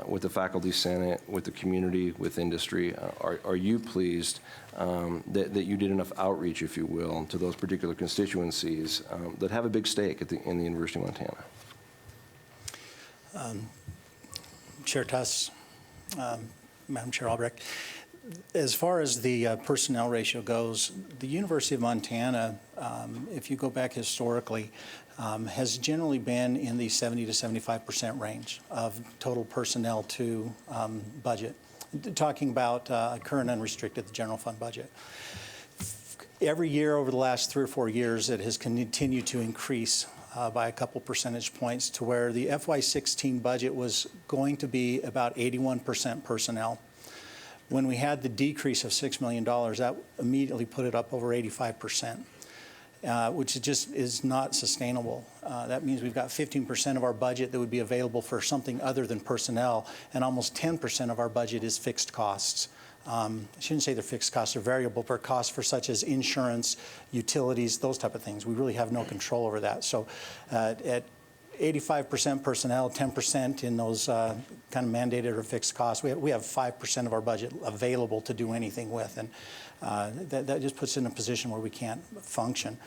with the faculty senate, with the community, with industry. Are you pleased that you did enough outreach, if you will, to those particular constituencies that have a big stake in the University of Montana? Chair Tuss, Madam Chair Albrecht, as far as the personnel ratio goes, the University of Montana, if you go back historically, has generally been in the 70 to 75% range of total personnel to budget. Talking about current unrestricted, the general fund budget. Every year over the last 3 or 4 years, it has continued to increase by a couple percentage points to where the FY16 budget was going to be about 81% personnel. When we had the decrease of $6 million, that immediately put it up over 85%. Which just is not sustainable. That means we've got 15% of our budget that would be available for something other than personnel, and almost 10% of our budget is fixed costs. I shouldn't say they're fixed costs, they're variable, but costs for such as insurance, utilities, those type of things. We really have no control over that. So at 85% personnel, 10% in those kind of mandated or fixed costs, we have 5% of our budget available to do anything with. And that just puts us in a position where we can't function.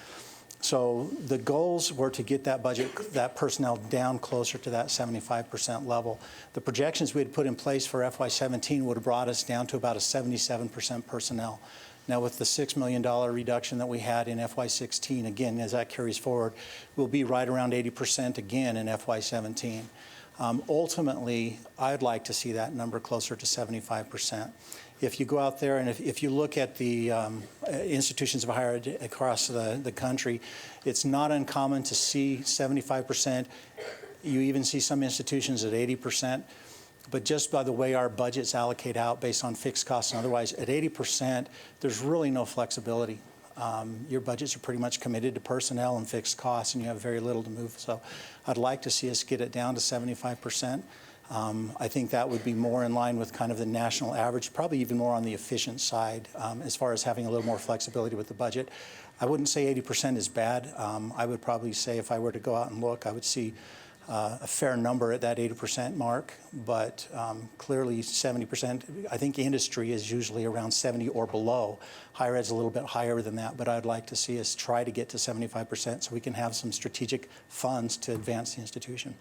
So the goals were to get that budget, that personnel down closer to that 75% level. The projections we had put in place for FY17 would have brought us down to about a 77% personnel. Now with the $6 million reduction that we had in FY16, again, as that carries forward, we'll be right around 80% again in FY17. Ultimately, I'd like to see that number closer to 75%. If you go out there and if you look at the institutions of higher ed across the country, it's not uncommon to see 75%. You even see some institutions at 80%. But just by the way our budgets allocate out based on fixed costs and otherwise, at 80%, there's really no flexibility. Your budgets are pretty much committed to personnel and fixed costs, and you have very little to move. So I'd like to see us get it down to 75%. I think that would be more in line with kind of the national average, probably even more on the efficient side as far as having a little more flexibility with the budget. I wouldn't say 80% is bad. I would probably say if I were to go out and look, I would see a fair number at that 80% mark, but clearly 70%. I think industry is usually around 70 or below. Higher ed's a little bit higher than that, but I'd like to see us try to get to 75% so we can have some strategic funds to advance the institution.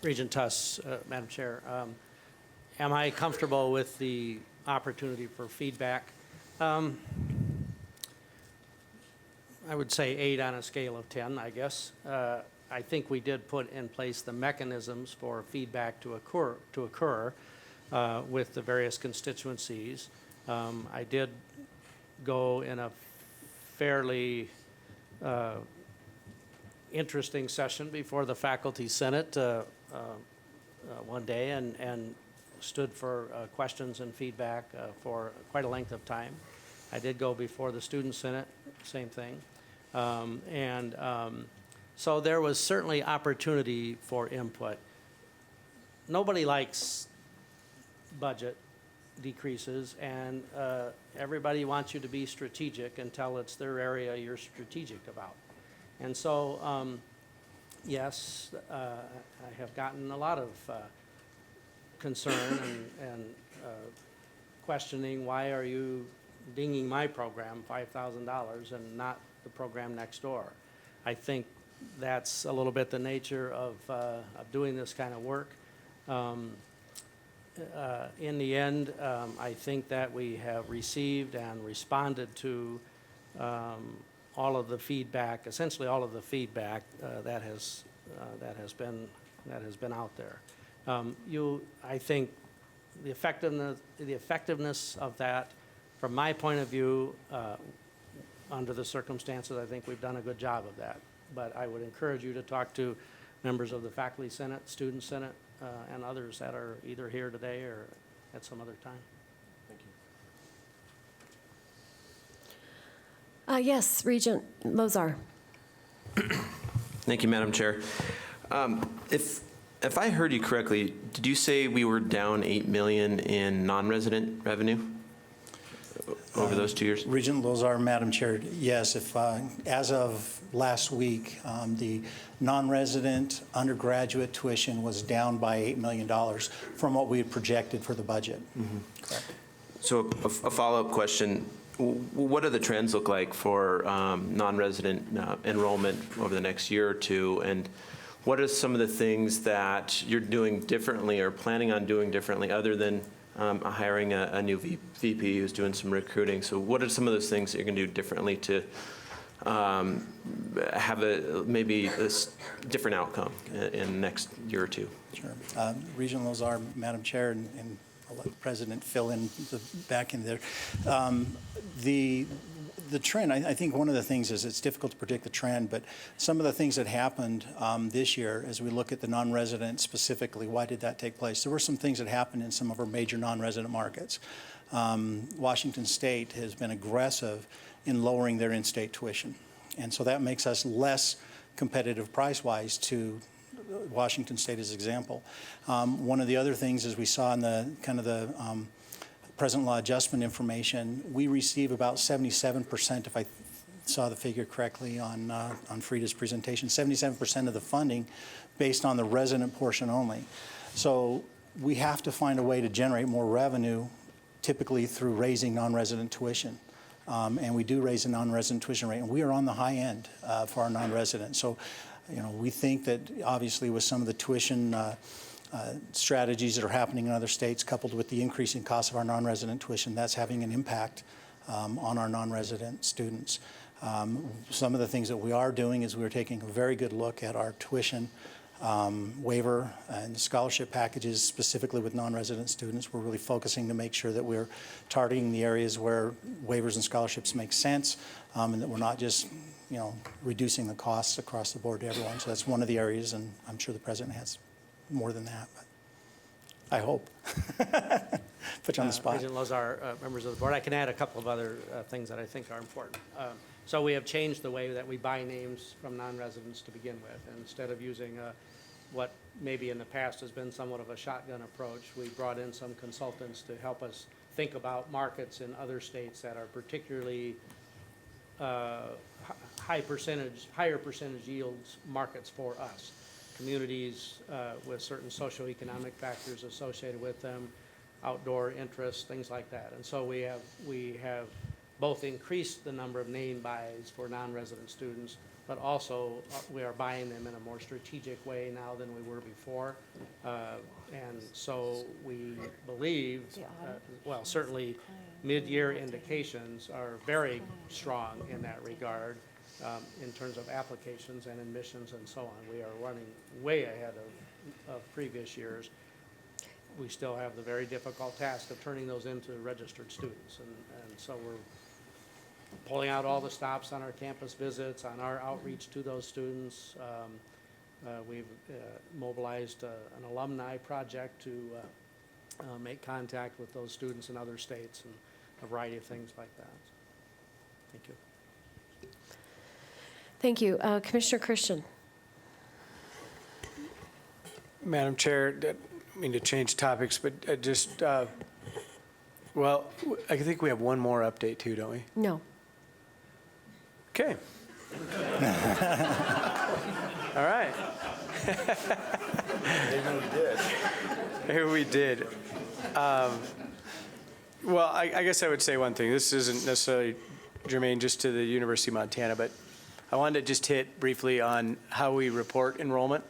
Regent Tuss, Madam Chair, am I comfortable with the opportunity for feedback? I would say 8 on a scale of 10, I guess. I think we did put in place the mechanisms for feedback to occur with the various constituencies. I did go in a fairly interesting session before the Faculty Senate one day and stood for questions and feedback for quite a length of time. I did go before the Student Senate, same thing. So there was certainly opportunity for input. Nobody likes budget decreases, and everybody wants you to be strategic until it's their area you're strategic about. And so, yes, I have gotten a lot of concern and questioning, why are you dinging my program $5,000 and not the program next door? I think that's a little bit the nature of doing this kind of work. In the end, I think that we have received and responded to all of the feedback, essentially all of the feedback that has been out there. I think the effectiveness of that, from my point of view, under the circumstances, I think we've done a good job of that. But I would encourage you to talk to members of the Faculty Senate, Student Senate, and others that are either here today or at some other time. Thank you. Yes, Regent Lozar. Thank you, Madam Chair. If I heard you correctly, did you say we were down $8 million in non-resident revenue over those 2 years? Regent Lozar, Madam Chair, yes. If as of last week, the non-resident undergraduate tuition was down by $8 million from what we had projected for the budget. Mm-hmm. Correct. So a follow-up question. What do the trends look like for non-resident enrollment over the next year or two? And what are some of the things that you're doing differently or planning on doing differently other than hiring a new VP who's doing some recruiting? So what are some of those things that you're going to do differently to have maybe a different outcome in the next year or two? Sure. Regent Lozar, Madam Chair, and I'll let the President fill in the back end there. The trend, I think one of the things is it's difficult to predict the trend, but some of the things that happened this year, as we look at the non-resident specifically, why did that take place? There were some things that happened in some of our major non-resident markets. Washington State has been aggressive in lowering their in-state tuition, and so that makes us less competitive price-wise to Washington State as an example. One of the other things is we saw in the kind of the present law adjustment information, we receive about 77%, if I saw the figure correctly on Frida's presentation, 77% of the funding based on the resident portion only. So we have to find a way to generate more revenue, typically through raising non-resident tuition. And we do raise a non-resident tuition rate, and we are on the high end for our non-residents. So, you know, we think that obviously with some of the tuition strategies that are happening in other states, coupled with the increasing cost of our non-resident tuition, that's having an impact on our non-resident students. Some of the things that we are doing is we're taking a very good look at our tuition waiver and scholarship packages, specifically with non-resident students. We're really focusing to make sure that we're targeting the areas where waivers and scholarships make sense, and that we're not just, reducing the costs across the board to everyone. So that's one of the areas, and I'm sure the president has more than that, but I hope. Put you on the spot. Regent Lozar, members of the board, I can add a couple of other things that I think are important. So we have changed the way that we buy names from non-residents to begin with. And instead of using what maybe in the past has been somewhat of a shotgun approach, we brought in some consultants to help us think about markets in other states that are particularly higher percentage yields markets for us. Communities with certain socioeconomic factors associated with them, outdoor interests, things like that. And so we have both increased the number of name buys for non-resident students, but also we are buying them in a more strategic way now than we were before. And so we believe, well, certainly mid-year indications are very strong in that regard in terms of applications and admissions and so on. We are running way ahead of previous years. We still have the very difficult task of turning those into registered students. And so we're pulling out all the stops on our campus visits, on our outreach to those students. We've mobilized an alumni project to make contact with those students in other states and a variety of things like that. Thank you. Thank you. Commissioner Christian. Madam Chair, I mean to change topics, but just, well, I think we have one more update too, don't we? No. Okay. All right. Maybe we did. Well, I guess I would say one thing. This isn't necessarily germane just to the University of Montana, but I wanted to just hit briefly on how we report enrollment.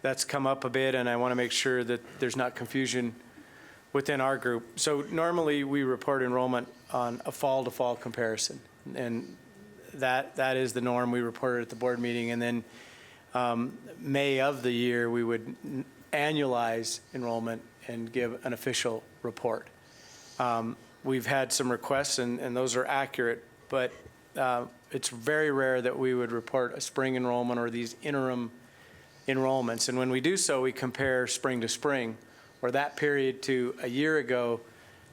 That's come up a bit, and I want to make sure that there's not confusion within our group. So normally we report enrollment on a fall-to-fall comparison, and that is the norm. We report it at the board meeting, and then May of the year we would annualize enrollment and give an official report. We've had some requests, and those are accurate, but it's very rare that we would report a spring enrollment or these interim enrollments. And when we do so, we compare spring to spring, or that period to a year ago,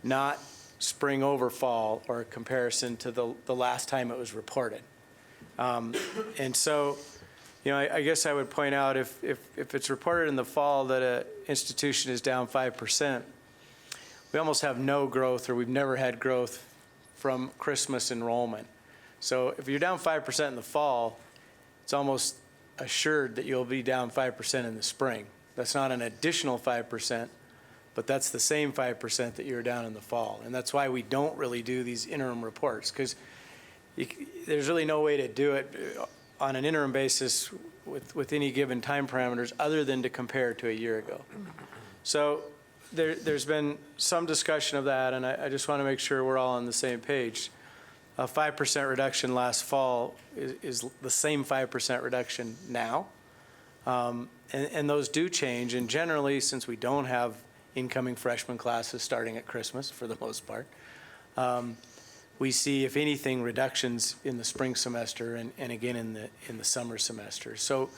not spring over fall, or a comparison to the last time it was reported. And so, I guess I would point out if it's reported in the fall that an institution is down 5%, we almost have no growth, or we've never had growth from Christmas enrollment. So if you're down 5% in the fall, it's almost assured that you'll be down 5% in the spring. That's not an additional 5%, but that's the same 5% that you were down in the fall. And that's why we don't really do these interim reports, because there's really no way to do it on an interim basis with any given time parameters other than to compare to a year ago. So there's been some discussion of that, and I just want to make sure we're all on the same page. A 5% reduction last fall is the same 5% reduction now. And those do change. And generally, since we don't have incoming freshman classes starting at Christmas for the most part, we see, if anything, reductions in the spring semester and again in the summer semester. So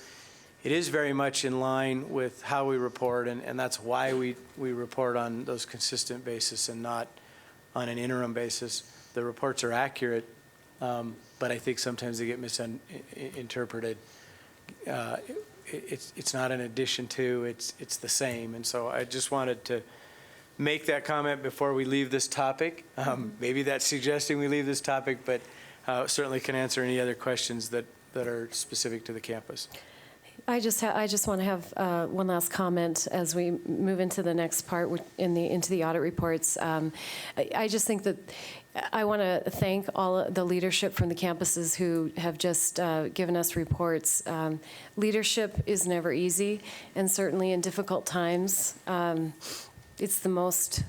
it is very much in line with how we report, and that's why we report on those consistent basis and not on an interim basis. The reports are accurate, but I think sometimes they get misinterpreted. It's not an addition to, it's the same. And so I just wanted to make that comment before we leave this topic. Maybe that's suggesting we leave this topic, but certainly can answer any other questions that are specific to the campus. I just want to have one last comment as we move into the next part into the audit reports. I just think that I want to thank all the leadership from the campuses who have just given us reports. Leadership is never easy, and certainly in difficult times, it's the most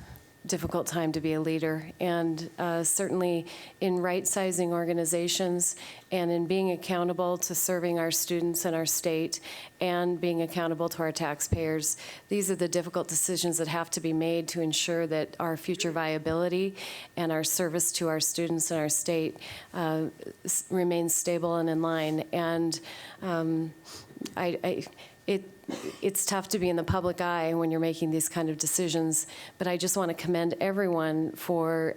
difficult time to be a leader, and certainly in right-sizing organizations and in being accountable to serving our students and our state and being accountable to our taxpayers. These are the difficult decisions that have to be made to ensure that our future viability and our service to our students and our state remains stable and in line. And it's tough to be in the public eye when you're making these kind of decisions, but I just want to commend everyone for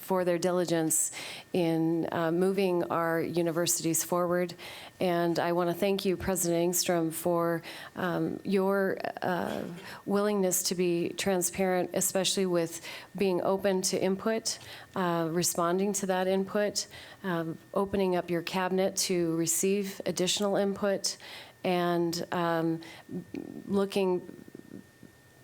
their diligence in moving our universities forward. And I want to thank you, President Engstrom, for your willingness to be transparent, especially with being open to input, responding to that input, opening up your cabinet to receive additional input, and looking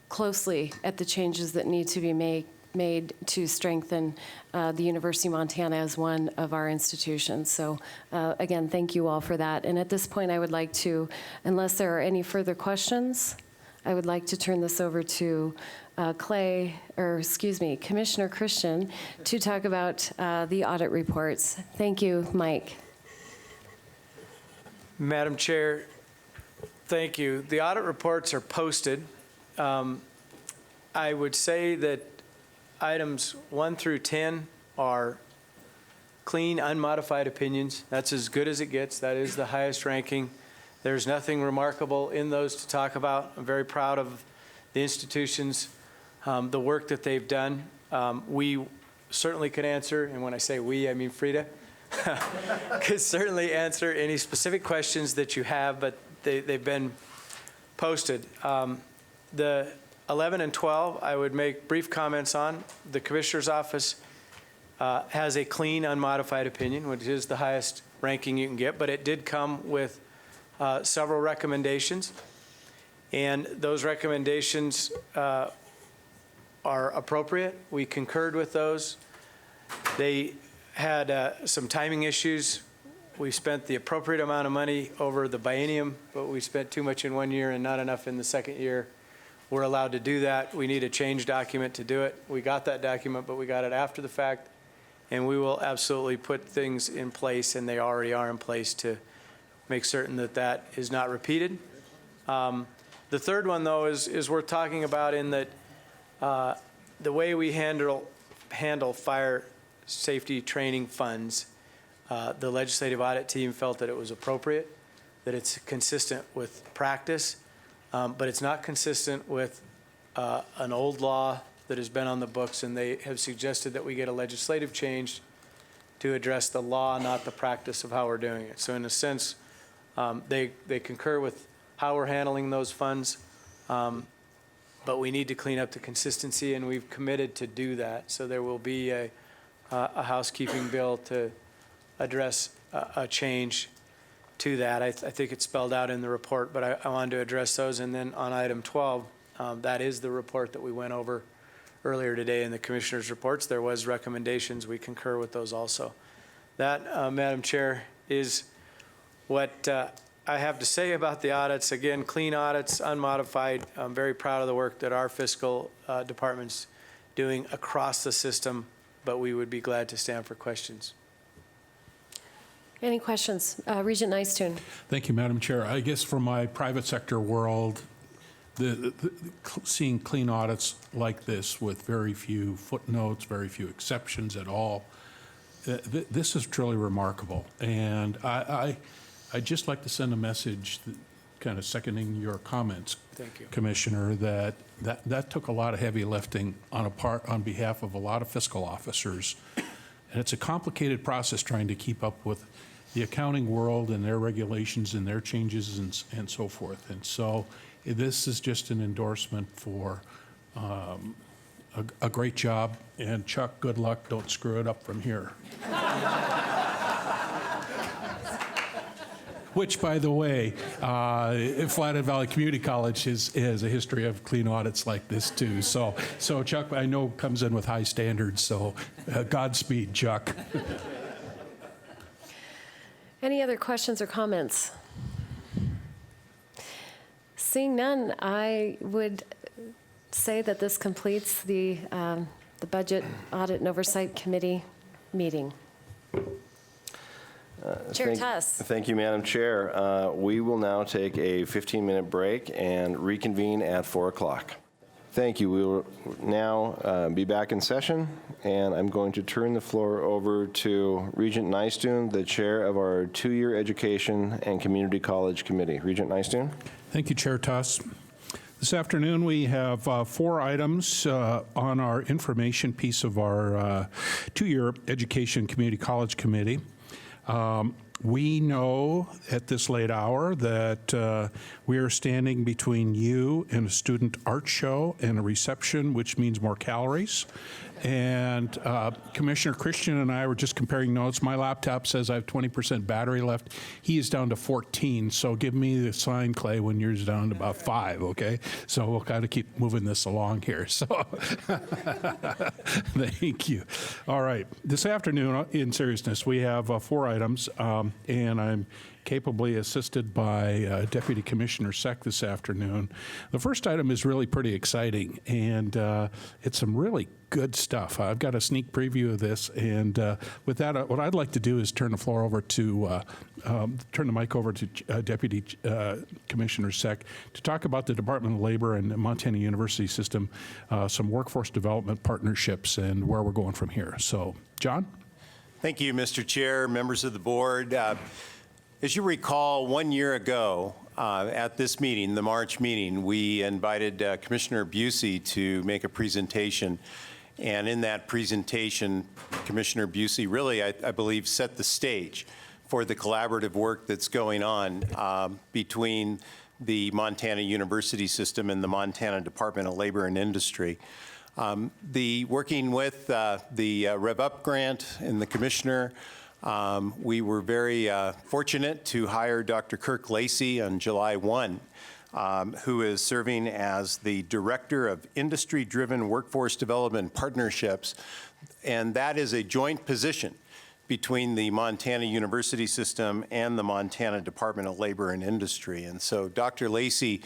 closely at the changes that need to be made to strengthen the University of Montana as one of our institutions. So again, thank you all for that. And at this point, I would like to, unless there are any further questions, I would like to turn this over to Commissioner Christian to talk about the audit reports. Thank you, Mike. Madam Chair, thank you. The audit reports are posted. I would say that items 1 through 10 are clean, unmodified opinions. That's as good as it gets. That is the highest ranking. There's nothing remarkable in those to talk about. I'm very proud of the institutions, the work that they've done. We certainly could answer, and when I say we, I mean Frida, could certainly answer any specific questions that you have, but they've been posted. The 11 and 12, I would make brief comments on. The Commissioner's Office has a clean, unmodified opinion, which is the highest ranking you can get, but it did come with several recommendations, and those recommendations are appropriate. We concurred with those. They had some timing issues. We spent the appropriate amount of money over the biennium, but we spent too much in 1 year and not enough in the second year. We're allowed to do that. We need a change document to do it. We got that document, but we got it after the fact, and we will absolutely put things in place, and they already are in place, to make certain that that is not repeated. The third one, though, is worth talking about, in that the way we handle fire safety training funds, the legislative audit team felt that it was appropriate, that it's consistent with practice, but it's not consistent with an old law that has been on the books, and they have suggested that we get a legislative change to address the law, not the practice of how we're doing it. So in a sense, they concur with how we're handling those funds, but we need to clean up the consistency, and we've committed to do that. So there will be a housekeeping bill to address a change to that. I think it's spelled out in the report, but I wanted to address those. And then on item 12, that is the report that we went over earlier today in the Commissioner's reports. There was recommendations. We concur with those also. That, Madam Chair, is what I have to say about the audits. Again, clean audits, unmodified. I'm very proud of the work that our fiscal department's doing across the system, but we would be glad to stand for questions. Any questions? Regent Nystuen. Thank you, Madam Chair. I guess from my private sector world, seeing clean audits like this with very few footnotes, very few exceptions at all, this is truly remarkable. And I'd just like to send a message, kind of seconding your comments, Thank you, Commissioner, that took a lot of heavy lifting on behalf of a lot of fiscal officers. And it's a complicated process trying to keep up with the accounting world and their regulations and their changes and so forth. And so this is just an endorsement for a great job. And Chuck, good luck. Don't screw it up from here. which, by the way, Flathead Valley Community College has a history of clean audits like this, too. So Chuck, I know, comes in with high standards, so Godspeed, Chuck. Any other questions or comments? Seeing none, I would say that this completes the Budget Audit and Oversight Committee meeting. Chair Tuss. Thank you, Madam Chair. We will now take a 15-minute break and reconvene at 4 o'clock. Thank you. We will now be back in session, and I'm going to turn the floor over to Regent Nystuen, the chair of our 2-year Education and Community College Committee. Regent Nystuen. Thank you, Chair Tuss. This afternoon, we have 4 items on our information piece of our 2-year Education Community College Committee. We know at this late hour that we are standing between you and a student art show and a reception, which means more calories. And Commissioner Christian and I were just comparing notes. My laptop says I have 20% battery left. He is down to 14. So give me the sign, Clay, when yours is down to about 5, okay? So we'll kind of keep moving this along here. So thank you. All right. This afternoon, in seriousness, we have 4 items, and I'm capably assisted by Deputy Commissioner Seck this afternoon. The first item is really pretty exciting, and it's some really good stuff. I've got a sneak preview of this, and with that, what I'd like to do is turn the floor over to, turn the mic over to Deputy Commissioner Seck to talk about the Department of Labor and the Montana University System, some workforce development partnerships, and where we're going from here. So, John? Thank you, Mr. Chair, members of the board. As you recall, 1 year ago at this meeting, the March meeting, we invited Commissioner Busey to make a presentation. And in that presentation, Commissioner Busey really, I believe, set the stage for the collaborative work that's going on between the Montana University System and the Montana Department of Labor and Industry. Working with the Rev Up grant and the Commissioner, we were very fortunate to hire Dr. Kirk Lacey on July 1, who is serving as the Director of Industry-Driven Workforce Development Partnerships, and that is a joint position between the Montana University System and the Montana Department of Labor and Industry. And so Dr. Lacey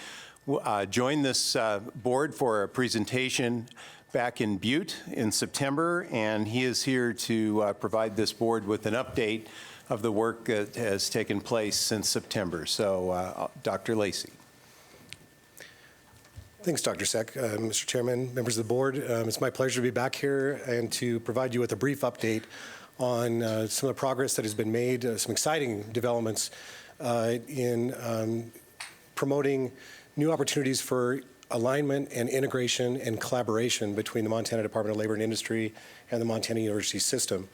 joined this board for a presentation back in Butte in September, and he is here to provide this board with an update of the work that has taken place since September. So, Dr. Lacey. Thanks, Dr. Seck. Mr. Chairman, members of the board, it's my pleasure to be back here and to provide you with a brief update on some of the progress that has been made, some exciting developments in promoting new opportunities for alignment and integration and collaboration between the Montana Department of Labor and Industry and the Montana University System.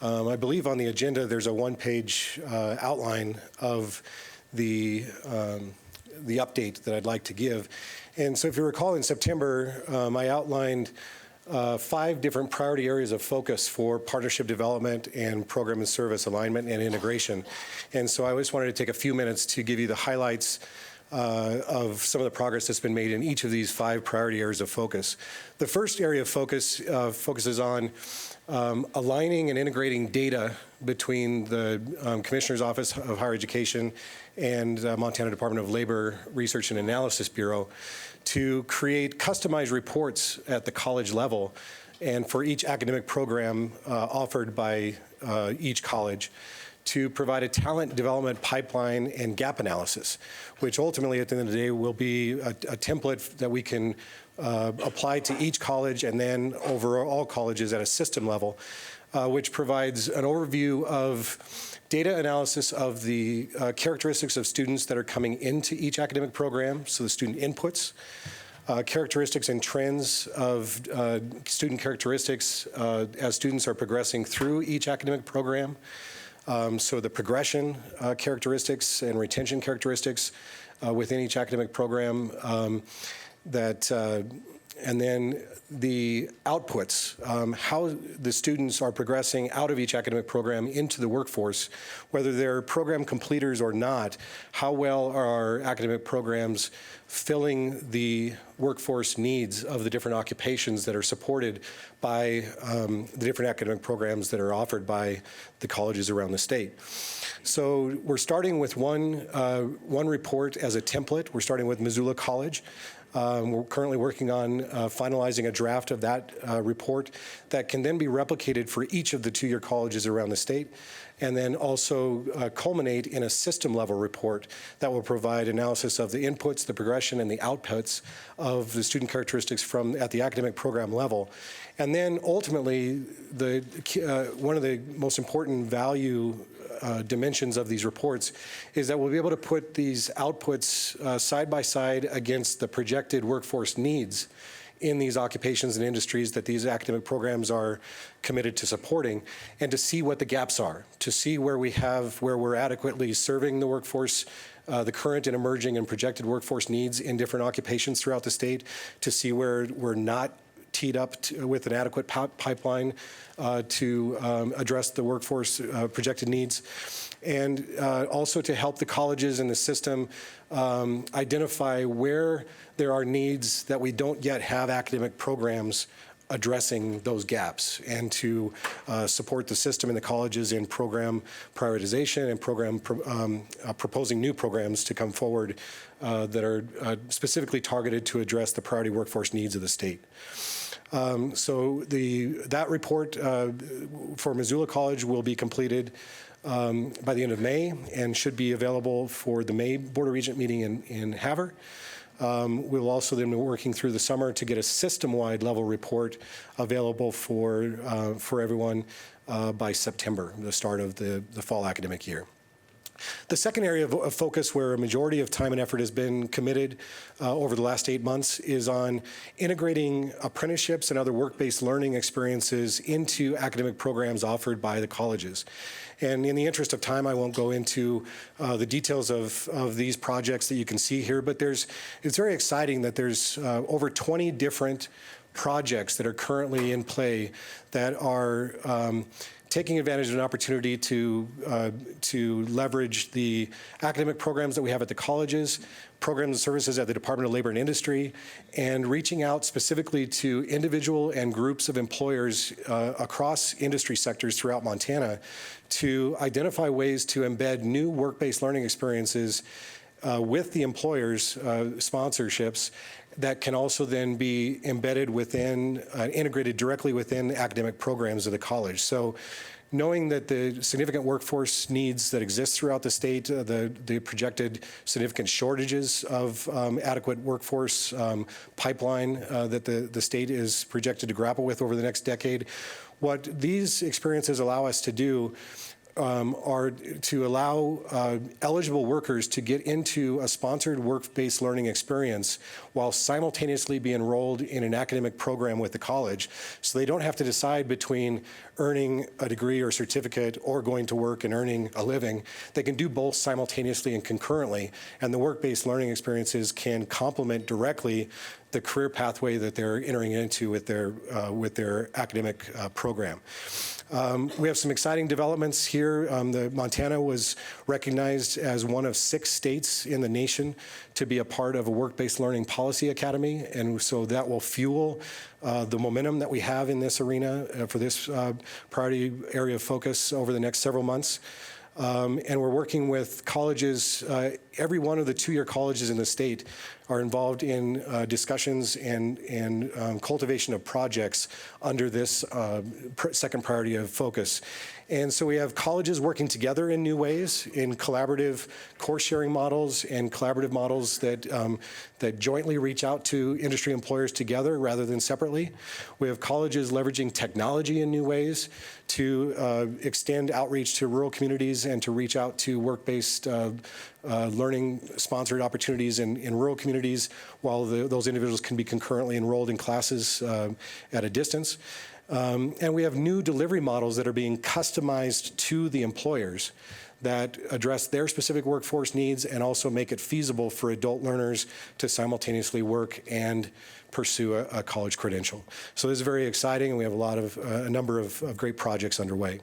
I believe on the agenda there's a 1-page outline of the update that I'd like to give. And so if you recall in September, I outlined 5 different priority areas of focus for partnership development and program and service alignment and integration. And so I just wanted to take a few minutes to give you the highlights of some of the progress that's been made in each of these 5 priority areas of focus. The first area of focus focuses on aligning and integrating data between the Commissioner's Office of Higher Education and Montana Department of Labor Research and Analysis Bureau to create customized reports at the college level and for each academic program offered by each college, to provide a talent development pipeline and gap analysis, which ultimately at the end of the day will be a template that we can apply to each college and then over all colleges at a system level, which provides an overview of data analysis of the characteristics of students that are coming into each academic program, so the student inputs, characteristics and trends of student characteristics as students are progressing through each academic program. So the progression characteristics and retention characteristics within each academic program that and then the outputs, how the students are progressing out of each academic program into the workforce, whether they're program completers or not, how well are our academic programs filling the workforce needs of the different occupations that are supported by the different academic programs that are offered by the colleges around the state. So we're starting with one report as a template. We're starting with Missoula College. We're currently working on finalizing a draft of that report that can then be replicated for each of the two-year colleges around the state, and then also culminate in a system-level report that will provide analysis of the inputs, the progression, and the outputs of the student characteristics at the academic program level. And then ultimately, one of the most important value dimensions of these reports is that we'll be able to put these outputs side by side against the projected workforce needs in these occupations and industries that these academic programs are committed to supporting, and to see what the gaps are, to see where we're adequately serving the workforce, the current and emerging and projected workforce needs in different occupations throughout the state, to see where we're not teed up with an adequate pipeline to address the workforce projected needs, and also to help the colleges and the system identify where there are needs that we don't yet have academic programs addressing those gaps, and to support the system and the colleges in program prioritization and proposing new programs to come forward that are specifically targeted to address the priority workforce needs of the state. So that report for Missoula College will be completed by the end of May and should be available for the May Board of Regents meeting in Havre. We'll also then be working through the summer to get a system-wide level report available for everyone by September, the start of the fall academic year. The second area of focus where a majority of time and effort has been committed over the last 8 months is on integrating apprenticeships and other work-based learning experiences into academic programs offered by the colleges. And in the interest of time, I won't go into the details of these projects that you can see here, but it's very exciting that there's over 20 different projects that are currently in play that are taking advantage of an opportunity to leverage the academic programs that we have at the colleges, programs and services at the Department of Labor and Industry, and reaching out specifically to individual and groups of employers across industry sectors throughout Montana to identify ways to embed new work-based learning experiences with the employers' sponsorships that can also then be embedded within, integrated directly within the academic programs of the college. So knowing that the significant workforce needs that exist throughout the state, the projected significant shortages of adequate workforce pipeline that the state is projected to grapple with over the next decade, what these experiences allow us to do are to allow eligible workers to get into a sponsored work-based learning experience while simultaneously be enrolled in an academic program with the college, so they don't have to decide between earning a degree or certificate or going to work and earning a living. They can do both simultaneously and concurrently, and the work-based learning experiences can complement directly the career pathway that they're entering into with their academic program. We have some exciting developments here. Montana was recognized as one of 6 states in the nation to be a part of a work-based learning policy academy, and so that will fuel the momentum that we have in this arena for this priority area of focus over the next several months. And we're working with colleges. Every one of the 2-year colleges in the state are involved in discussions and cultivation of projects under this second priority of focus. And so we have colleges working together in new ways, in collaborative course sharing models and collaborative models that jointly reach out to industry employers together rather than separately. We have colleges leveraging technology in new ways to extend outreach to rural communities and to reach out to work-based learning sponsored opportunities in rural communities while those individuals can be concurrently enrolled in classes at a distance. And we have new delivery models that are being customized to the employers that address their specific workforce needs and also make it feasible for adult learners to simultaneously work and pursue a college credential. So this is very exciting, and we have a number of great projects underway.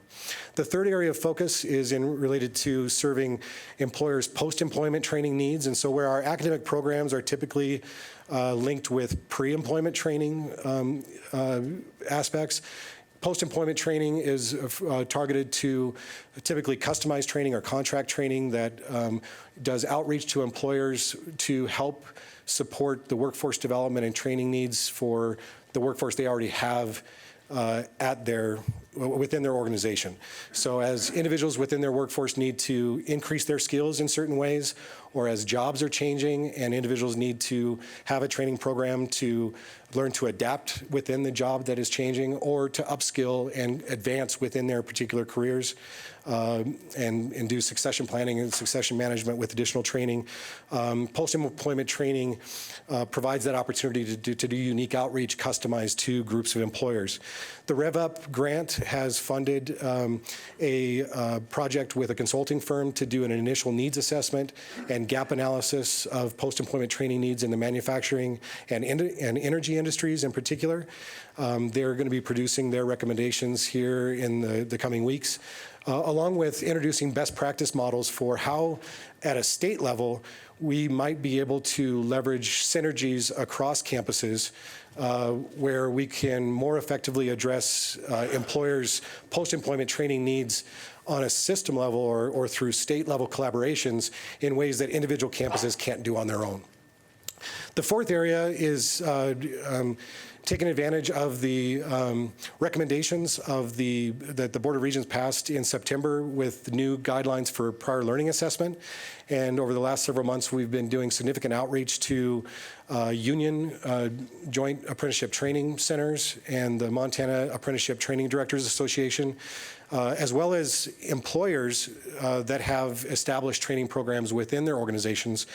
The third area of focus is related to serving employers' post-employment training needs, and so where our academic programs are typically linked with pre-employment training aspects, post-employment training is targeted to typically customized training or contract training that does outreach to employers to help support the workforce development and training needs for the workforce they already have within their organization. So as individuals within their workforce need to increase their skills in certain ways, or as jobs are changing and individuals need to have a training program to learn to adapt within the job that is changing, or to upskill and advance within their particular careers, and do succession planning and succession management with additional training. Post-employment training provides that opportunity to do unique outreach customized to groups of employers. The RevUp grant has funded a project with a consulting firm to do an initial needs assessment and gap analysis of post-employment training needs in the manufacturing and energy industries in particular. They're going to be producing their recommendations here in the coming weeks, along with introducing best practice models for how, at a state level, we might be able to leverage synergies across campuses where we can more effectively address employers' post-employment training needs on a system level or through state-level collaborations in ways that individual campuses can't do on their own. The fourth area is taking advantage of the recommendations that the Board of Regents passed in September with new guidelines for prior learning assessment. And over the last several months, we've been doing significant outreach to union joint apprenticeship training centers and the Montana Apprenticeship Training Directors Association, as well as employers that have established training programs within their organizations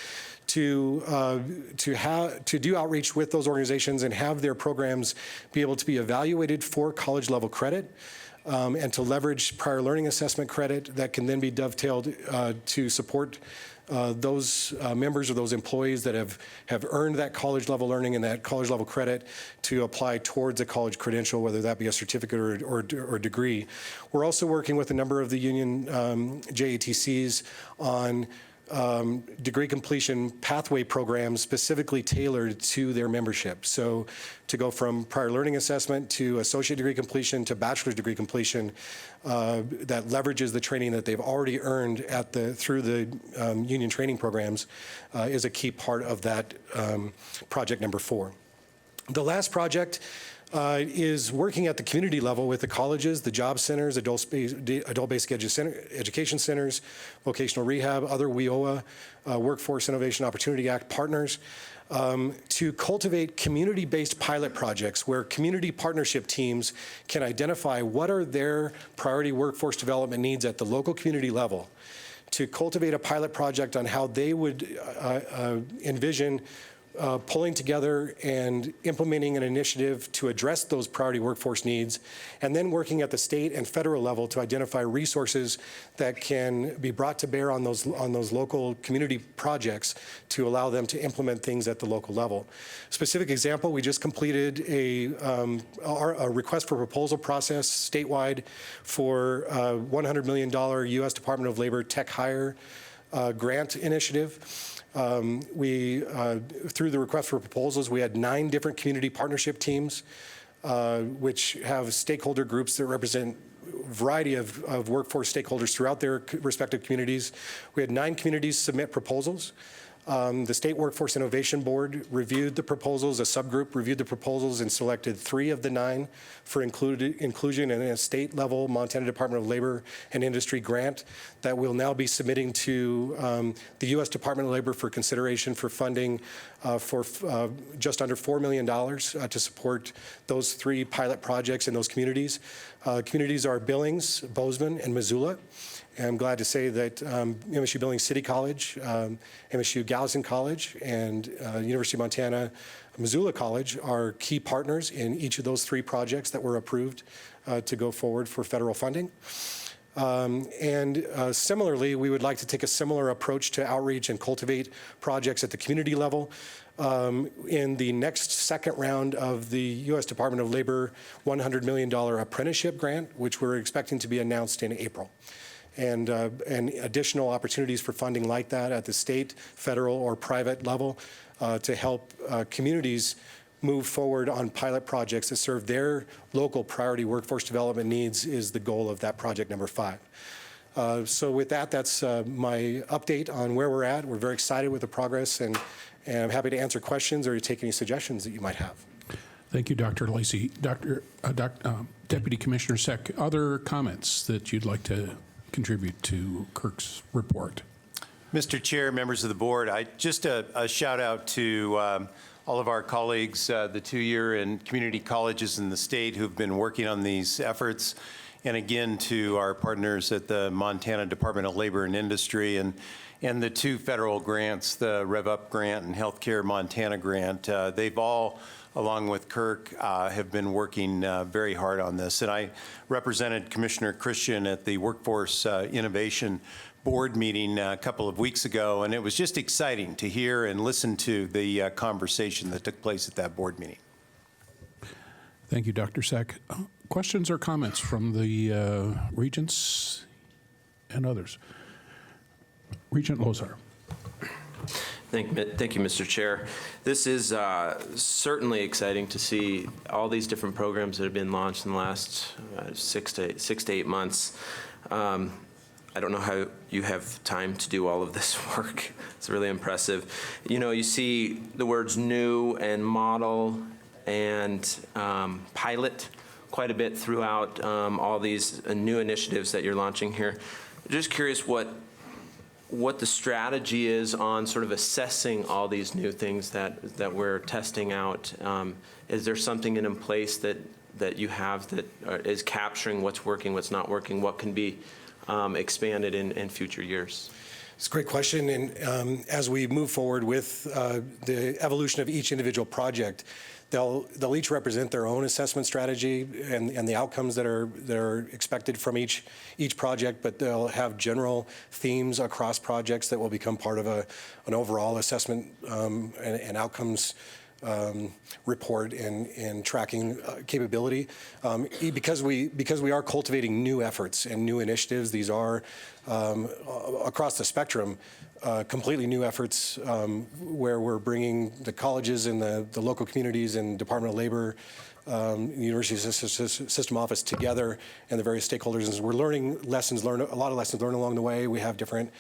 to do outreach with those organizations and have their programs be able to be evaluated for college level credit, and to leverage prior learning assessment credit that can then be dovetailed to support those members or those employees that have earned that college level learning and that college level credit to apply towards a college credential, whether that be a certificate or degree. We're also working with a number of the union JATCs on degree completion pathway programs specifically tailored to their membership. So to go from prior learning assessment to associate degree completion to bachelor's degree completion that leverages the training that they've already earned through the union training programs is a key part of that project number 4. The last project is working at the community level with the colleges, the job centers, adult basic education centers, vocational rehab, other WIOA, Workforce Innovation Opportunity Act partners, to cultivate community-based pilot projects where community partnership teams can identify what are their priority workforce development needs at the local community level, to cultivate a pilot project on how they would envision pulling together and implementing an initiative to address those priority workforce needs, and then working at the state and federal level to identify resources that can be brought to bear on those local community projects to allow them to implement things at the local level. Specific example, we just completed a request for proposal process statewide for a $100 million U.S. Department of Labor Tech Hire grant initiative. Through the request for proposals, we had 9 different community partnership teams, which have stakeholder groups that represent a variety of workforce stakeholders throughout their respective communities. We had 9 communities submit proposals. The State Workforce Innovation Board reviewed the proposals, a subgroup reviewed the proposals and selected 3 of the 9 for inclusion in a state-level Montana Department of Labor and Industry grant that we'll now be submitting to the U.S. Department of Labor for consideration for funding for just under $4 million to support those 3 pilot projects in those communities. Communities are Billings, Bozeman, and Missoula. And I'm glad to say that MSU Building City College, MSU Gallatin College, and University of Montana Missoula College are key partners in each of those 3 projects that were approved to go forward for federal funding. Similarly, we would like to take a similar approach to outreach and cultivate projects at the community level. In the next second round of the U.S. Department of Labor $100 million apprenticeship grant, which we're expecting to be announced in April. And additional opportunities for funding like that at the state, federal, or private level to help communities move forward on pilot projects that serve their local priority workforce development needs is the goal of that project number 5. So with that, that's my update on where we're at. We're very excited with the progress, and I'm happy to answer questions or to take any suggestions that you might have. Thank you, Dr. Lacey. Deputy Commissioner Seck, other comments that you'd like to contribute to Kirk's report? Mr. Chair, members of the board, just a shout out to all of our colleagues, the 2-year and community colleges in the state who've been working on these efforts. And again, to our partners at the Montana Department of Labor and Industry and the 2 federal grants, the Rev Up Grant and Healthcare Montana Grant. They've all, along with Kirk, have been working very hard on this. And I represented Commissioner Christian at the Workforce Innovation Board meeting a couple of weeks ago, and it was just exciting to hear and listen to the conversation that took place at that board meeting. Thank you, Dr. Seck. Questions or comments from the regents and others? Regent Lozar. Thank you, Mr. Chair. This is certainly exciting to see all these different programs that have been launched in the last 6 to 8 months. I don't know how you have time to do all of this work. It's really impressive. You know, you see the words new and model and pilot quite a bit throughout all these new initiatives that you're launching here. Just curious what the strategy is on sort of assessing all these new things that we're testing out. Is there something in place that you have that is capturing what's working, what's not working, what can be expanded in future years? It's a great question, and as we move forward with the evolution of each individual project, they'll each represent their own assessment strategy and the outcomes that are expected from each project, but they'll have general themes across projects that will become part of an overall assessment and outcomes report and tracking capability. Because we are cultivating new efforts and new initiatives, these are across the spectrum completely new efforts where we're bringing the colleges and the local communities and Department of Labor, the University System Office together and the various stakeholders. And we're learning a lot of lessons learned along the way. We have different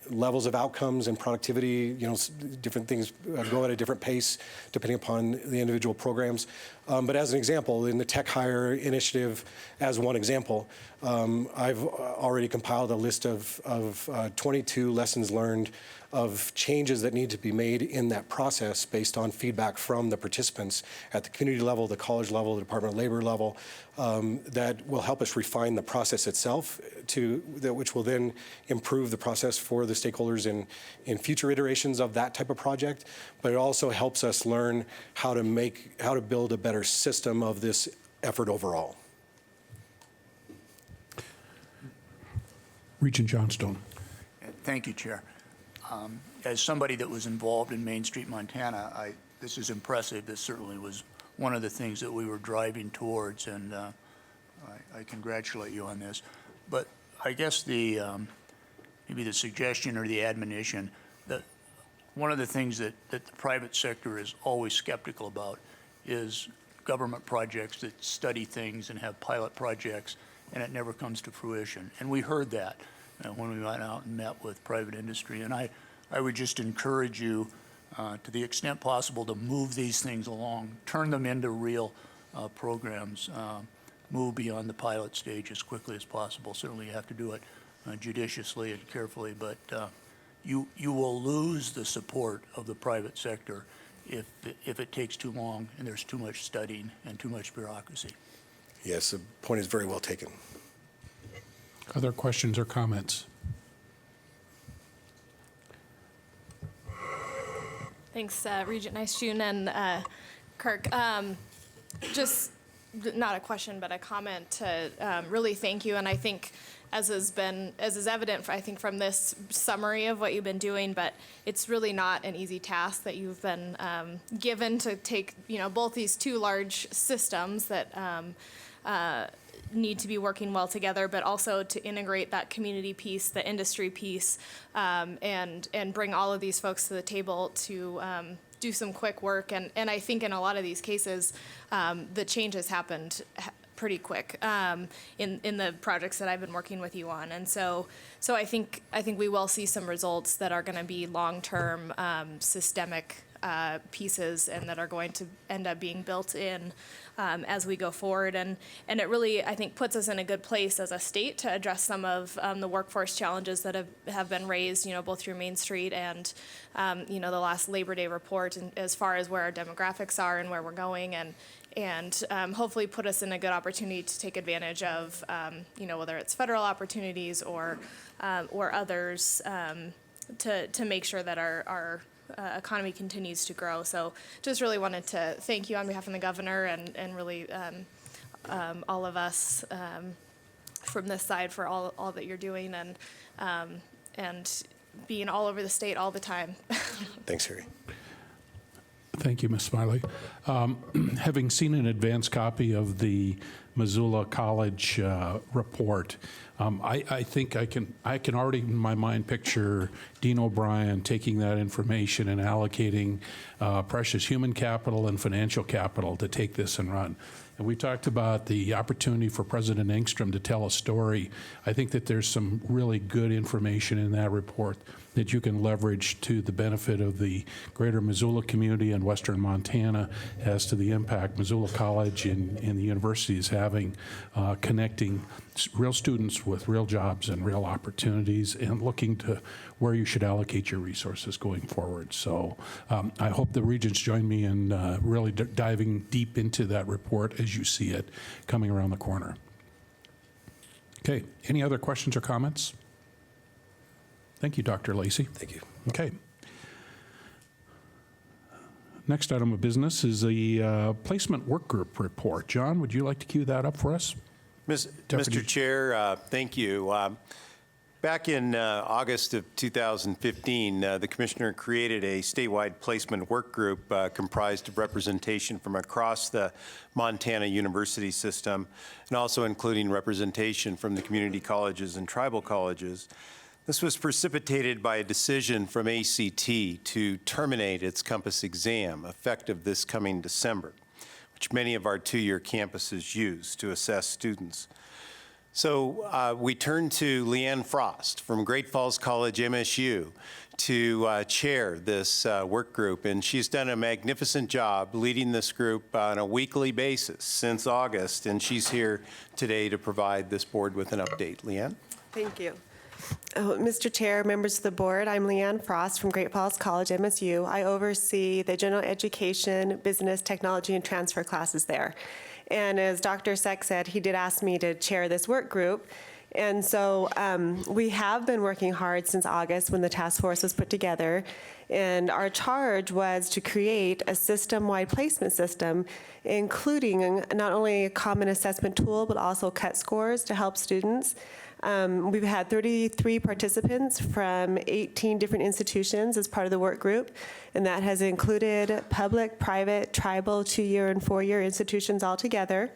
levels of outcomes and productivity, different things go at a different pace depending upon the individual programs. But as an example, in the Tech Hire Initiative, as one example, I've already compiled a list of 22 lessons learned of changes that need to be made in that process based on feedback from the participants at the community level, the college level, the Department of Labor level, that will help us refine the process itself, which will then improve the process for the stakeholders in future iterations of that type of project. But it also helps us learn how to build a better system of this effort overall. Regent Johnstone. Thank you, Chair. As somebody that was involved in Main Street, Montana, this is impressive. This certainly was one of the things that we were driving towards, and I congratulate you on this. But I guess maybe the suggestion or the admonition that one of the things that the private sector is always skeptical about is government projects that study things and have pilot projects, and it never comes to fruition. And we heard that when we went out and met with private industry. And I would just encourage you, to the extent possible, to move these things along, turn them into real programs, move beyond the pilot stage as quickly as possible. Certainly you have to do it judiciously and carefully, but you will lose the support of the private sector if it takes too long and there's too much studying and too much bureaucracy. Yes, the point is very well taken. Other questions or comments? Thanks, Regent Nice-June and Kirk. Just not a question, but a comment to really thank you. And I think, as is evident, I think, from this summary of what you've been doing, but it's really not an easy task that you've been given to take, both these two large systems that need to be working well together, but also to integrate that community piece, the industry piece, and bring all of these folks to the table to do some quick work. And I think in a lot of these cases, the change has happened pretty quick in the projects that I've been working with you on. And so I think we will see some results that are going to be long-term systemic pieces and that are going to end up being built in as we go forward. And it really, I think, puts us in a good place as a state to address some of the workforce challenges that have been raised, both through Main Street and, the last Labor Day report, and as far as where our demographics are and where we're going, and hopefully put us in a good opportunity to take advantage of, whether it's federal opportunities or others, to make sure that our economy continues to grow. So just really wanted to thank you on behalf of the governor and really all of us from this side for all that you're doing and being all over the state all the time. Thanks, Harry. Thank you, Ms. Smiley. Having seen an advance copy of the Missoula College report, I think I can already in my mind picture Dean O'Brien taking that information and allocating precious human capital and financial capital to take this and run. And we talked about the opportunity for President Engstrom to tell a story. I think that there's some really good information in that report that you can leverage to the benefit of the greater Missoula community and Western Montana as to the impact Missoula College and the university is having connecting real students with real jobs and real opportunities and looking to where you should allocate your resources going forward. So I hope the Regents join me in really diving deep into that report as you see it coming around the corner. Okay, any other questions or comments? Thank you, Dr. Lacey. Thank you. Okay. Next item of business is the placement work group report. John, would you like to cue that up for us? Mr. Chair, thank you. Back in August of 2015, the Commissioner created a statewide placement work group comprised of representation from across the Montana university system and also including representation from the community colleges and tribal colleges. This was precipitated by a decision from ACT to terminate its Compass exam effective this coming December, which many of our two-year campuses use to assess students. So we turned to Leanne Frost from Great Falls College MSU to chair this work group, and she's done a magnificent job leading this group on a weekly basis since August, and she's here today to provide this board with an update. Leanne? Thank you. Mr. Chair, members of the board, I'm Leanne Frost from Great Falls College, MSU. I oversee the general education, business, technology, and transfer classes there. And as Dr. Seck said, he did ask me to chair this work group. And so we have been working hard since August when the task force was put together. And our charge was to create a system-wide placement system, including not only a common assessment tool, but also cut scores to help students. We've had 33 participants from 18 different institutions as part of the work group, and that has included public, private, tribal, 2-year and 4-year institutions altogether.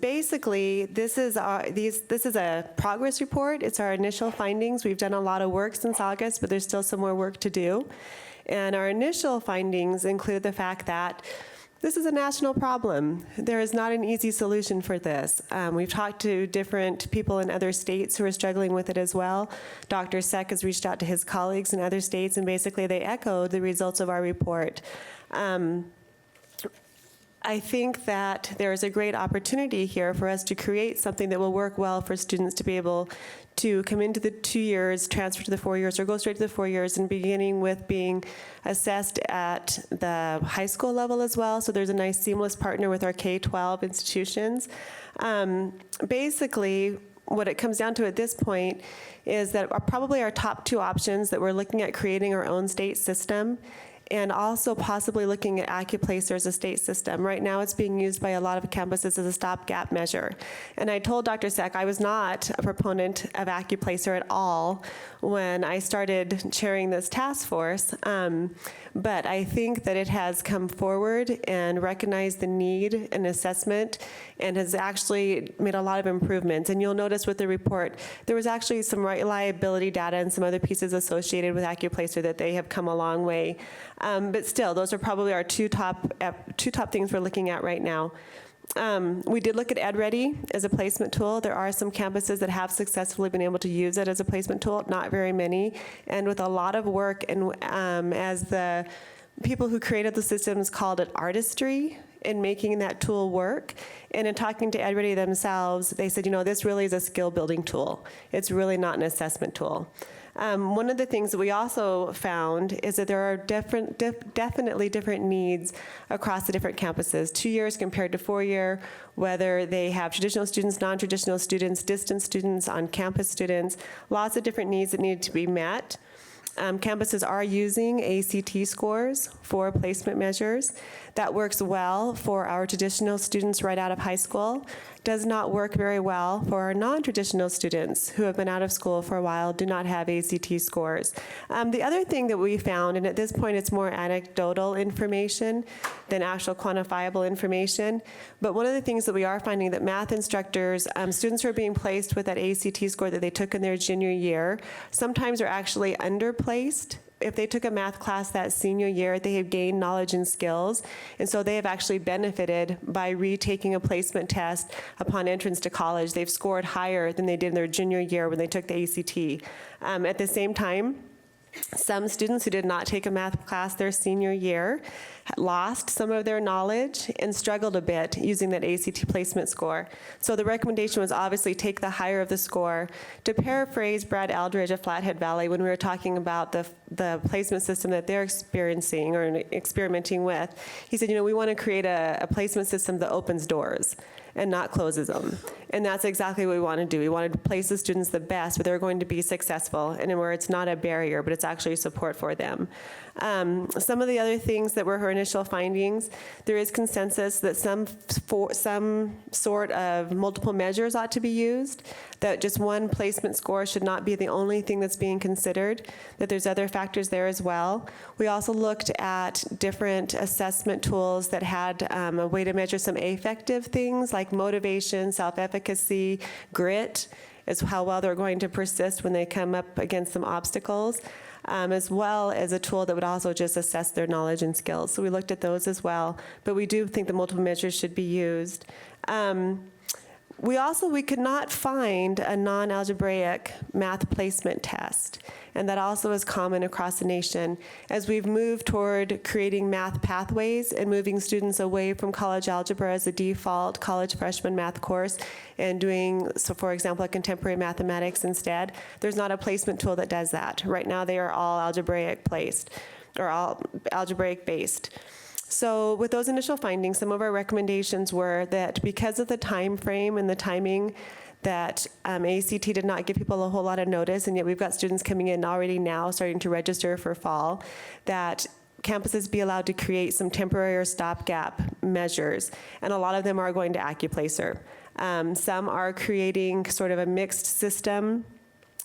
Basically, this is a progress report. It's our initial findings. We've done a lot of work since August, but there's still some more work to do. And our initial findings include the fact that this is a national problem. There is not an easy solution for this. We've talked to different people in other states who are struggling with it as well. Dr. Seck has reached out to his colleagues in other states, and basically they echoed the results of our report. I think that there is a great opportunity here for us to create something that will work well for students to be able to come into the 2 years, transfer to the 4 years, or go straight to the 4 years, and beginning with being assessed at the high school level as well. So there's a nice seamless partner with our K-12 institutions. Basically, what it comes down to at this point is that probably our top two options that we're looking at creating our own state system and also possibly looking at AccuPlacer as a state system. Right now it's being used by a lot of campuses as a stopgap measure. And I told Dr. Seck I was not a proponent of AccuPlacer at all when I started chairing this task force. But I think that it has come forward and recognized the need and assessment and has actually made a lot of improvements. And you'll notice with the report, there was actually some reliability data and some other pieces associated with AccuPlacer that they have come a long way. But still, those are probably our two top things we're looking at right now. We did look at EdReady as a placement tool. There are some campuses that have successfully been able to use it as a placement tool, not very many. And with a lot of work, and as the people who created the systems called it artistry in making that tool work, and in talking to EdReady themselves, they said, this really is a skill building tool. It's really not an assessment tool. One of the things that we also found is that there are definitely different needs across the different campuses. 2 years compared to 4 year, whether they have traditional students, non-traditional students, distance students, on-campus students, lots of different needs that need to be met. Campuses are using ACT scores for placement measures. That works well for our traditional students right out of high school. Does not work very well for our non-traditional students who have been out of school for a while, do not have ACT scores. The other thing that we found, and at this point it's more anecdotal information than actual quantifiable information, but one of the things that we are finding that math instructors, students who are being placed with that ACT score that they took in their junior year, sometimes are actually underplaced. If they took a math class that senior year, they have gained knowledge and skills, and so they have actually benefited by retaking a placement test upon entrance to college. They've scored higher than they did in their junior year when they took the ACT. At the same time, some students who did not take a math class their senior year lost some of their knowledge and struggled a bit using that ACT placement score. So the recommendation was obviously take the higher of the score. To paraphrase Brad Aldridge at Flathead Valley when we were talking about the placement system that they're experiencing or experimenting with, he said, we want to create a placement system that opens doors and not closes them. And that's exactly what we want to do. We want to place the students the best where they're going to be successful and where it's not a barrier, but it's actually support for them. Some of the other things that were her initial findings, there is consensus that some sort of multiple measures ought to be used, that just one placement score should not be the only thing that's being considered, that there's other factors there as well. We also looked at different assessment tools that had a way to measure some affective things like motivation, self-efficacy, grit, is how well they're going to persist when they come up against some obstacles. As well as a tool that would also just assess their knowledge and skills. So we looked at those as well, but we do think the multiple measures should be used. We could not find a non-algebraic math placement test, and that also is common across the nation. As we've moved toward creating math pathways and moving students away from college algebra as a default college freshman math course and doing, so for example, a contemporary mathematics instead, there's not a placement tool that does that. Right now they are all algebraic placed, or all algebraic based. So with those initial findings, some of our recommendations were that because of the time frame and the timing that ACT did not give people a whole lot of notice, and yet we've got students coming in already now starting to register for fall, that campuses be allowed to create some temporary or stopgap measures, and a lot of them are going to AccuPlacer. Some are creating sort of a mixed system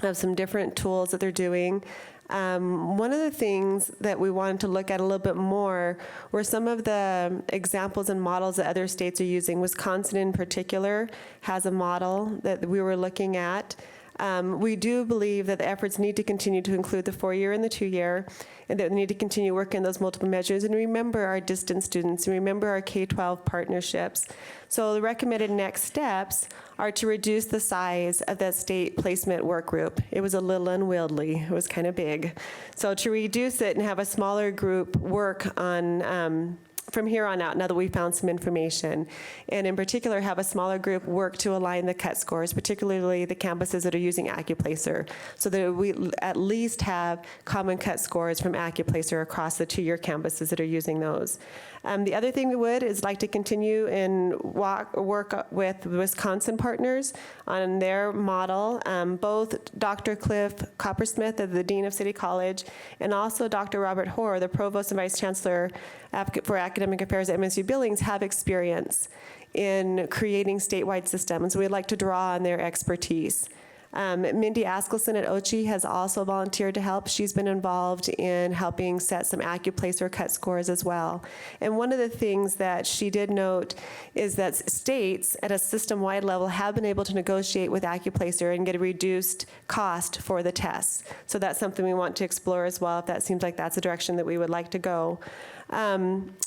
of some different tools that they're doing. One of the things that we wanted to look at a little bit more were some of the examples and models that other states are using. Wisconsin in particular has a model that we were looking at. We do believe that the efforts need to continue to include the 4-year and the 2-year, and that we need to continue working those multiple measures and remember our distance students and remember our K-12 partnerships. So the recommended next steps are to reduce the size of that state placement work group. It was a little unwieldy. It was kind of big. So to reduce it and have a smaller group work on from here on out, now that we found some information, and in particular have a smaller group work to align the cut scores, particularly the campuses that are using AccuPlacer, so that we at least have common cut scores from AccuPlacer across the 2-year campuses that are using those. The other thing we would is like to continue and work with Wisconsin partners on their model. Both Dr. Cliff Coppersmith, the Dean of City College, and also Dr. Robert Hoare, the Provost and Vice Chancellor for Academic Affairs at MSU Billings, have experience in creating statewide systems. We'd like to draw on their expertise. Mindy Askelson at Ochi has also volunteered to help. She's been involved in helping set some AccuPlacer cut scores as well. And one of the things that she did note is that states at a system-wide level have been able to negotiate with AccuPlacer and get a reduced cost for the tests. So that's something we want to explore as well, if that seems like that's a direction that we would like to go.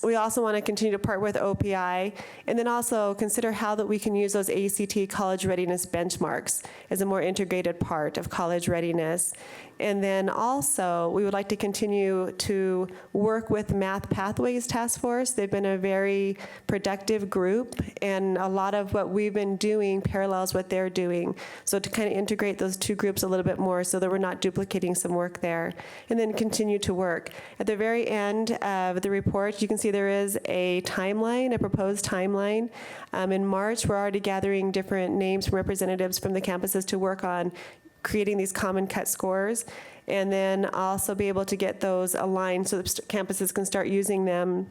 We also want to continue to partner with OPI, and then also consider how that we can use those ACT college readiness benchmarks as a more integrated part of college readiness. And then also, we would like to continue to work with Math Pathways Task Force. They've been a very productive group, and a lot of what we've been doing parallels what they're doing. So to kind of integrate those two groups a little bit more so that we're not duplicating some work there, and then continue to work. At the very end of the report, you can see there is a timeline, a proposed timeline. In March, we're already gathering different names from representatives from the campuses to work on creating these common cut scores, and then also be able to get those aligned so that campuses can start using them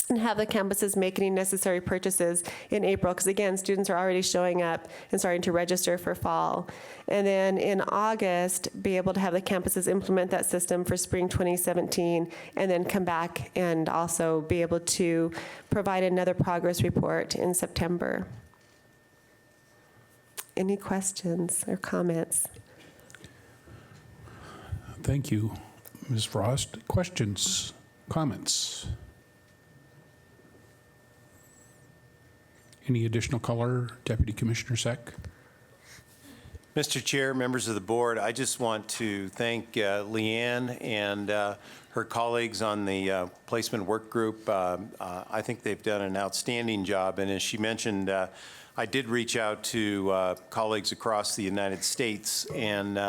and have the campuses make any necessary purchases in April, because again, students are already showing up and starting to register for fall. And then in August, be able to have the campuses implement that system for spring 2017, and then come back and also be able to provide another progress report in September. Any questions or comments? Thank you, Ms. Frost. Questions, comments? Any additional color, Deputy Commissioner Seck? Mr. Chair, members of the board, I just want to thank Leanne and her colleagues on the placement work group. I think they've done an outstanding job, and as she mentioned, I did reach out to colleagues across the United States, and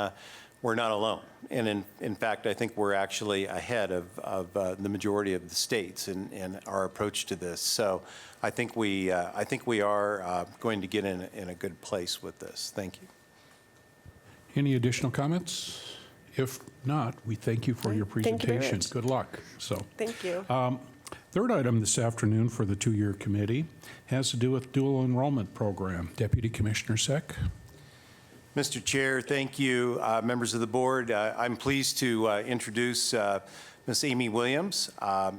we're not alone. And in fact, I think we're actually ahead of the majority of the states in our approach to this. So I think we are going to get in a good place with this. Thank you. Any additional comments? If not, we thank you for your presentation. Thank you very much. Good luck. Thank you. Third item this afternoon for the 2-year committee has to do with dual enrollment program. Deputy Commissioner Seck. Mr. Chair, thank you. Members of the board, I'm pleased to introduce Ms. Amy Williams,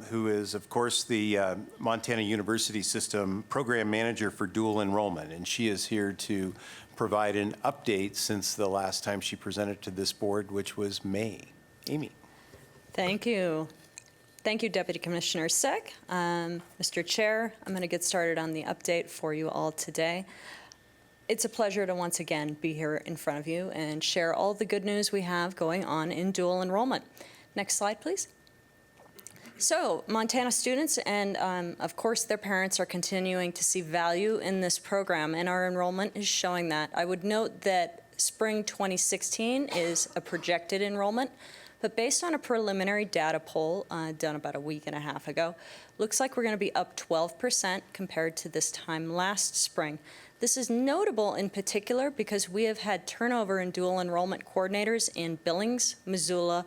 who is, of course, the Montana University System Program Manager for Dual Enrollment, and she is here to provide an update since the last time she presented to this board, which was May. Amy. Thank you. Thank you, Deputy Commissioner Seck. Mr. Chair, I'm going to get started on the update for you all today. It's a pleasure to once again be here in front of you and share all the good news we have going on in dual enrollment. Next slide, please. So, Montana students and, of course, their parents are continuing to see value in this program, and our enrollment is showing that. I would note that spring 2016 is a projected enrollment, but based on a preliminary data poll done about a week and a half ago, looks like we're going to be up 12% compared to this time last spring. This is notable in particular because we have had turnover in dual enrollment coordinators in Billings, Missoula,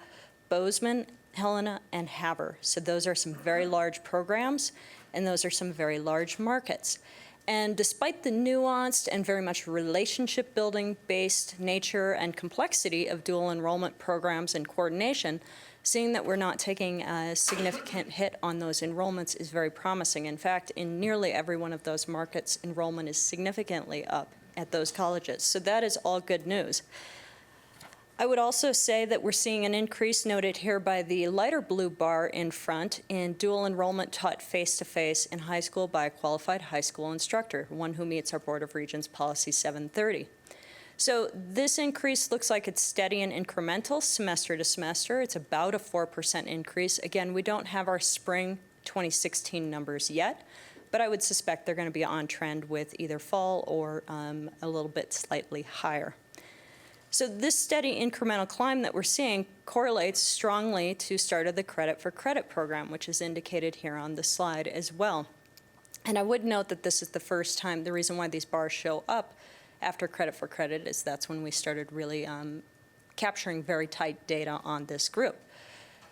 Bozeman, Helena, and Havre. So those are some very large programs, and those are some very large markets. And despite the nuanced and very much relationship building based nature and complexity of dual enrollment programs and coordination, seeing that we're not taking a significant hit on those enrollments is very promising. In fact, in nearly every one of those markets, enrollment is significantly up at those colleges. So that is all good news. I would also say that we're seeing an increase noted here by the lighter blue bar in front in dual enrollment taught face-to-face in high school by a qualified high school instructor, one who meets our Board of Regents Policy 730. So this increase looks like it's steady and incremental semester to semester. It's about a 4% increase. Again, we don't have our spring 2016 numbers yet, but I would suspect they're going to be on trend with either fall or a little bit slightly higher. So this steady incremental climb that we're seeing correlates strongly to start of the Credit for Credit program, which is indicated here on the slide as well. And I would note that this is the first time, the reason why these bars show up after Credit for Credit is that's when we started really capturing very tight data on this group.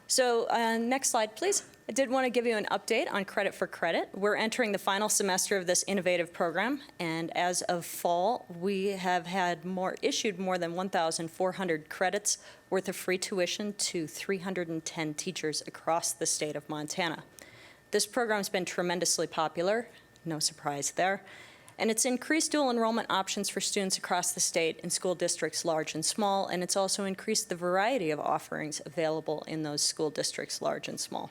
So next slide, please. I did want to give you an update on Credit for Credit. We're entering the final semester of this innovative program, and as of fall, we have issued more than 1,400 credits worth of free tuition to 310 teachers across the state of Montana. This program's been tremendously popular, no surprise there, and it's increased dual enrollment options for students across the state in school districts large and small, and it's also increased the variety of offerings available in those school districts large and small.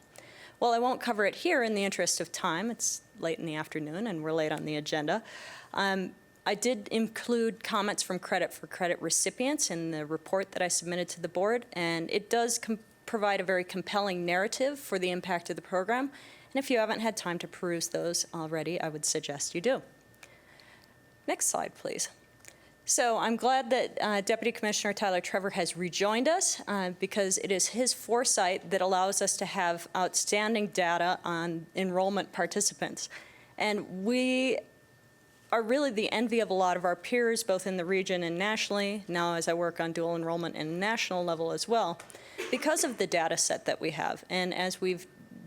Well, I won't cover it here in the interest of time. It's late in the afternoon and we're late on the agenda. I did include comments from Credit for Credit recipients in the report that I submitted to the board, and it does provide a very compelling narrative for the impact of the program. And if you haven't had time to peruse those already, I would suggest you do. Next slide, please. So I'm glad that Deputy Commissioner Tyler Trevor has rejoined us because it is his foresight that allows us to have outstanding data on enrollment participants. And we are really the envy of a lot of our peers, both in the region and nationally, now as I work on dual enrollment at a national level as well, because of the data set that we have. And as we've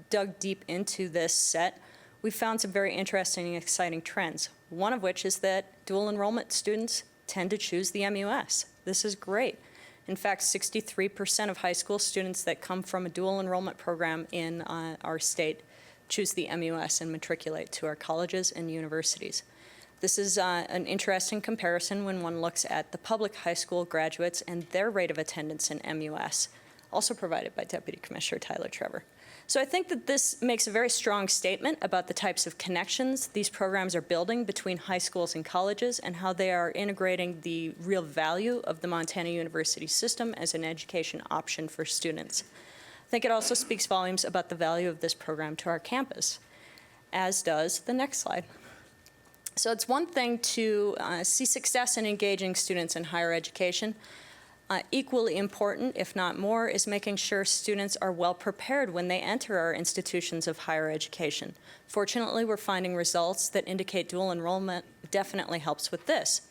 dug deep into this set, we found some very interesting and exciting trends, one of which is that dual enrollment students tend to choose the MUS. This is great. In fact, 63% of high school students that come from a dual enrollment program in our state choose the MUS and matriculate to our colleges and universities. This is an interesting comparison when one looks at the public high school graduates and their rate of attendance in MUS, also provided by Deputy Commissioner Tyler Trevor. So I think that this makes a very strong statement about the types of connections these programs are building between high schools and colleges and how they are integrating the real value of the Montana University system as an education option for students. I think it also speaks volumes about the value of this program to our campus, as does the next slide. So it's one thing to see success in engaging students in higher education. Equally important, if not more, is making sure students are well prepared when they enter our institutions of higher education. Fortunately, we're finding results that indicate dual enrollment definitely helps with this.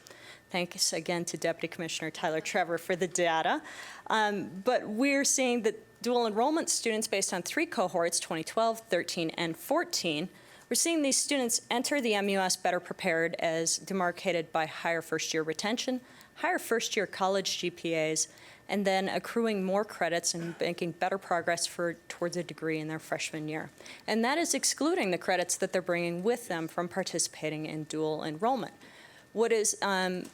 Thanks again to Deputy Commissioner Tyler Trevor for the data. But we're seeing that dual enrollment students based on 3 cohorts, 2012, 13, and 14, we're seeing these students enter the MUS better prepared as demarcated by higher first-year retention, higher first-year college GPAs, and then accruing more credits and making better progress towards a degree in their freshman year. And that is excluding the credits that they're bringing with them from participating in dual enrollment. What is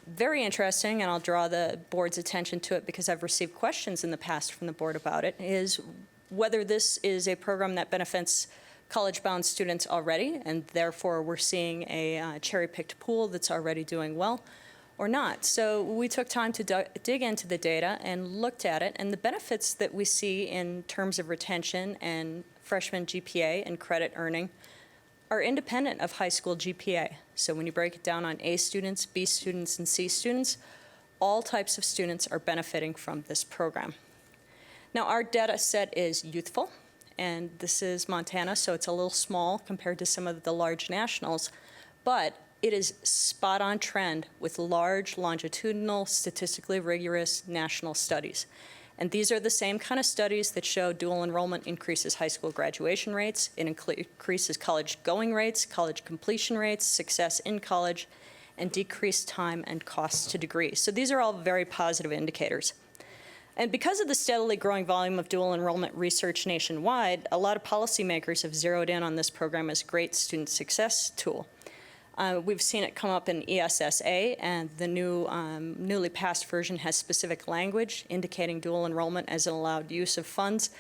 very interesting, and I'll draw the board's attention to it because I've received questions in the past from the board about it, is whether this is a program that benefits college-bound students already, and therefore we're seeing a cherry-picked pool that's already doing well, or not. So we took time to dig into the data and looked at it, and the benefits that we see in terms of retention and freshman GPA and credit earning are independent of high school GPA. So when you break it down on A students, B students, and C students, all types of students are benefiting from this program. Now, our data set is youthful, and this is Montana, so it's a little small compared to some of the large nationals, but it is spot on trend with large, longitudinal, statistically rigorous national studies. And these are the same kind of studies that show dual enrollment increases high school graduation rates, it increases college going rates, college completion rates, success in college, and decreased time and costs to degree. So these are all very positive indicators. And because of the steadily growing volume of dual enrollment research nationwide, a lot of policymakers have zeroed in on this program as a great student success tool. We've seen it come up in ESSA, and the newly passed version has specific language indicating dual enrollment as an allowed use of funds.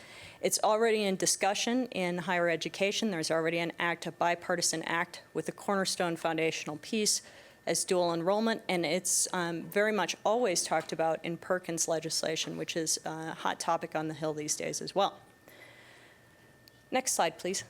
It's already in discussion in higher education. There's already an act, a bipartisan act, with a cornerstone foundational piece as dual enrollment, and it's very much always talked about in Perkins legislation, which is a hot topic on the Hill these days as well. Next slide, please.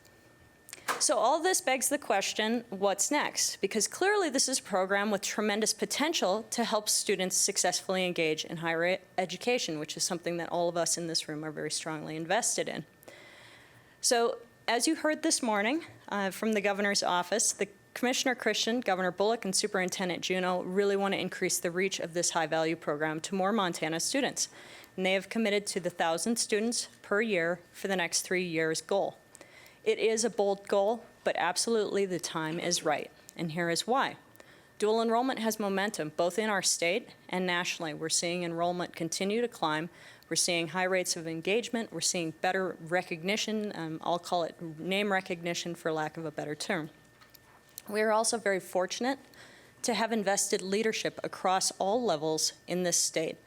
So all this begs the question, what's next? Because clearly this is a program with tremendous potential to help students successfully engage in higher education, which is something that all of us in this room are very strongly invested in. So as you heard this morning from the governor's office, the Commissioner Christian, Governor Bullock, and Superintendent Juneau really want to increase the reach of this high-value program to more Montana students. And they have committed to the 1,000 students per year for the next 3 years goal. It is a bold goal, but absolutely the time is right. And here is why. Dual enrollment has momentum both in our state and nationally. We're seeing enrollment continue to climb. We're seeing high rates of engagement. We're seeing better recognition. I'll call it name recognition for lack of a better term. We are also very fortunate to have invested leadership across all levels in this state.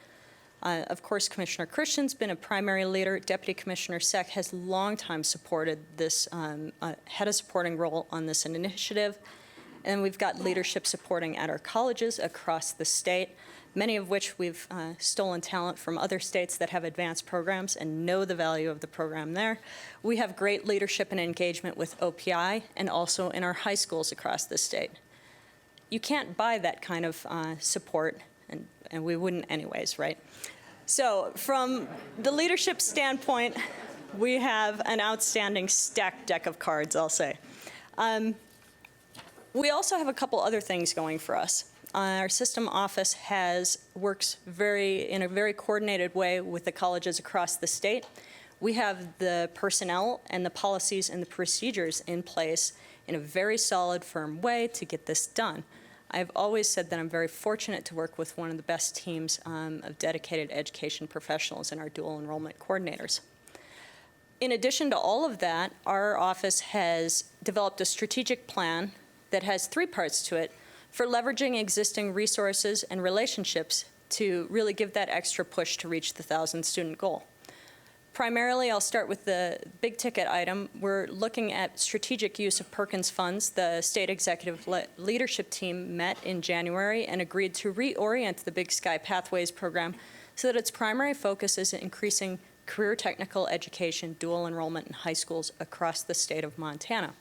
Of course, Commissioner Christian's been a primary leader. Deputy Commissioner Seck has long time supported this, had a supporting role on this initiative. And we've got leadership supporting at our colleges across the state, many of which we've stolen talent from other states that have advanced programs and know the value of the program there. We have great leadership and engagement with OPI and also in our high schools across the state. You can't buy that kind of support, and we wouldn't anyways, right? So from the leadership standpoint, we have an outstanding stacked deck of cards, I'll say. We also have a couple other things going for us. Our system office works in a very coordinated way with the colleges across the state. We have the personnel and the policies and the procedures in place in a very solid, firm way to get this done. I've always said that I'm very fortunate to work with one of the best teams of dedicated education professionals in our dual enrollment coordinators. In addition to all of that, our office has developed a strategic plan that has 3 parts to it for leveraging existing resources and relationships to really give that extra push to reach the 1,000 student goal. Primarily, I'll start with the big ticket item. We're looking at strategic use of Perkins funds. The state executive leadership team met in January and agreed to reorient the Big Sky Pathways program so that its primary focus is increasing career technical education, dual enrollment in high schools across the state of Montana.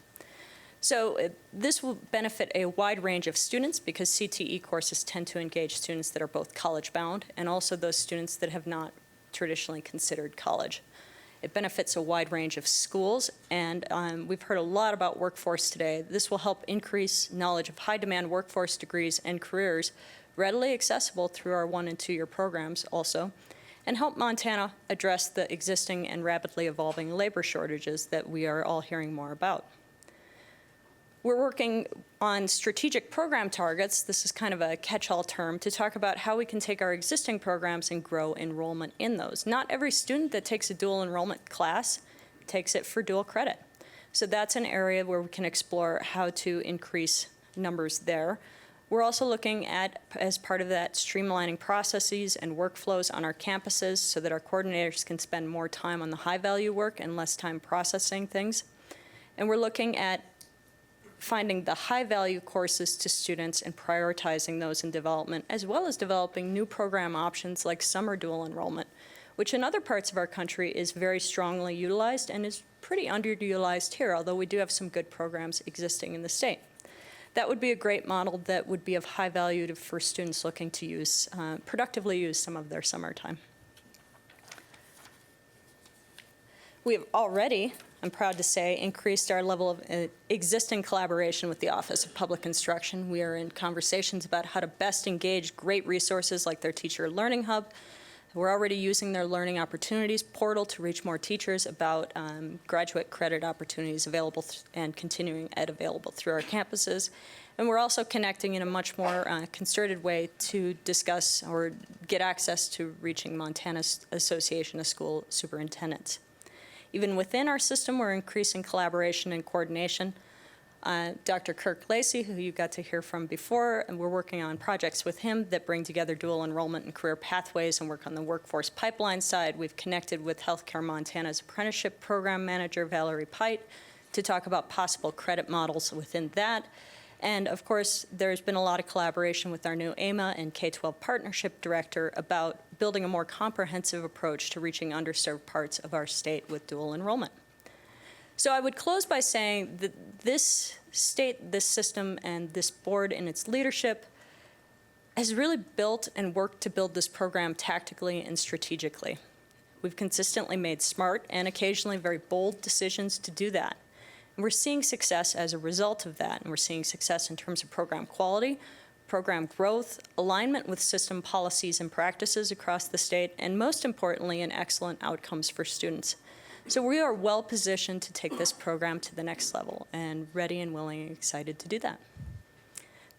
So this will benefit a wide range of students because CTE courses tend to engage students that are both college-bound and also those students that have not traditionally considered college. It benefits a wide range of schools, and we've heard a lot about workforce today. This will help increase knowledge of high-demand workforce degrees and careers readily accessible through our 1- and 2-year programs also, and help Montana address the existing and rapidly evolving labor shortages that we are all hearing more about. We're working on strategic program targets. This is kind of a catch-all term to talk about how we can take our existing programs and grow enrollment in those. Not every student that takes a dual enrollment class takes it for dual credit. So that's an area where we can explore how to increase numbers there. We're also looking at, as part of that, streamlining processes and workflows on our campuses so that our coordinators can spend more time on the high-value work and less time processing things. And we're looking at finding the high-value courses to students and prioritizing those in development, as well as developing new program options like summer dual enrollment, which in other parts of our country is very strongly utilized and is pretty underutilized here, although we do have some good programs existing in the state. That would be a great model that would be of high value for students looking to use, productively use some of their summertime. We have already, I'm proud to say, increased our level of existing collaboration with the Office of Public Instruction. We are in conversations about how to best engage great resources like their Teacher Learning Hub. We're already using their Learning Opportunities portal to reach more teachers about graduate credit opportunities available and continuing ed available through our campuses. And we're also connecting in a much more concerted way to discuss or get access to reaching Montana's Association of School Superintendents. Even within our system, we're increasing collaboration and coordination. Dr. Kirk Lacey, who you got to hear from before, and we're working on projects with him that bring together dual enrollment and career pathways and work on the workforce pipeline side. We've connected with Healthcare Montana's apprenticeship program manager, Valerie Pite, to talk about possible credit models within that. And of course, there's been a lot of collaboration with our new AMA and K-12 partnership director about building a more comprehensive approach to reaching underserved parts of our state with dual enrollment. So I would close by saying that this state, this system, and this board and its leadership has really built and worked to build this program tactically and strategically. We've consistently made smart and occasionally very bold decisions to do that. And we're seeing success as a result of that, and we're seeing success in terms of program quality, program growth, alignment with system policies and practices across the state, and most importantly, in excellent outcomes for students. So we are well positioned to take this program to the next level, and ready and willing and excited to do that.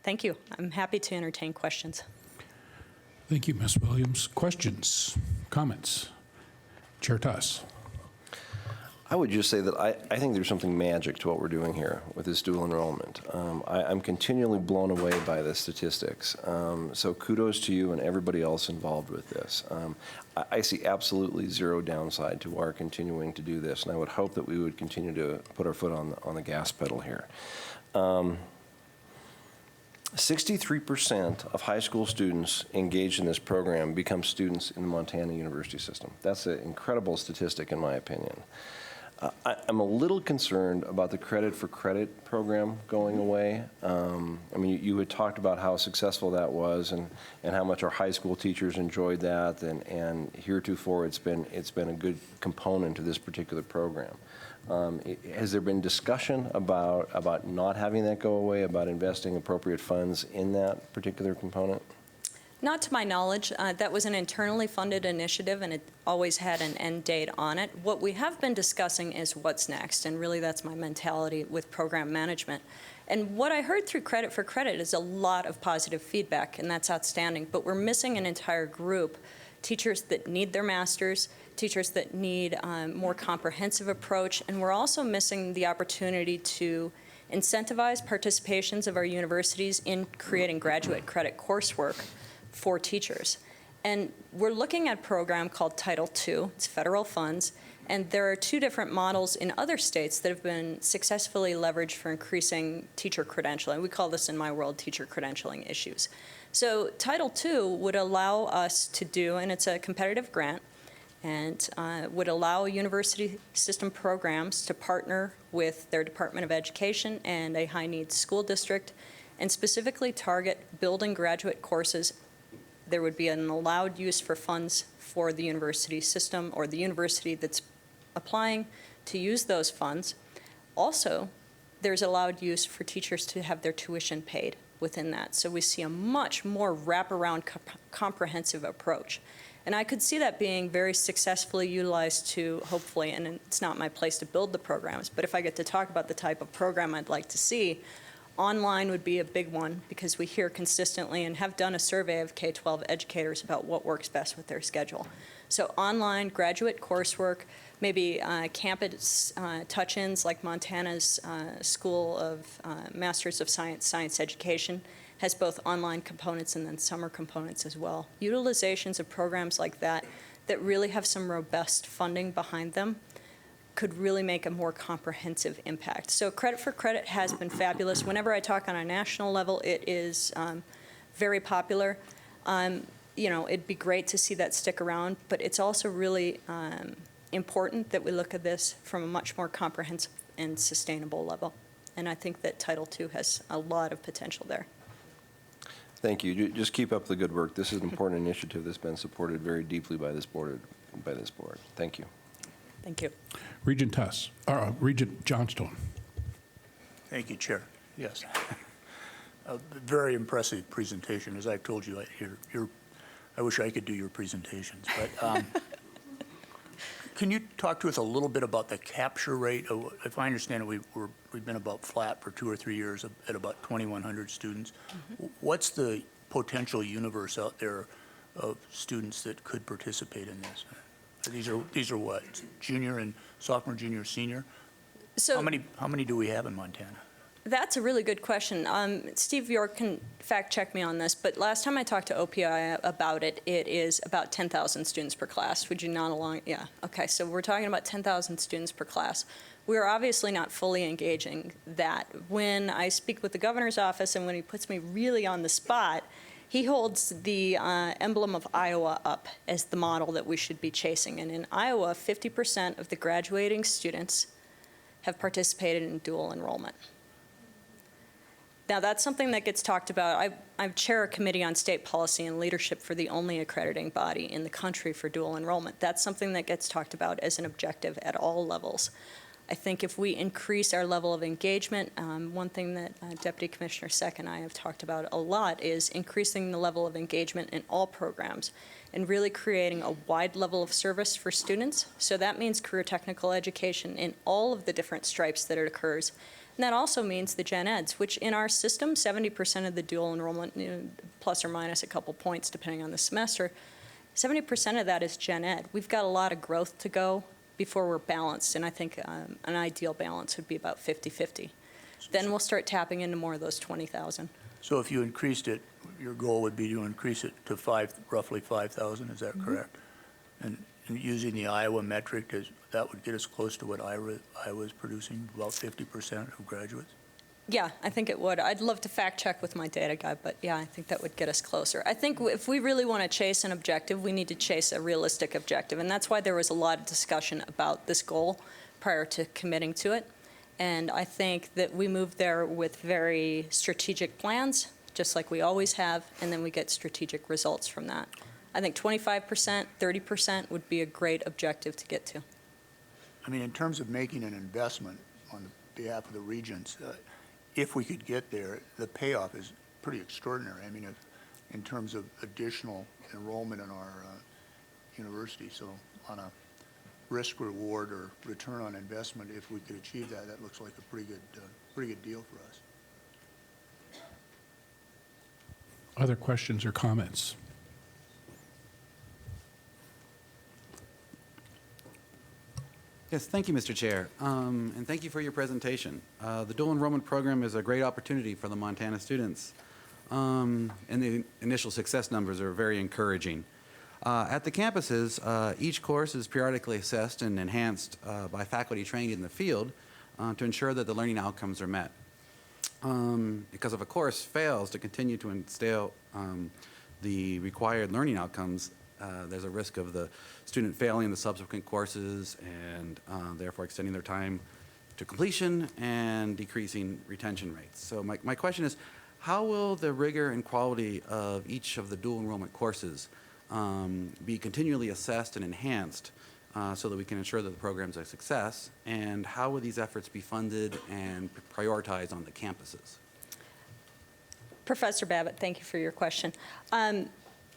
Thank you. I'm happy to entertain questions. Thank you, Ms. Williams. Questions, comments? Chair Tuss. I would just say that I think there's something magic to what we're doing here with this dual enrollment. I'm continually blown away by the statistics. So kudos to you and everybody else involved with this. I see absolutely zero downside to our continuing to do this, and I would hope that we would continue to put our foot on the gas pedal here. 63% of high school students engaged in this program become students in the Montana university system. That's an incredible statistic in my opinion. I'm a little concerned about the credit for credit program going away. I mean, you had talked about how successful that was and how much our high school teachers enjoyed that, and heretofore it's been a good component to this particular program. Has there been discussion about not having that go away, about investing appropriate funds in that particular component? Not to my knowledge. That was an internally funded initiative, and it always had an end date on it. What we have been discussing is what's next, and really that's my mentality with program management. And what I heard through Credit for Credit is a lot of positive feedback, and that's outstanding, but we're missing an entire group. Teachers that need their masters, teachers that need a more comprehensive approach, and we're also missing the opportunity to incentivize participations of our universities in creating graduate credit coursework for teachers. And we're looking at a program called Title II. It's federal funds, and there are two different models in other states that have been successfully leveraged for increasing teacher credentialing. We call this in my world teacher credentialing issues. So Title II would allow us to do, and it's a competitive grant, and would allow university system programs to partner with their Department of Education and a high-needs school district and specifically target building graduate courses. There would be an allowed use for funds for the university system or the university that's applying to use those funds. Also, there's allowed use for teachers to have their tuition paid within that. So we see a much more wraparound comprehensive approach. And I could see that being very successfully utilized to hopefully, and it's not my place to build the programs, but if I get to talk about the type of program I'd like to see, online would be a big one because we hear consistently and have done a survey of K-12 educators about what works best with their schedule. So online graduate coursework, maybe campus touch-ins like Montana's School of Masters of Science Education has both online components and then summer components as well. Utilizations of programs like that that really have some robust funding behind them could really make a more comprehensive impact. So Credit for Credit has been fabulous. Whenever I talk on a national level, it is very popular. You know, it'd be great to see that stick around, but it's also really important that we look at this from a much more comprehensive and sustainable level. And I think that Title II has a lot of potential there. Thank you. Just keep up the good work. This is an important initiative that's been supported very deeply by this board. Thank you. Thank you. Regent Tuss, Regent Johnstone. Thank you, Chair. Yes. A very impressive presentation. As I've told you, I wish I could do your presentations. But can you talk to us a little bit about the capture rate? If I understand it, we've been about flat for 2 or 3 years at about 2,100 students. Mm-hmm. What's the potential universe out there of students that could participate in this? These are what, junior and sophomore, junior, senior? So how many do we have in Montana? That's a really good question. Steve York can fact check me on this, but last time I talked to OPI about it, it is about 10,000 students per class. Would you nod along? Yeah. Okay. So we're talking about 10,000 students per class. We are obviously not fully engaging that. When I speak with the governor's office and when he puts me really on the spot, he holds the emblem of Iowa up as the model that we should be chasing. And in Iowa, 50% of the graduating students have participated in dual enrollment. Now, that's something that gets talked about. I chair a committee on state policy and leadership for the only accrediting body in the country for dual enrollment. That's something that gets talked about as an objective at all levels. I think if we increase our level of engagement, one thing that Deputy Commissioner Seck and I have talked about a lot is increasing the level of engagement in all programs and really creating a wide level of service for students. So that means career technical education in all of the different stripes that it occurs. And that also means the gen eds, which in our system, 70% of the dual enrollment, plus or minus a couple points depending on the semester, 70% of that is gen ed. We've got a lot of growth to go before we're balanced, and I think an ideal balance would be about 50-50. Then we'll start tapping into more of those 20,000. So if you increased it, your goal would be to increase it to roughly 5,000, is that correct? And using the Iowa metric, that would get us close to what Iowa is producing, about 50% of graduates? Yeah, I think it would. I'd love to fact check with my data guy, but yeah, I think that would get us closer. I think if we really want to chase an objective, we need to chase a realistic objective, and that's why there was a lot of discussion about this goal prior to committing to it. And I think that we moved there with very strategic plans, just like we always have, and then we get strategic results from that. I think 25%, 30% would be a great objective to get to. I mean, in terms of making an investment on behalf of the Regents, if we could get there, the payoff is pretty extraordinary. I mean, in terms of additional enrollment in our university. So on a risk reward or return on investment, if we could achieve that, that looks like a pretty good deal for us. Other questions or comments? Yes, thank you, Mr. Chair, and thank you for your presentation. The dual enrollment program is a great opportunity for the Montana students, and the initial success numbers are very encouraging. At the campuses, each course is periodically assessed and enhanced by faculty trained in the field to ensure that the learning outcomes are met. Because if a course fails to continue to instill the required learning outcomes, there's a risk of the student failing the subsequent courses and therefore extending their time to completion and decreasing retention rates. So my question is, how will the rigor and quality of each of the dual enrollment courses be continually assessed and enhanced so that we can ensure that the program's a success? And how will these efforts be funded and prioritized on the campuses? Professor Babbitt, thank you for your question.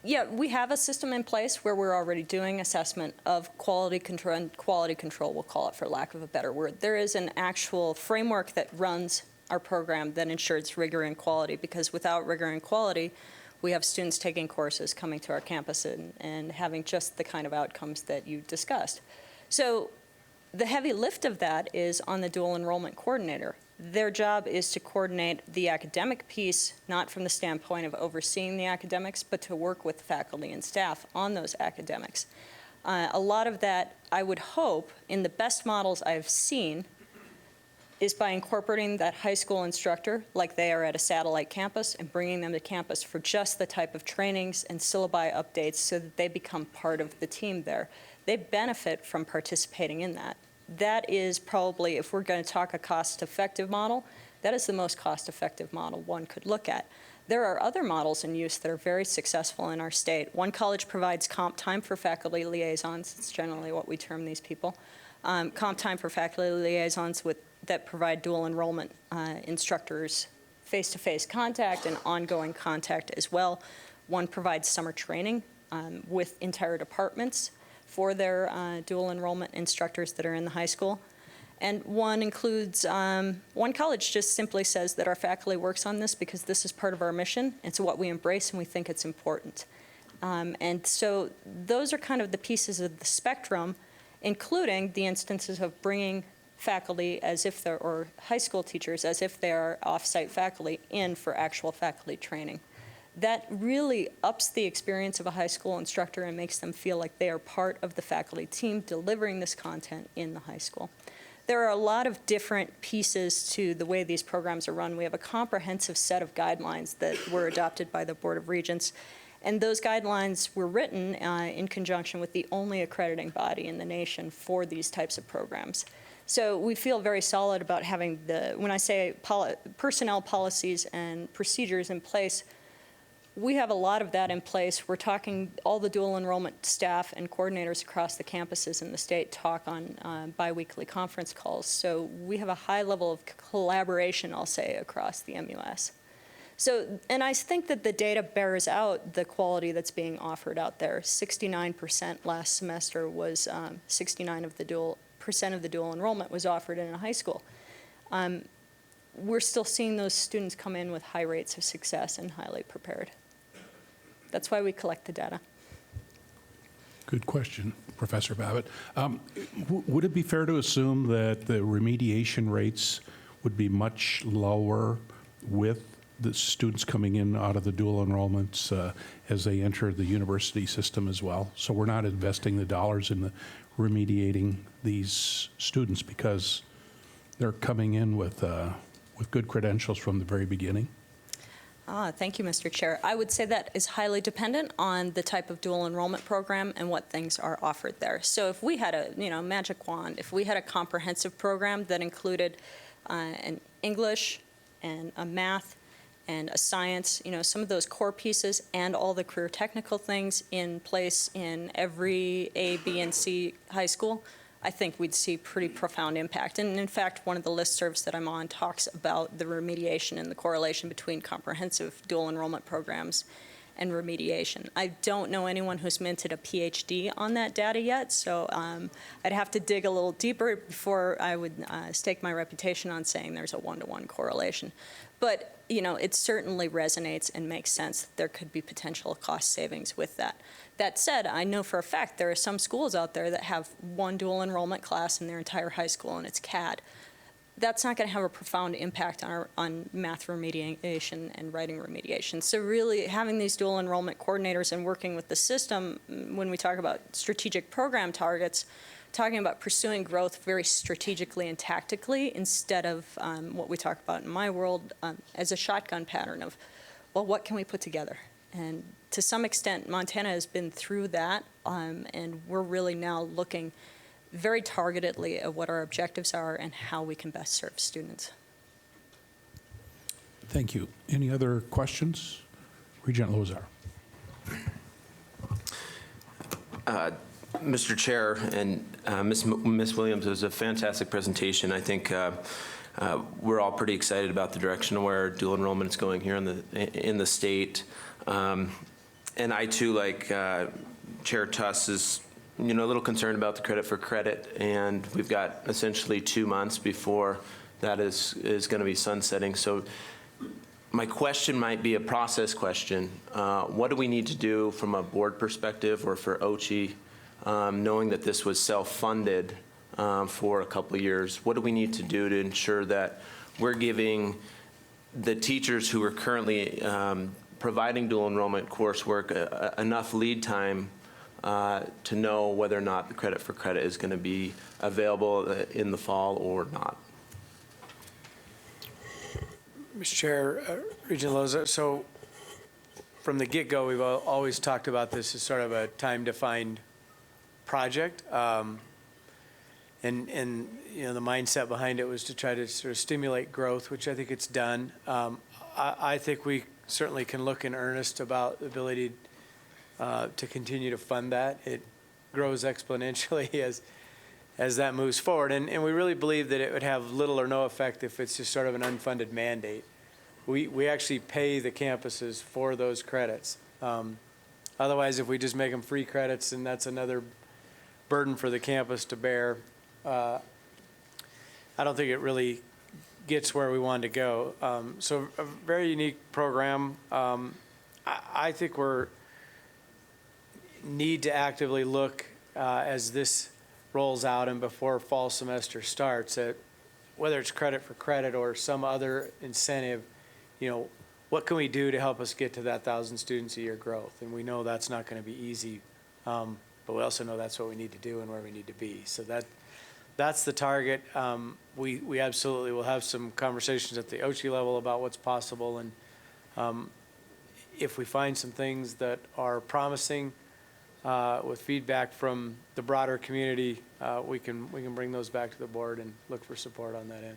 Yeah, we have a system in place where we're already doing assessment of quality control, and quality control, we'll call it for lack of a better word. There is an actual framework that runs our program that ensures rigor and quality, because without rigor and quality, we have students taking courses, coming to our campus, and having just the kind of outcomes that you discussed. So the heavy lift of that is on the dual enrollment coordinator. Their job is to coordinate the academic piece, not from the standpoint of overseeing the academics, but to work with faculty and staff on those academics. A lot of that, I would hope, in the best models I've seen, is by incorporating that high school instructor, like they are at a satellite campus, and bringing them to campus for just the type of trainings and syllabi updates so that they become part of the team there. They benefit from participating in that. That is probably, if we're going to talk a cost-effective model, that is the most cost-effective model one could look at. There are other models in use that are very successful in our state. One college provides comp time for faculty liaisons. It's generally what we term these people. Comp time for faculty liaisons that provide dual enrollment instructors face-to-face contact and ongoing contact as well. One provides summer training with entire departments for their dual enrollment instructors that are in the high school. And one includes, one college just simply says that our faculty works on this because this is part of our mission. It's what we embrace and we think it's important. And so those are kind of the pieces of the spectrum, including the instances of bringing faculty as if they're, or high school teachers as if they are off-site faculty in for actual faculty training. That really ups the experience of a high school instructor and makes them feel like they are part of the faculty team delivering this content in the high school. There are a lot of different pieces to the way these programs are run. We have a comprehensive set of guidelines that were adopted by the Board of Regents, and those guidelines were written in conjunction with the only accrediting body in the nation for these types of programs. So we feel very solid about having when I say personnel policies and procedures in place, we have a lot of that in place. We're talking, all the dual enrollment staff and coordinators across the campuses in the state talk on biweekly conference calls. So we have a high level of collaboration, I'll say, across the MUS. So, and I think that the data bears out the quality that's being offered out there. 69% last semester was 69% of the dual enrollment was offered in a high school. We're still seeing those students come in with high rates of success and highly prepared. That's why we collect the data. Good question, Professor Babbitt. Would it be fair to assume that the remediation rates would be much lower with the students coming in out of the dual enrollments as they enter the university system as well? So we're not investing the dollars in the remediating these students because they're coming in with good credentials from the very beginning? Thank you, Mr. Chair. I would say that is highly dependent on the type of dual enrollment program and what things are offered there. So if we had a magic wand, if we had a comprehensive program that included an English and a math and a science, some of those core pieces and all the career technical things in place in every A, B, and C high school, I think we'd see pretty profound impact. And in fact, one of the listservs that I'm on talks about the remediation and the correlation between comprehensive dual enrollment programs and remediation. I don't know anyone who's minted a PhD on that data yet, so I'd have to dig a little deeper before I would stake my reputation on saying there's a one-to-one correlation. But it certainly resonates and makes sense. There could be potential cost savings with that. That said, I know for a fact there are some schools out there that have one dual enrollment class in their entire high school, and it's CAD. That's not going to have a profound impact on math remediation and writing remediation. So really having these dual enrollment coordinators and working with the system, when we talk about strategic program targets, talking about pursuing growth very strategically and tactically instead of what we talk about in my world as a shotgun pattern of, well, what can we put together? And to some extent, Montana has been through that, and we're really now looking very targetedly at what our objectives are and how we can best serve students. Thank you. Any other questions? Regent Lozar. Mr. Chair and Ms. Williams, it was a fantastic presentation. I think we're all pretty excited about the direction of where dual enrollment is going here in the state. And I too, like Chair Tuss, is a little concerned about the credit for credit, and we've got essentially 2 months before that is going to be sunsetting. So my question might be a process question. What do we need to do from a board perspective or for OCHI, knowing that this was self-funded for a couple of years? What do we need to do to ensure that we're giving the teachers who are currently providing dual enrollment coursework enough lead time to know whether or not the credit for credit is going to be available in the fall or not? Mr. Chair, Regent Loza, so from the get-go, we've always talked about this as sort of a time-defined project. And the mindset behind it was to try to sort of stimulate growth, which I think it's done. I think we certainly can look in earnest about the ability to continue to fund that. It grows exponentially as that moves forward. And we really believe that it would have little or no effect if it's just sort of an unfunded mandate. We actually pay the campuses for those credits. Otherwise, if we just make them free credits, then that's another burden for the campus to bear. I don't think it really gets where we want to go. So a very unique program. I think we're need to actively look as this rolls out and before fall semester starts at whether it's credit for credit or some other incentive, what can we do to help us get to that 1,000 students a year growth? And we know that's not going to be easy, but we also know that's what we need to do and where we need to be. So that's the target. We absolutely will have some conversations at the OCHI level about what's possible, and if we find some things that are promising, with feedback from the broader community, we can bring those back to the board and look for support on that end.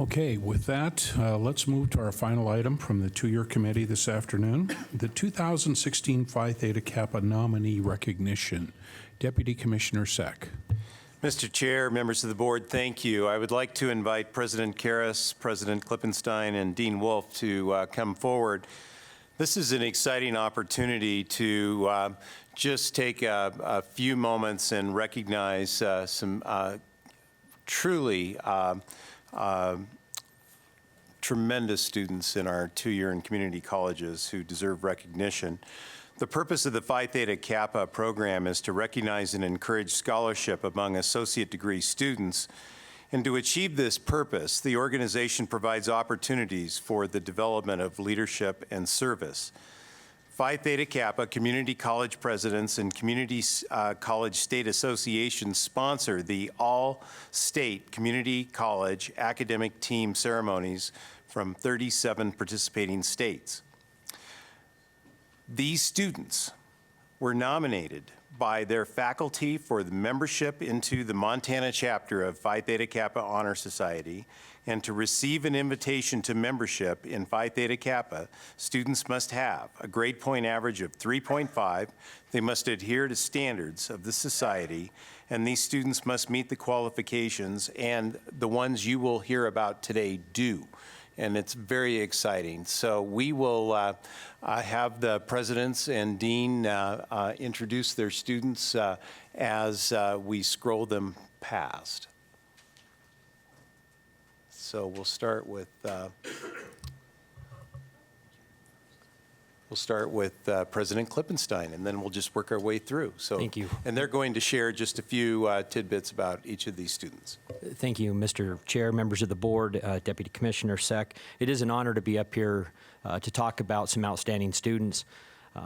Okay, with that, let's move to our final item from the two-year committee this afternoon, the 2016 Phi Theta Kappa nominee recognition. Deputy Commissioner Seck. Mr. Chair, members of the board, thank you. I would like to invite President Karras, President Klippenstein, and Dean Wolf to come forward. This is an exciting opportunity to just take a few moments and recognize some truly tremendous students in our two-year and community colleges who deserve recognition. The purpose of the Phi Theta Kappa program is to recognize and encourage scholarship among associate degree students. And to achieve this purpose, the organization provides opportunities for the development of leadership and service. Phi Theta Kappa community college presidents and community college state associations sponsor the all-state community college academic team ceremonies from 37 participating states. These students were nominated by their faculty for the membership into the Montana chapter of Phi Theta Kappa Honor Society, and to receive an invitation to membership in Phi Theta Kappa, students must have a grade point average of 3.5, they must adhere to standards of the society, and these students must meet the qualifications, and the ones you will hear about today do. And it's very exciting. So we will have the presidents and dean introduce their students as we scroll them past. So we'll start with President Klippenstein, and then we'll just work our way through. So, thank you. And they're going to share just a few tidbits about each of these students. Thank you, Mr. Chair, members of the board, Deputy Commissioner Seck. It is an honor to be up here to talk about some outstanding students.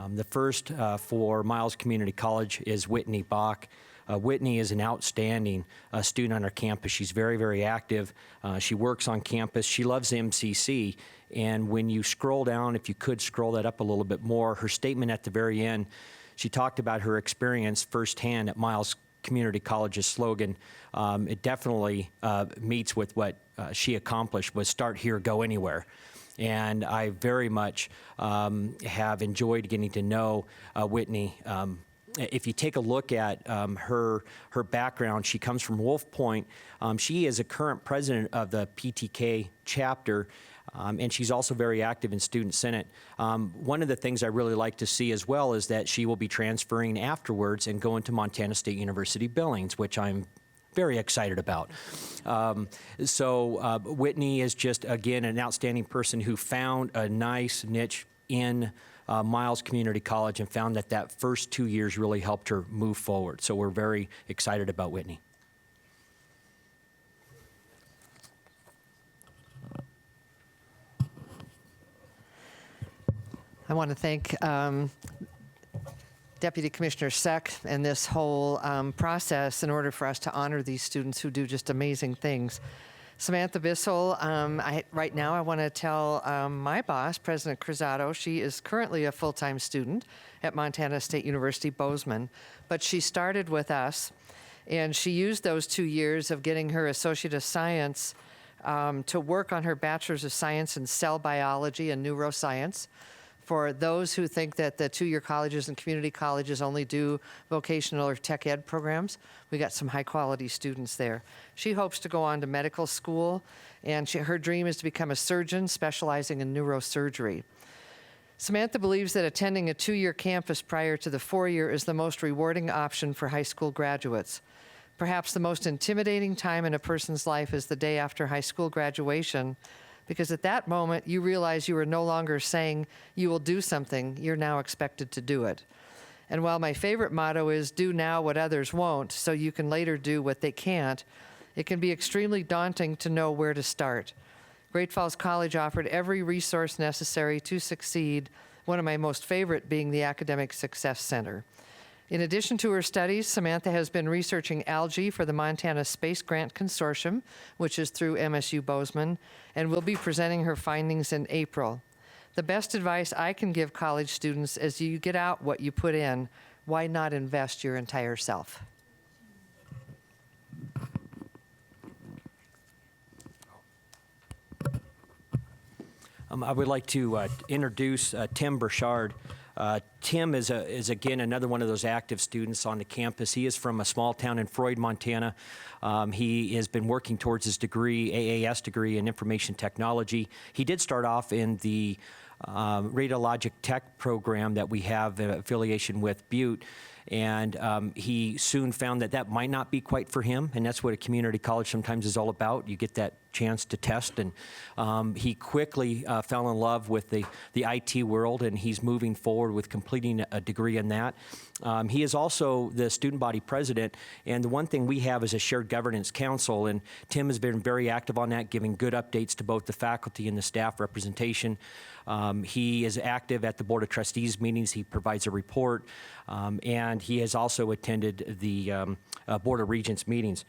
The first for Miles Community College is Whitney Bach. Whitney is an outstanding student on our campus. She's very, very active. She works on campus. She loves MCC. And when you scroll down, if you could scroll that up a little bit more, her statement at the very end, she talked about her experience firsthand at Miles Community College's slogan. It definitely meets with what she accomplished, was start here, go anywhere. And I very much have enjoyed getting to know Whitney. If you take a look at her background, she comes from Wolf Point. She is a current president of the PTK chapter, and she's also very active in Student Senate. One of the things I really like to see as well is that she will be transferring afterwards and going to Montana State University Billings, which I'm very excited about. Whitney is just, again, an outstanding person who found a nice niche in Miles Community College and found that that first 2 years really helped her move forward. So we're very excited about Whitney. I want to thank Deputy Commissioner Seck and this whole process in order for us to honor these students who do just amazing things. Samantha Bissell, right now I want to tell my boss, President Cruzado, she is currently a full-time student at Montana State University Bozeman, but she started with us, and she used those 2 years of getting her Associate of Science to work on her Bachelor's of Science in Cell Biology and Neuroscience. For those who think that the two-year colleges and community colleges only do vocational or tech ed programs, we got some high-quality students there. She hopes to go on to medical school, and her dream is to become a surgeon specializing in neurosurgery. Samantha believes that attending a 2-year campus prior to the 4-year is the most rewarding option for high school graduates. Perhaps the most intimidating time in a person's life is the day after high school graduation, because at that moment, you realize you are no longer saying you will do something, you're now expected to do it. And while my favorite motto is do now what others won't, so you can later do what they can't, it can be extremely daunting to know where to start. Great Falls College offered every resource necessary to succeed, one of my most favorite being the Academic Success Center. In addition to her studies, Samantha has been researching algae for the Montana Space Grant Consortium, which is through MSU Bozeman, and will be presenting her findings in April. The best advice I can give college students is you get out what you put in. Why not invest your entire self? I would like to introduce Tim Burchard. Tim is again another one of those active students on the campus. He is from a small town in Freud, Montana. He has been working towards his degree, AAS degree in information technology. He did start off in the radiologic tech program that we have in affiliation with Butte. And he soon found that that might not be quite for him, and that's what a community college sometimes is all about. You get that chance to test, and he quickly fell in love with the IT world, and he's moving forward with completing a degree in that. He is also the student body president, and the one thing we have is a shared governance council, and Tim has been very active on that, giving good updates to both the faculty and the staff representation. He is active at the Board of Trustees meetings. He provides a report, and he has also attended the Board of Regents meetings.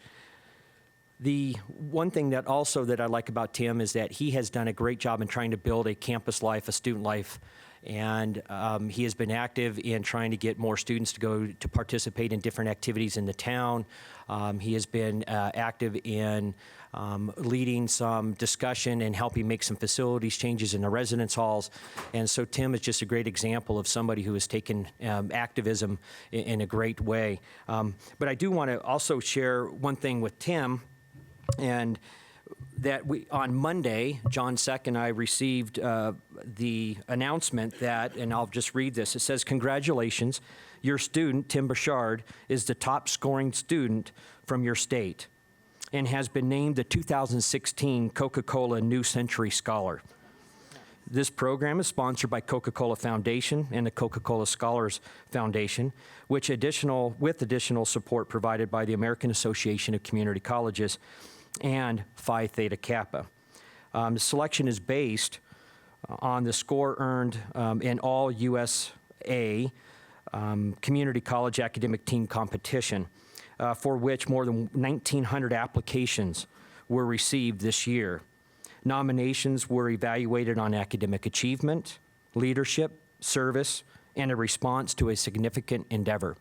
The one thing that I like about Tim is that he has done a great job in trying to build a campus life, a student life, and he has been active in trying to get more students to go to participate in different activities in the town. He has been active in leading some discussion and helping make some facilities changes in the residence halls. And so Tim is just a great example of somebody who has taken activism in a great way. But I do want to also share one thing with Tim, and that on Monday, John Seck and I received the announcement that, and I'll just read this, it says, "Congratulations, your student, Tim Burchard, is the top scoring student from your state and has been named the 2016 Coca-Cola New Century Scholar." This program is sponsored by Coca-Cola Foundation and the Coca-Cola Scholars Foundation, with additional support provided by the American Association of Community Colleges and Phi Theta Kappa. The selection is based on the score earned in all USA community college academic team competition, for which more than 1,900 applications were received this year. Nominations were evaluated on academic achievement, leadership, service, and a response to a significant endeavor.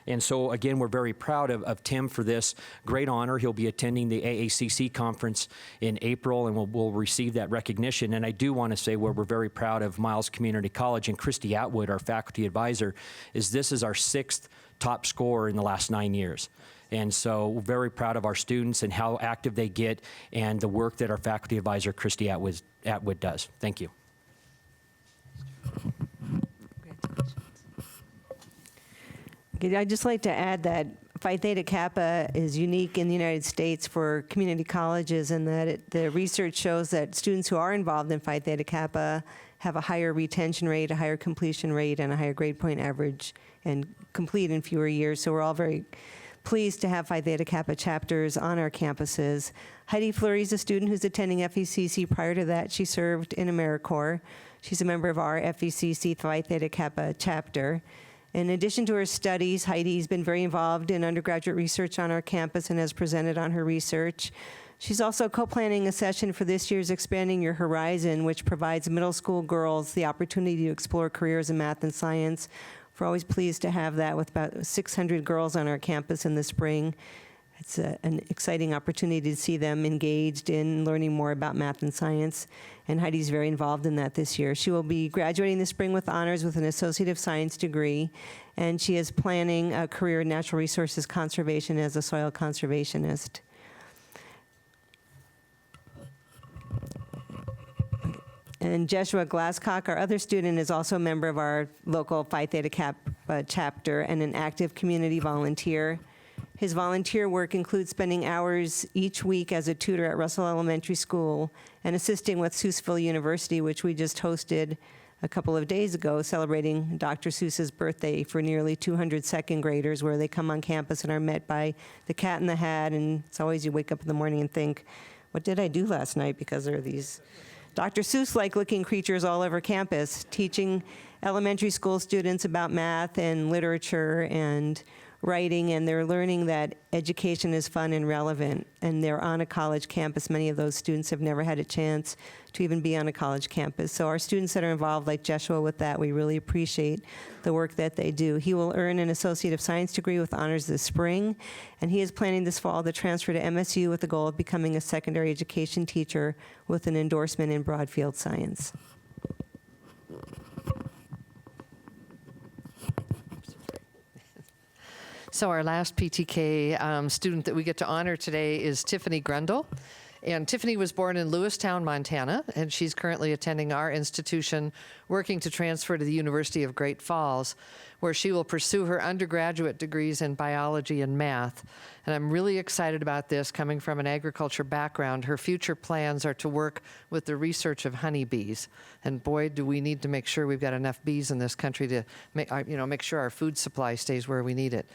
And so, again, we're very proud of Tim for this great honor. He'll be attending the AACC conference in April, and we'll receive that recognition. And I do want to say we're very proud of Miles Community College, and Christy Atwood, our faculty advisor, this is our 6th top scorer in the last 9 years. And so we're very proud of our students and how active they get and the work that our faculty advisor, Christy Atwood does. Thank you. I'd just like to add that Phi Theta Kappa is unique in the United States for community colleges, and that the research shows that students who are involved in Phi Theta Kappa have a higher retention rate, a higher completion rate, and a higher grade point average, and complete in fewer years. So we're all very pleased to have Phi Theta Kappa chapters on our campuses. Heidi Fleury is a student who's attending FECC. Prior to that, she served in AmeriCorps. She's a member of our FECC Phi Theta Kappa chapter. In addition to her studies, Heidi's been very involved in undergraduate research on our campus and has presented on her research. She's also co-planning a session for this year's Expanding Your Horizon, which provides middle school girls the opportunity to explore careers in math and science. We're always pleased to have that with about 600 girls on our campus in the spring. It's an exciting opportunity to see them engaged in learning more about math and science, and Heidi's very involved in that this year. She will be graduating this spring with honors with an Associate of Science degree, and she is planning a career in natural resources conservation as a soil conservationist. And Joshua Glasscock, our other student, is also a member of our local Phi Theta Kappa chapter and an active community volunteer. His volunteer work includes spending hours each week as a tutor at Russell Elementary School and assisting with Seussville University, which we just hosted a couple of days ago, celebrating Dr. Seuss's birthday for nearly 200 second graders, where they come on campus and are met by the Cat in the Hat. And it's always you wake up in the morning and think, what did I do last night? Because there are these Dr. Seuss-like looking creatures all over campus, teaching elementary school students about math and literature and writing, and they're learning that education is fun and relevant, and they're on a college campus. Many of those students have never had a chance to even be on a college campus. So our students that are involved, like Joshua with that, we really appreciate the work that they do. He will earn an Associate of Science degree with honors this spring, and he is planning this fall to transfer to MSU with the goal of becoming a secondary education teacher with an endorsement in broad field science. So our last PTK student that we get to honor today is Tiffany Grundle. And Tiffany was born in Lewistown, Montana, and she's currently attending our institution, working to transfer to the University of Great Falls, where she will pursue her undergraduate degrees in biology and math. And I'm really excited about this. Coming from an agriculture background, her future plans are to work with the research of honeybees. And boy, do we need to make sure we've got enough bees in this country to make sure our food supply stays where we need it.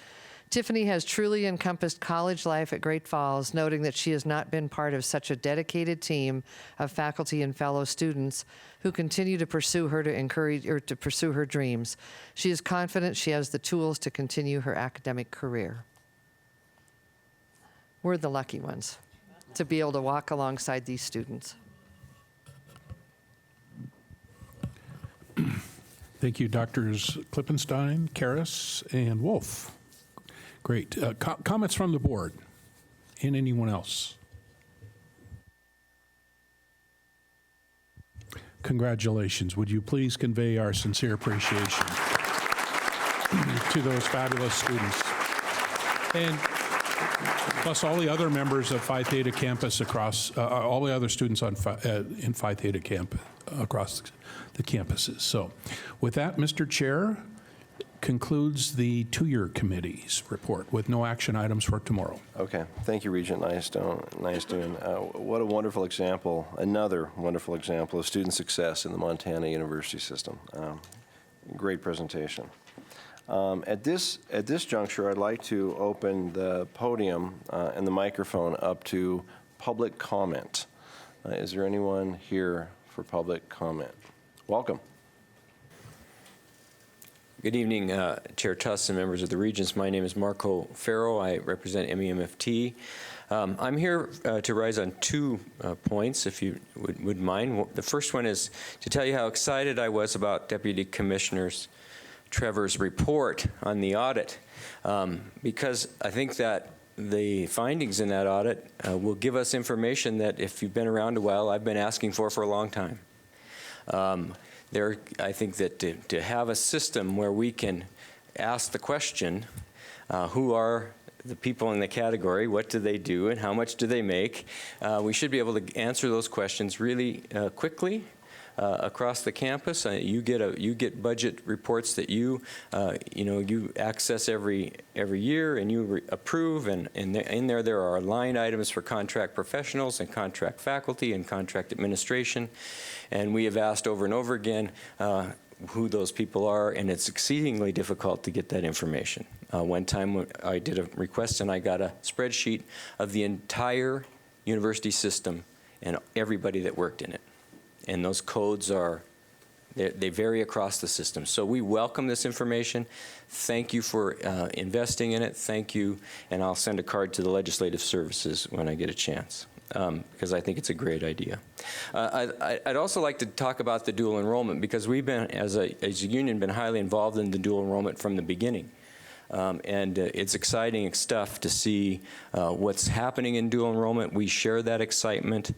Tiffany has truly encompassed college life at Great Falls, noting that she has not been part of such a dedicated team of faculty and fellow students who continue to pursue her to pursue her dreams. She is confident she has the tools to continue her academic career. We're the lucky ones to be able to walk alongside these students. Thank you, Drs. Klippenstein, Karras, and Wolf. Great. Comments from the board and anyone else? Congratulations. Would you please convey our sincere appreciation to those fabulous students, and plus all the other members of Phi Theta campus across, all the other students on in Phi Theta campus across the campuses. So with that, Mr. Chair, concludes the two-year committee's report with no action items for tomorrow. Okay, thank you, Regent Nystuen. What a wonderful example, another wonderful example of student success in the Montana University system. Great presentation. At this juncture, I'd like to open the podium and the microphone up to public comment. Is there anyone here for public comment? Welcome. Good evening, Chair Tuss and members of the Regents. My name is Marco Farrow. I represent MEMFT. I'm here to rise on 2 points, if you would mind. The first one is to tell you how excited I was about Deputy Commissioner Trevor's report on the audit, because I think that the findings in that audit will give us information that, if you've been around a while, I've been asking for a long time. I think that to have a system where we can ask the question, who are the people in the category, what do they do, and how much do they make, we should be able to answer those questions really quickly across the campus. You get budget reports that you access every year, and you approve, and in there are line items for contract professionals and contract faculty and contract administration. And we have asked over and over again who those people are, and it's exceedingly difficult to get that information. One time I did a request and I got a spreadsheet of the entire university system and everybody that worked in it. And those codes they vary across the system. So we welcome this information. Thank you for investing in it. Thank you. And I'll send a card to the Legislative Services when I get a chance, because I think it's a great idea. I'd also like to talk about the dual enrollment, because we've been, as a union, been highly involved in the dual enrollment from the beginning. And it's exciting stuff to see what's happening in dual enrollment. We share that excitement.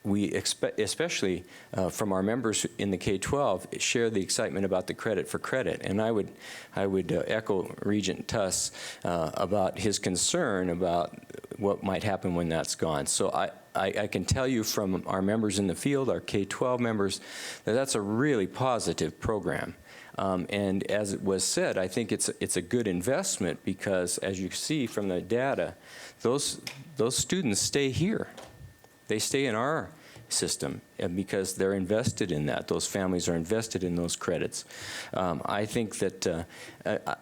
We expect, especially from our members in the K-12, share the excitement about the credit for credit. And I would echo Regent Tuss about his concern about what might happen when that's gone. So I can tell you from our members in the field, our K-12 members, that that's a really positive program. And as it was said, I think it's a good investment, because as you see from the data, those students stay here. They stay in our system, and because they're invested in that. Those families are invested in those credits. I think that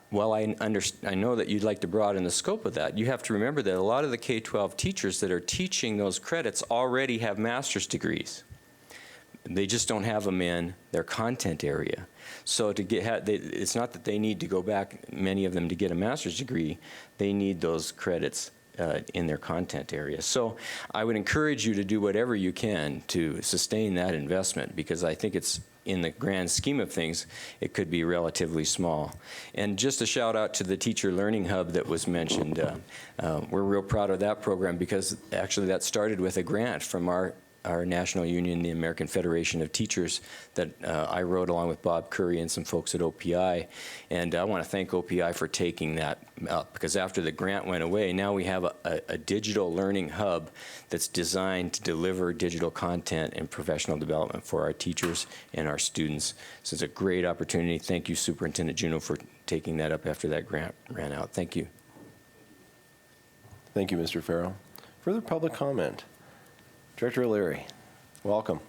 while I know that you'd like to broaden the scope of that, you have to remember that a lot of the K-12 teachers that are teaching those credits already have master's degrees. they just don't have them in their content area. So to get, it's not that they need to go back, many of them, to get a master's degree. They need those credits in their content area. So I would encourage you to do whatever you can to sustain that investment, because I think it's, in the grand scheme of things, it could be relatively small. And just a shout out to the Teacher Learning Hub that was mentioned. We're real proud of that program, because actually that started with a grant from our national union, the American Federation of Teachers, that I wrote along with Bob Curry and some folks at OPI. And I want to thank OPI for taking that up, because after the grant went away, now we have a digital learning hub that's designed to deliver digital content and professional development for our teachers and our students. So it's a great opportunity. Thank you, Superintendent Juneau, for taking that up after that grant ran out. Thank you. Thank you, Mr. Farrell. Further public comment? Director O'Leary, welcome.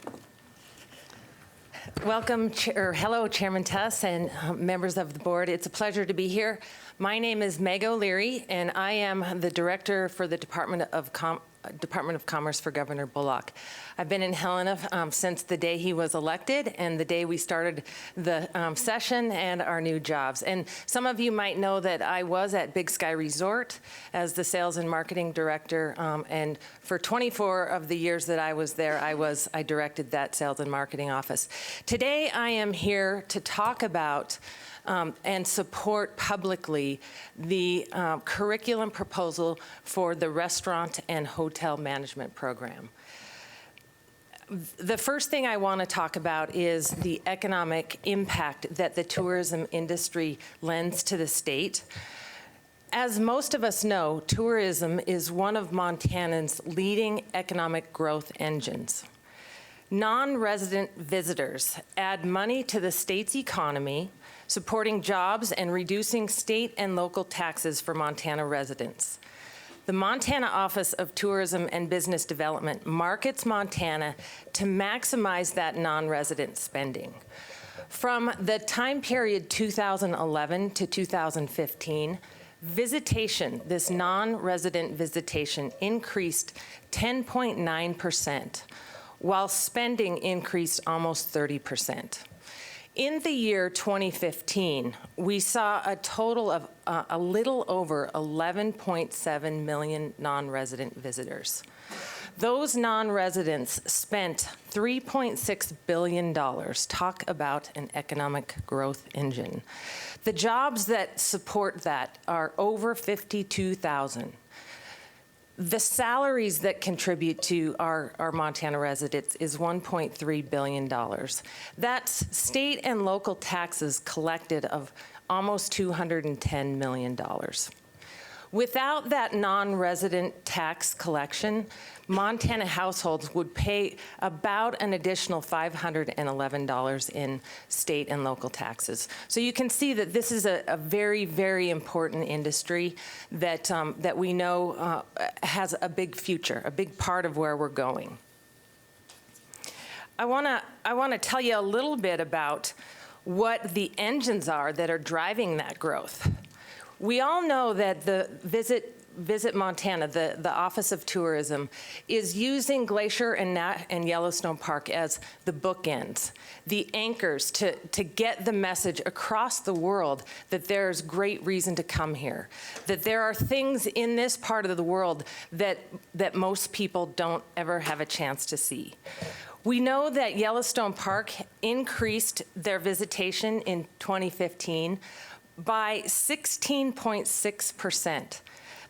Welcome, hello, Chairman Tuss and members of the board. It's a pleasure to be here. My name is Meg O'Leary, and I am the director for the Department of Commerce for Governor Bullock. I've been in Helena since the day he was elected and the day we started the session and our new jobs. And some of you might know that I was at Big Sky Resort as the sales and marketing director, and for 24 of the years that I was there, I directed that sales and marketing office. Today, I am here to talk about and support publicly the curriculum proposal for the restaurant and hotel management program. The first thing I want to talk about is the economic impact that the tourism industry lends to the state. As most of us know, tourism is one of Montanans' leading economic growth engines. Non-resident visitors add money to the state's economy, supporting jobs and reducing state and local taxes for Montana residents. The Montana Office of Tourism and Business Development markets Montana to maximize that non-resident spending. From the time period 2011 to 2015, visitation, this non-resident visitation, increased 10.9%, while spending increased almost 30%. In the year 2015, we saw a total of a little over 11.7 million non-resident visitors. Those non-residents spent $3.6 billion. Talk about an economic growth engine. The jobs that support that are over 52,000. The salaries that contribute to our Montana residents is $1.3 billion. That's state and local taxes collected of almost $210 million. Without that non-resident tax collection, Montana households would pay about an additional $511 in state and local taxes. So you can see that this is a very, very important industry that, that we know has a big future, a big part of where we're going. I wanna tell you a little bit about what the engines are that are driving that growth. We all know that the Visit Montana, the Office of Tourism, is using Glacier and Yellowstone Park as the bookends, the anchors to get the message across the world that there's great reason to come here, that there are things in this part of the world that most people don't ever have a chance to see. We know that Yellowstone Park increased their visitation in 2015 by 16.6%.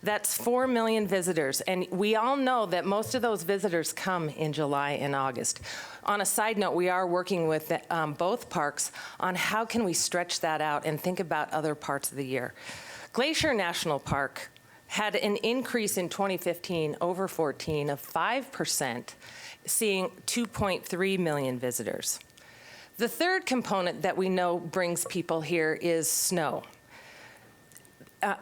That's 4 million visitors, and we all know that most of those visitors come in July and August. On a side note, we are working with both parks on how can we stretch that out and think about other parts of the year. Glacier National Park had an increase in 2015 over 14 of 5%, seeing 2.3 million visitors. The third component that we know brings people here is snow.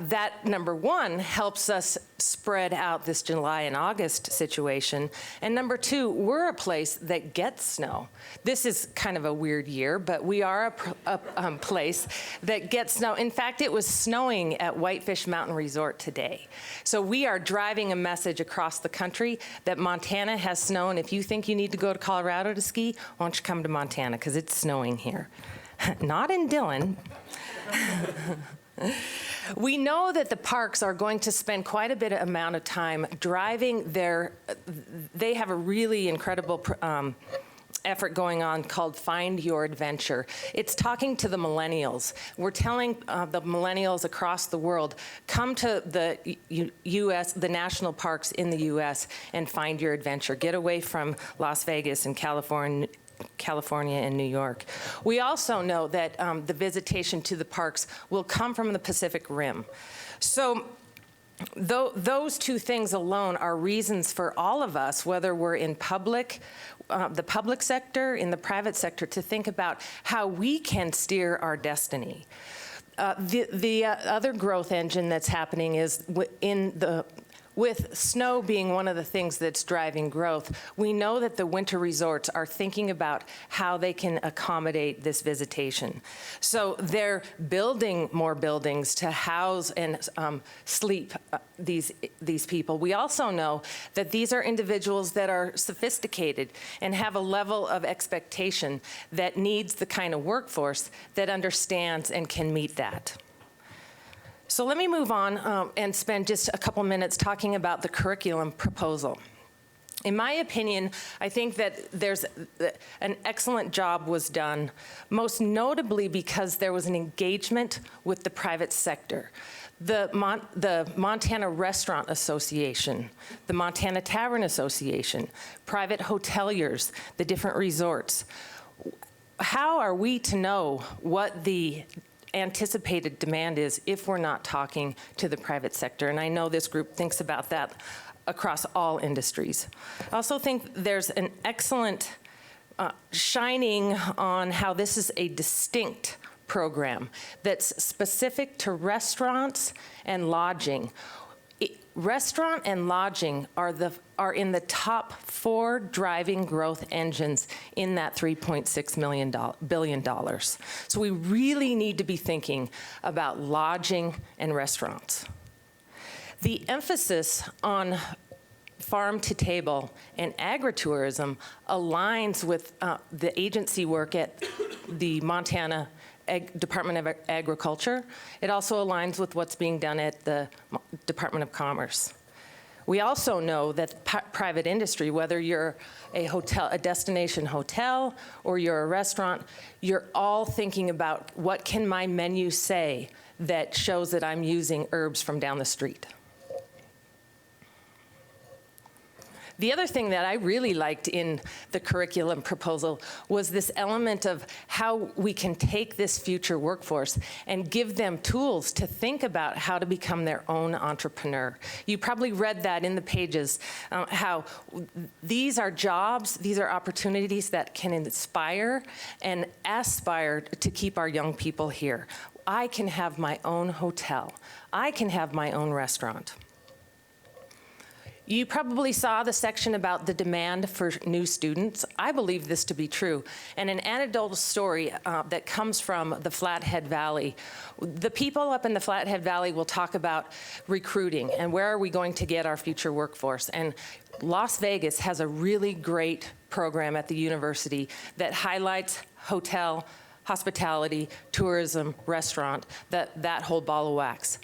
that, number one, helps us spread out this July and August situation. And number two, we're a place that gets snow. This is kind of a weird year, but we are a place that gets snow. In fact, it was snowing at Whitefish Mountain Resort today. So we are driving a message across the country that Montana has snow, and if you think you need to go to Colorado to ski, why don't you come to Montana, because it's snowing here. Not in Dillon. We know that the parks are going to spend quite a bit of amount of time driving they have a really incredible effort going on called Find Your Adventure. It's talking to the millennials. We're telling the millennials across the world, come to the U.S., the national parks in the U.S. and find your adventure. Get away from Las Vegas and California and New York. We also know that the visitation to the parks will come from the Pacific Rim. So those two things alone are reasons for all of us, whether we're in the public sector, in the private sector, to think about how we can steer our destiny. The other growth engine that's happening is with snow being one of the things that's driving growth, we know that the winter resorts are thinking about how they can accommodate this visitation. So they're building more buildings to house and sleep these people. We also know that these are individuals that are sophisticated and have a level of expectation that needs the kind of workforce that understands and can meet that. So let me move on and spend just a couple minutes talking about the curriculum proposal. In my opinion, I think that an excellent job was done, most notably because there was an engagement with the private sector. The Montana Restaurant Association, the Montana Tavern Association, private hoteliers, the different resorts. How are we to know what the anticipated demand is if we're not talking to the private sector? And I know this group thinks about that across all industries. I also think there's an excellent shining on how this is a distinct program that's specific to restaurants and lodging. Restaurant and lodging are in the top 4 driving growth engines in that $3.6 billion. So we really need to be thinking about lodging and restaurants. The emphasis on farm to table and agritourism aligns with the agency work at the Montana Department of Agriculture. It also aligns with what's being done at the Department of Commerce. We also know that private industry, whether you're a destination hotel or you're a restaurant, you're all thinking about what can my menu say that shows that I'm using herbs from down the street. The other thing that I really liked in the curriculum proposal was this element of how we can take this future workforce and give them tools to think about how to become their own entrepreneur. You probably read that in the pages, how these are jobs, these are opportunities that can inspire and aspire to keep our young people here. I can have my own hotel. I can have my own restaurant. You probably saw the section about the demand for new students. I believe this to be true. And an anecdotal story that comes from the Flathead Valley. The people up in the Flathead Valley will talk about recruiting and where are we going to get our future workforce. And Las Vegas has a really great program at the university that highlights hotel, hospitality, tourism, restaurant, that whole ball of wax.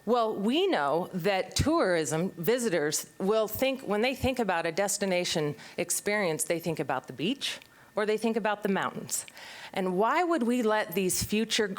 Well, we know that tourism visitors will think, when they think about a destination experience, they think about the beach or they think about the mountains. And why would we let this future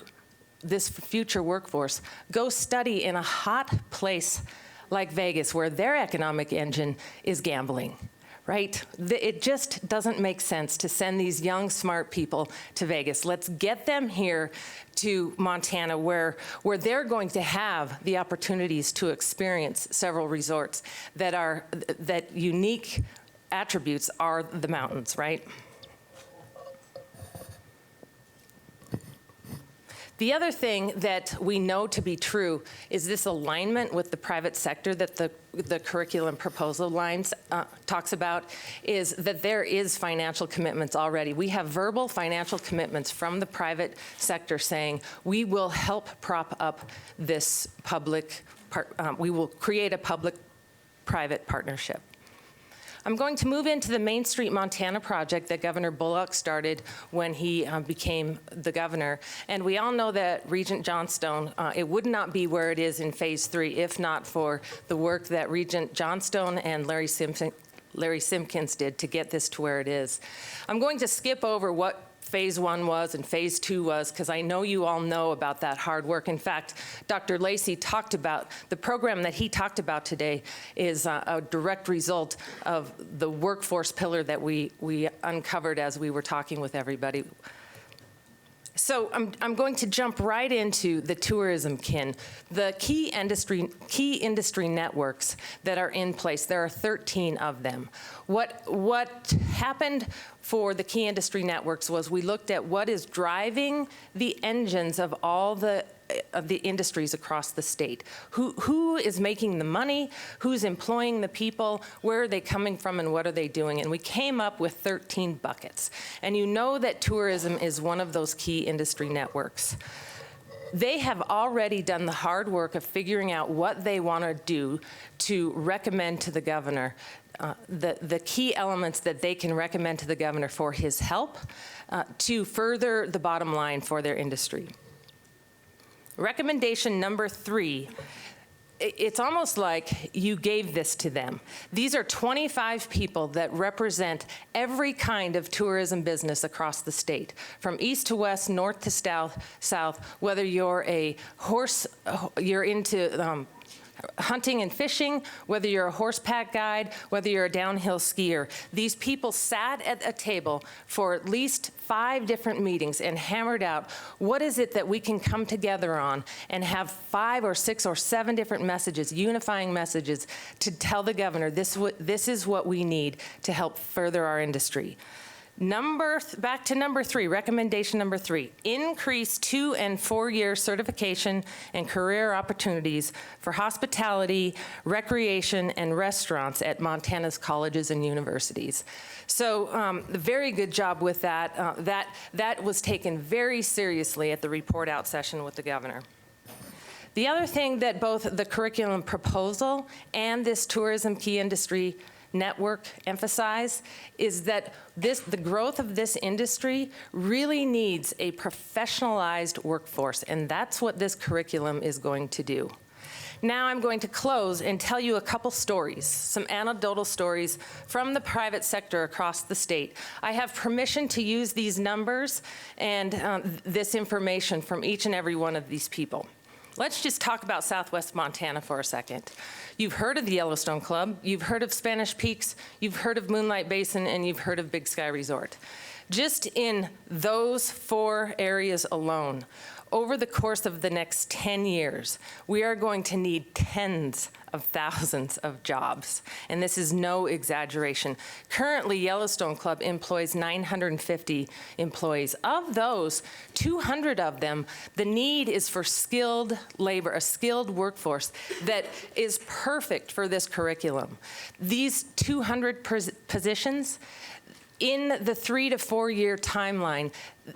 workforce go study in a hot place like Vegas where their economic engine is gambling? Right? It just doesn't make sense to send these young, smart people to Vegas. Let's get them here to Montana where they're going to have the opportunities to experience several resorts that unique attributes are the mountains, right? The other thing that we know to be true is this alignment with the private sector that the curriculum proposal lines talks about, is that there is financial commitments already. We have verbal financial commitments from the private sector saying we will help prop up this we will create a public-private partnership. I'm going to move into the Main Street Montana project that Governor Bullock started when he became the governor. And we all know that Regent Johnstone, it would not be where it is in Phase 3 if not for the work that Regent Johnstone and Larry Simpkins did to get this to where it is. I'm going to skip over what Phase 1 was and Phase 2 was, because I know you all know about that hard work. In fact, Dr. Lacey talked about, the program that he talked about today is a direct result of the workforce pillar that we uncovered as we were talking with everybody. So I'm going to jump right into the tourism kin. The key industry networks that are in place, there are 13 of them. What happened for the key industry networks was we looked at what is driving the engines of all the industries across the state. Who is making the money? Who's employing the people? Where are they coming from and what are they doing? And we came up with 13 buckets. And you know that tourism is one of those key industry networks. They have already done the hard work of figuring out what they want to do to recommend to the governor, the key elements that they can recommend to the governor for his help to further the bottom line for their industry. Recommendation number 3, it's almost like you gave this to them. These are 25 people that represent every kind of tourism business across the state, from east to west, north to south, whether you're you're into hunting and fishing, whether you're a horseback guide, whether you're a downhill skier. These people sat at a table for at least 5 different meetings and hammered out what is it that we can come together on and have 5 or 6 or 7 different messages, unifying messages to tell the governor this is what we need to help further our industry. Back to number 3, recommendation number 3, increase 2- and 4-year certification and career opportunities for hospitality, recreation, and restaurants at Montana's colleges and universities. So very good job with that. That was taken very seriously at the report out session with the governor. The other thing that both the curriculum proposal and this tourism key industry network emphasize is that the growth of this industry really needs a professionalized workforce, and that's what this curriculum is going to do. Now I'm going to close and tell you a couple stories, some anecdotal stories from the private sector across the state. I have permission to use these numbers and this information from each and every one of these people. Let's just talk about Southwest Montana for a second. You've heard of the Yellowstone Club, you've heard of Spanish Peaks, you've heard of Moonlight Basin, and you've heard of Big Sky Resort. Just in those 4 areas alone, over the course of the next 10 years, we are going to need tens of thousands of jobs. And this is no exaggeration. Currently, Yellowstone Club employs 950 employees. Of those, 200 of them, the need is for skilled labor, a skilled workforce that is perfect for this curriculum. These 200 positions, in the 3 to 4 year timeline,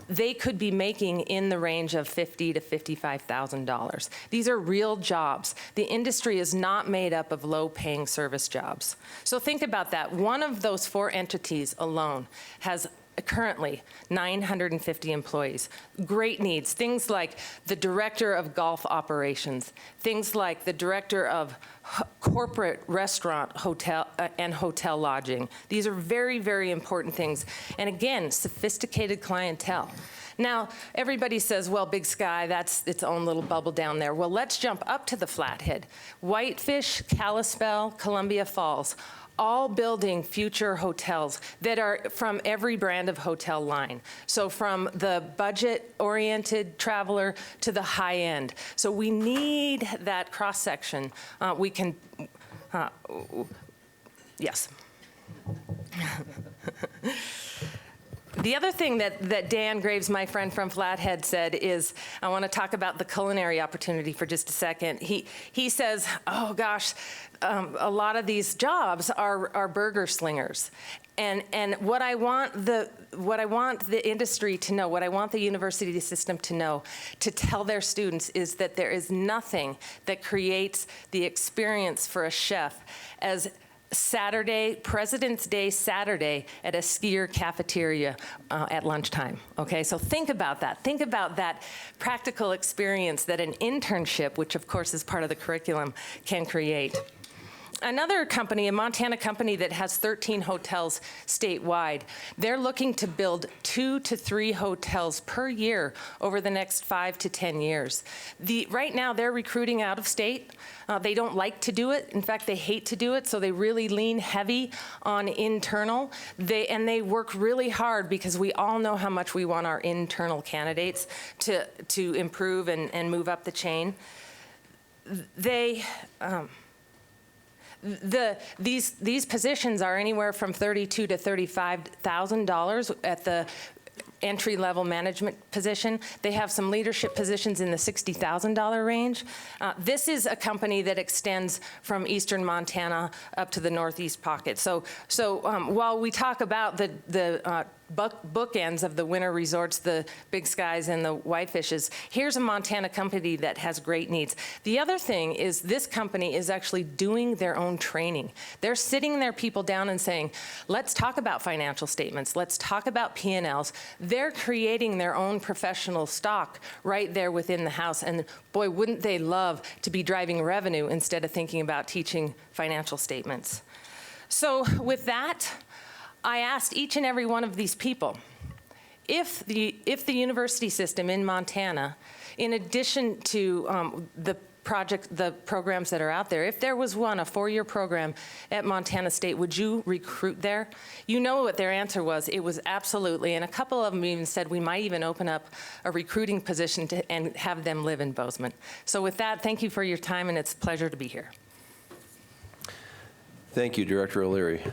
they could be making in the range of $50,000 to $55,000. These are real jobs. The industry is not made up of low-paying service jobs. So think about that. One of those 4 entities alone has currently 950 employees. Great needs, things like the director of golf operations, things like the director of corporate restaurant, hotel, and hotel lodging. These are very, very important things. And again, sophisticated clientele. Now, everybody says, well, Big Sky, that's its own little bubble down there. Well, let's jump up to the Flathead. Whitefish, Kalispell, Columbia Falls, all building future hotels that are from every brand of hotel line. So from the budget-oriented traveler to the high end. So we need that cross-section. Yes. The other thing that Dan Graves, my friend from Flathead, said is, I want to talk about the culinary opportunity for just a second. He says, oh gosh, a lot of these jobs are burger slingers. And what I want the industry to know, what I want the university system to know, to tell their students, is that there is nothing that creates the experience for a chef as Saturday, President's Day Saturday, at a skier cafeteria at lunchtime, okay? So think about that. Think about that practical experience that an internship, which of course is part of the curriculum, can create. Another company, a Montana company that has 13 hotels statewide, they're looking to build 2 to 3 hotels per year over the next 5 to 10 years. Right now, they're recruiting out of state. They don't like to do it. In fact, they hate to do it, so they really lean heavy on internal. They work really hard because we all know how much we want our internal candidates to improve and move up the chain. These positions are anywhere from $32,000 to $35,000 at the entry-level management position. They have some leadership positions in the $60,000 range. This is a company that extends from eastern Montana up to the northeast pocket. So while we talk about the bookends of the winter resorts, the Big Skies and the Whitefishes, here's a Montana company that has great needs. The other thing is this company is actually doing their own training. They're sitting their people down and saying, let's talk about financial statements, let's talk about P&Ls. They're creating their own professional stock right there within the house, and boy, wouldn't they love to be driving revenue instead of thinking about teaching financial statements. So with that, I asked each and every one of these people, if the university system in Montana, in addition to the programs that are out there, if there was one, a 4-year program at Montana State, would you recruit there? You know what their answer was. It was absolutely, and a couple of them even said we might even open up a recruiting position and have them live in Bozeman. So with that, thank you for your time, and it's a pleasure to be here. Thank you, Director O'Leary.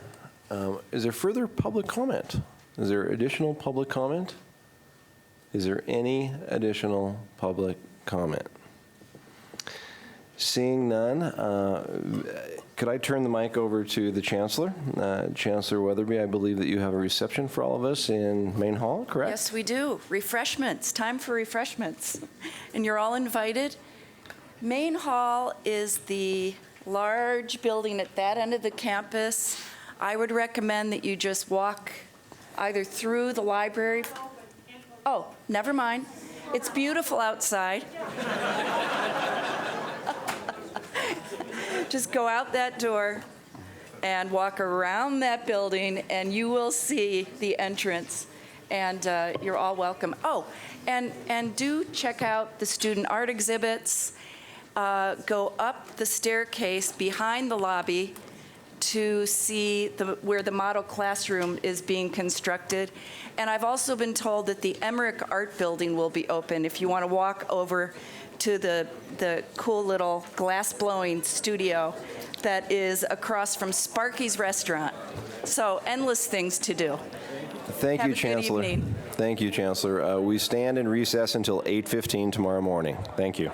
Is there further public comment? Is there additional public comment? Is there any additional public comment? Seeing none, could I turn the mic over to the Chancellor? Chancellor Weatherby, I believe that you have a reception for all of us in Main Hall, correct? Yes, we do. Refreshments, time for refreshments. And you're all invited. Main Hall is the large building at that end of the campus. I would recommend that you just walk either through the library. Oh, never mind. It's beautiful outside. Just go out that door and walk around that building, and you will see the entrance. And you're all welcome. Oh, and do check out the student art exhibits. Go up the staircase behind the lobby to see where the model classroom is being constructed. And I've also been told that the Emmerich Art Building will be open if you want to walk over to the cool little glass-blowing studio that is across from Sparky's Restaurant. So endless things to do. Thank you, Chancellor. Good evening. Thank you, Chancellor. We stand in recess until 8:15 tomorrow morning. Thank you.